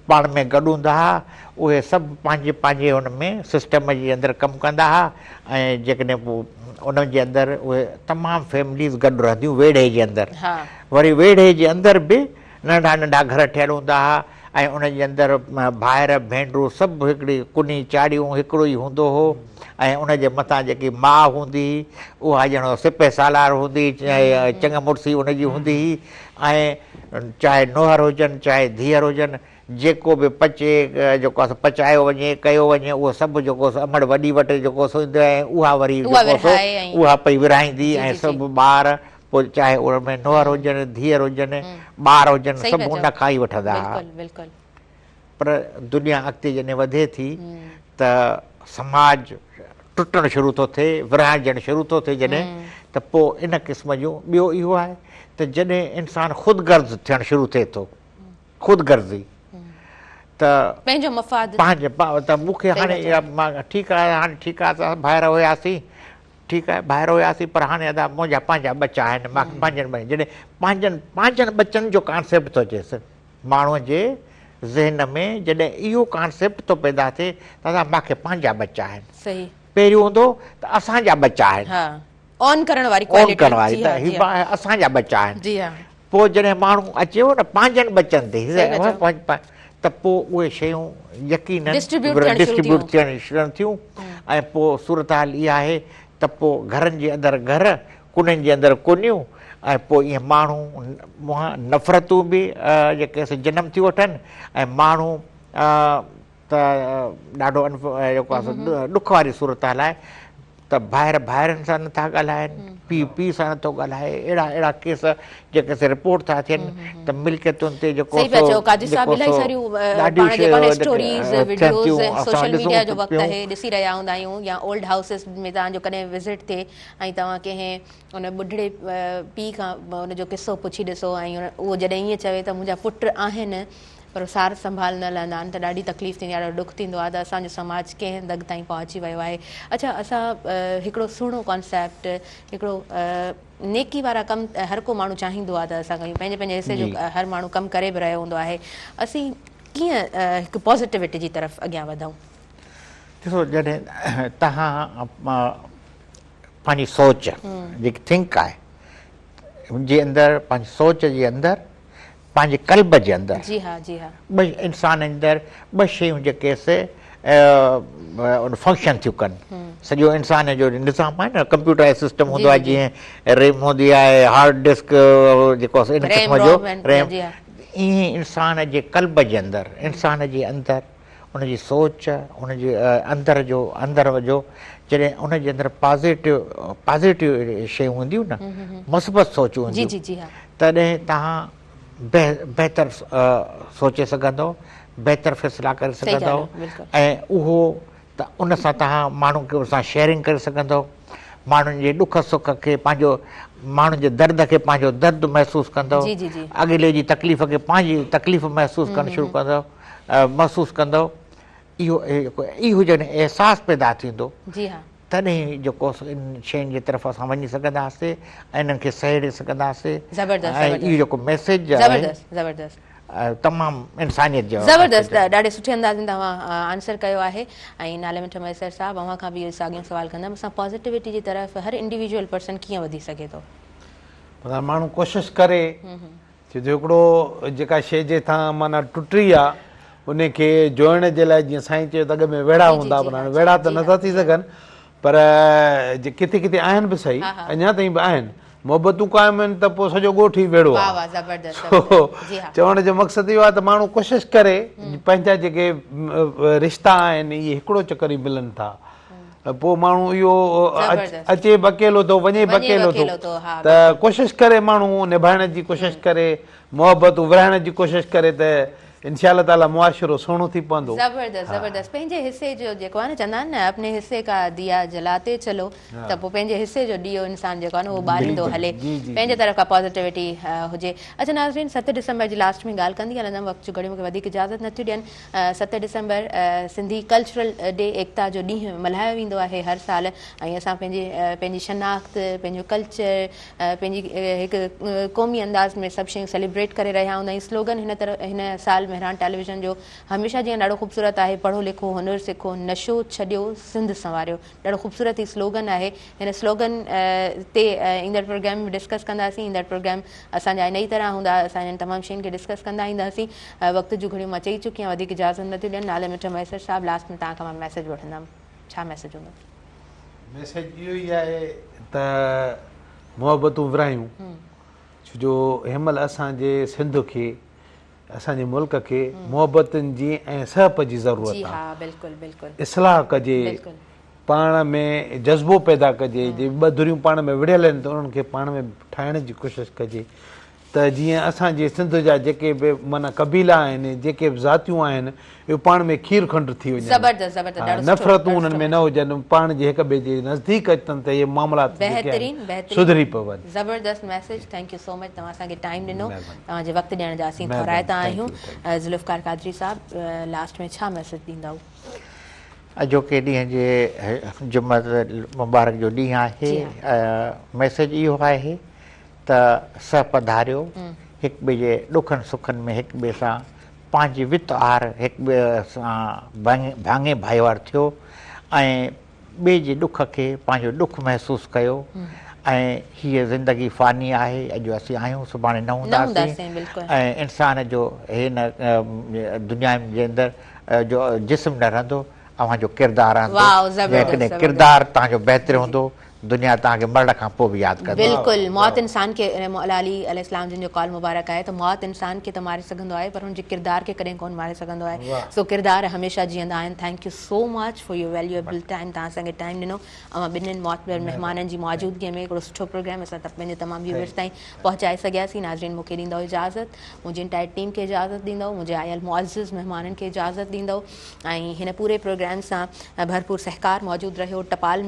B: पाण में गॾु हूंदा हुआ, उहे सभु पंहिंजे पंहिंजे हुन में सिस्टम जे अंदरि कमु कंदा हुआ ऐं जेकॾहिं पोइ उन जे अंदरि उहे तमामु फैमिलीज़ गॾु रहंदियूं वेड़े जे अंदरि। वरी वेड़े जे अंदरि बि नंढा नंढा घर ठहियल हूंदा हुआ ऐं उन जे अंदरि भाइर भेनरूं सभु हिकिड़ी कुनी चाड़ियूं हिकिड़ो ई हूंदो हो ऐं उन जे मथां जेकी माउ हूंदी हुई उहा ॼणो सिपे सालार हूंदी, चाहे चङ मुड़सी उनजी हूंदी हुई ऐं चाहे नूंहर हुजनि चाहे धीअर हुजनि, जेको बि पचे जेको आहे पचायो वञे कयो वञे उहो सभु जेको अमड़ वॾी वटि जेको थींदो ऐं उहा वरी उहा पई विराईंदी ऐं सभु ॿार पोइ चाहे उन में नूंहर हुजनि धीअर हुजनि ॿार हुजनि सभु उन खां ई वठंदा हुआ। पर दुनिया अॻिते जॾहिं वधे थी त समाज टुटणु शुरू थो थिए, विराइजणु शुरू थो थिए जॾहिं, त पोइ इन क़िस्म जो ॿियो इहो आहे त जॾहिं इंसानु ख़ुदगर्ज़ थियणु शुरू थिए थो, ख़ुदगर्ज़ी त
A: पंहिंजो मफ़ाद
B: त मूंखे हाणे मां ठीकु आहे, हाणे ठीकु आहे असां ॿाहिरि हुयासीं, ठीकु आहे ॿाहिरि हुयासीं पर हाणे अदा मुंहिंजा पंहिंजा बचा आहिनि, मां पंहिंजनि जॾहिं पंहिंजनि बचनि जो कॉन्सेप्ट थो अचेसि माण्हूअ जे ज़हन में, जॾहिं इहो कॉन्सेप्ट थो पैदा थिए त अदा मूंखे पंहिंजा बचा आहिनि। पहिरियों हूंदो त असांजा बचा आहिनि,
A: ऑन करण वारी
B: त असांजा बचा आहिनि। पोइ जॾहिं माण्हू अचेव न पंहिंजनि बचनि ते त पोइ उहे शयूं यकीन डिस्ट्रीब्यूट थियणु शुरू थियूं ऐं पोइ सूरत हाल इहा आहे त पोइ घरनि जे अंदरि घर, कुननि जे अंदरि कुनियूं ऐं पोइ ईअं माण्हू नफ़रतूं बि जेके जनम थी वठनि ऐं माण्हू त ॾाढो जेको आहे ॾुख वारी सूरत हाल आहे त भाइरनि सां नथा ॻाल्हाइनि, पीउ सां नथो ॻाल्हाए, अहिड़ा केस जेके रिपोर्ट था थियनि त मिल्कियतुनि ते जेको
A: सोशल मीडिया जो वक़्तु आहे ॾिसी रहिया हूंदा आहियूं या ओल्ड हाउसिस में तव्हांजो कॾहिं विज़िट थिए ऐं तव्हां कंहिं उन ॿुढड़े पीउ खां उनजो किसो पुछी ॾिसो ऐं उहो जॾहिं ईअं चवे त मुंहिंजा पुट आहिनि पर सार संभाल न लहंदा आहिनि त ॾाढी तकलीफ़ थींदी आहे, ॾाढो ॾुख थींदो आहे त असांजो समाज कंहिं हद ताईं पहुची वियो आहे। अच्छा, असां हिकिड़ो सुहिणो कॉन्सेप्ट, हिकिड़ो नेकी वारा कमु हर को माण्हू चाहींदो आहे त असां कयूं, पंहिंजे पंहिंजे हिसे जो हर माण्हू कमु करे बि रहियो हूंदो आहे, असीं कीअं हिकु पॉज़िटिविटी जी तरफ़ अॻियां वधूं?
B: ॾिसो, जॾहिं तव्हां पंहिंजी सोच जेकी थिंक आहे जे अंदरि, पंहिंजी सोच जे अंदरि पंहिंजे कल्ब जे अंदरि
A: जी हाँ जी हाँ
B: ॿ इंसान जे अंदरि ॿ शयूं जेके फंक्शन थियूं कनि सॼो इंसान जो निज़ाम आहे न कंप्यूटर सिस्टम हूंदो आहे जीअं रेम हूंदी आहे हार्ड डिस्क जेको इन क़िस्म जो रैम ईअं इंसान जे कल्ब जे अंदरि इंसान जे अंदरि उनजी सोच उनजे अंदर जो जॾहिं उनजे अंदरि पॉज़िटिव शयूं हूंदियूं न मुस्बत सोचूं हूंदियूं तॾहिं तव्हां बहितर सोचे सघंदव बहितर फ़ैसिला करे सघंदव ऐं उहो त उन सां तव्हां माण्हू खे सां शेयरिंग करे सघंदव माण्हुनि जे ॾुख सुख खे पंहिंजो माण्हुनि जे दर्द खे पंहिंजो दर्द महसूसु कंदव अॻिले जी तकलीफ़ खे पंहिंजी तकलीफ़ महसूसु करणु शुरू कंदव महसूसु कंदव इहो जॾहिं अहसासु पैदा थींदो तॾहिं जेको इन शयुनि जे तरफ़ असां वञी सघंदासीं ऐं इन्हनि खे सहेड़े सघंदासीं ऐं इहो जेको मैसेज आहे तमामु इंसानियत जो
A: ज़बरदस्त ॾाढे सुठे अंदाज़ में तव्हां आंसर कयो आहे ऐं नाले मिठ मैसर साहिबु अव्हां खां बि इहो साॻियो सुवालु कंदमि असां पॉज़िटिविटी जी तरफ़ हर इंडिविजुअल पर्सन कीअं वधी सघे थो
C: माण्हू कोशिशि करे छो जो हिकिड़ो जेका शइ जे थां माना टुटी आहे उनखे जोड़ण जे लाइ जीअं साईं चयो त अॻ में वेड़ा हूंदा पर हाणे वेड़ा त नथा थी सघनि पर किथे किथे आहिनि बि सही अञा ताईं बि आहिनि मोहबतूं क़ाइमु आहिनि त पोइ सॼो ॻोठ ई वेड़ो आहे चवण जो मक़सदु इहो आहे त माण्हू कोशिशि करे पंहिंजा जेके रिश्ता आहिनि इहे हिकिड़ो चकर ई मिलनि था पोइ माण्हू इहो अचे बि अकेलो थो वञे बि अकेलो थो त कोशिशि करे माण्हू निभाइण जी कोशिशि करे मोहबतूं विराइण जी कोशिशि करे त इंशाअल्लाह ताला मुआशिरो सुहिणो थी पवंदो
A: ज़बरदस्त ज़बरदस्त पंहिंजे हिसे जो जेको आहे न चवंदा आहिनि न अपने हिसे का दिया जलाते चलो त पोइ पंहिंजे हिसे जो ॾीओ इंसान जेको आहे न उहो ॿारींदो हले पंहिंजे तरफ़ खां पॉज़िटिविटी हुजे अच्छा नाज़रीन 7 डिसंबर जी लास्ट में ॻाल्हि कंदी हलंदमि वक़्त जो घड़ी मूंखे वधीक इजाज़त नथी ॾियनि 7 डिसंबर सिंधी कल्चरल डे एकता जो ॾींहुं मल्हायो वेंदो आहे हर साल ऐं असां पंहिंजी शनाख़्त पंहिंजो कल्चर पंहिंजी हिकु क़ौमी अंदाज़ में सभु शयूं सेलिब्रेट करे रहिया हूंदा आहियूं स्लोगन हिन साल मेहरान टेलीविजन जो हमेशह जीअं ॾाढो ख़ूबसूरत आहे पढ़ो लिखो हुनर सिखो नशो छॾियो सिंध संवारियो ॾाढो ख़ूबसूरत ई स्लोगन आहे हिन स्लोगन ते ईंदड़ प्रोग्राम में डिस्कस कंदासीं ईंदड़ प्रोग्राम असांजा नई तरह हूंदा असां हिननि तमामु शयुनि खे डिस्कस कंदा ईंदासीं वक़्त जूं घड़ियूं मां चई चुकी आहियां वधीक इजाज़त नथी ॾियनि नाले मिठ मैसर साहिबु लास्ट में तव्हां खां मां मैसेज वठंदमि छा मैसेज हूंदो
C: मैसेज इहो ई आहे त मोहबतूं विरायूं छो जो हिनमहिल असांजे सिंध खे असांजे मुल्क खे मोहबतुनि जी ऐं सहप जी ज़रूरत आहे इस्लाह कजे पाण में जज़्बो पैदा कजे जे ॿ धुरियूं पाण में विढ़ियल आहिनि त उन्हनि खे पाण में ठाहिण जी कोशिशि कजे त जीअं असांजे सिंध जा जेके बि माना क़बीला आहिनि जेके बि ज़ातियूं आहिनि इहो पाण में खीर खंड थी वञे नफ़रतूं उन्हनि में न हुजनि पाण जे हिक ॿिए जे नज़दीक अचनि त इहे मामला सुधरी पवनि
A: ज़बरदस्त message thank you so much तव्हां असांखे टाइम ॾिनो तव्हांजे वक़्तु ॾियण जा असीं थोराइता आहियूं ज़ुल्फ़कार कादरी साहिबु लास्ट में छा मैसेज ॾींदव
B: अॼोके ॾींहं जे जुम्मत मुबारक जो ॾींहुं आहे मैसेज इहो आहे त सपधारियो हिक ॿिए जे ॾुखनि सुखनि में हिक ॿिए सां पंहिंजी वित आर हिक ॿिए सां भाङे भाईवार थियो ऐं ॿिए जे ॾुख खे पंहिंजो ॾुखु महसूसु कयो ऐं हीअ ज़िंदगी फ़ानी आहे अॼु असीं आहियूं सुभाणे न हूंदासीं ऐं इंसान जो हिन दुनिया जे अंदरि जो जिस्म न रहंदो अव्हांजो किरदारु रहंदो जेकॾहिं किरदारु तव्हांजो बहितरु हूंदो दुनिया तव्हांखे मरण खां पोइ बि यादि कंदी
A: बिल्कुलु मौत इंसान खे अला अली अलैहिस्सलाम जिन जो कॉल मुबारक आहे त मौत इंसान खे त मारे सघंदो आहे पर हुनजे किरदार खे कॾहिं कोन मारे सघंदो आहे सो किरदार हमेशह जीअंदा आहिनि thank you so much for your valuable time तव्हां असांखे टाइम ॾिनो ऐं ॿिन्हिनि मौतबर महिमाननि जी मौजूदगीअ में हिकिड़ो सुठो प्रोग्राम असां पंहिंजे तमामु व्यूअर्स ताईं पहुचाए सघियासीं नाज़रीन मूंखे ॾींदव इजाज़त मुंहिंजी इंटायर टीम खे इजाज़त ॾींदव मुंहिंजे आयल मुअज़्ज़िज़ महिमाननि खे इजाज़त ॾींदव ऐं हिन पूरे प्रोग्राम सां भरपूर सहकार मौजूदु रहियो टपाल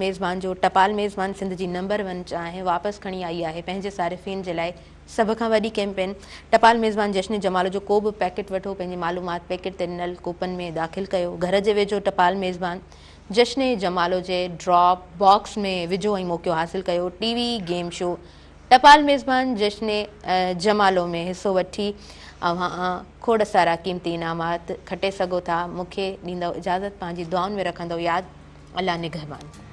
A: मेज़बान सिंध जी नंबर 1 चाहे वापसि खणी आई आहे पंहिंजे सारिफ़ीन जे लाइ सभ खां वॾी कैंपेन टपाल मेज़बान जश्न जमाल जो को बि पैकेट वठो पंहिंजी मालूमात पैकेट ते ॾिनल कूपन में दाख़िल कयो घर जे वेझो टपाल मेज़बान जश्न जमालो जे ड्रॉप बॉक्स में विझो ऐं मौक़ो हासिलु कयो टीवी गेम शो टपाल मेज़बान जश्न जमालो में हिसो वठी अव्हां खोड़ सारा क़ीमती इनामात खटे सघो था मूंखे ॾींदव इजाज़त पंहिंजी दुआउनि में रखंदव यादि अल्लाह निगहबान।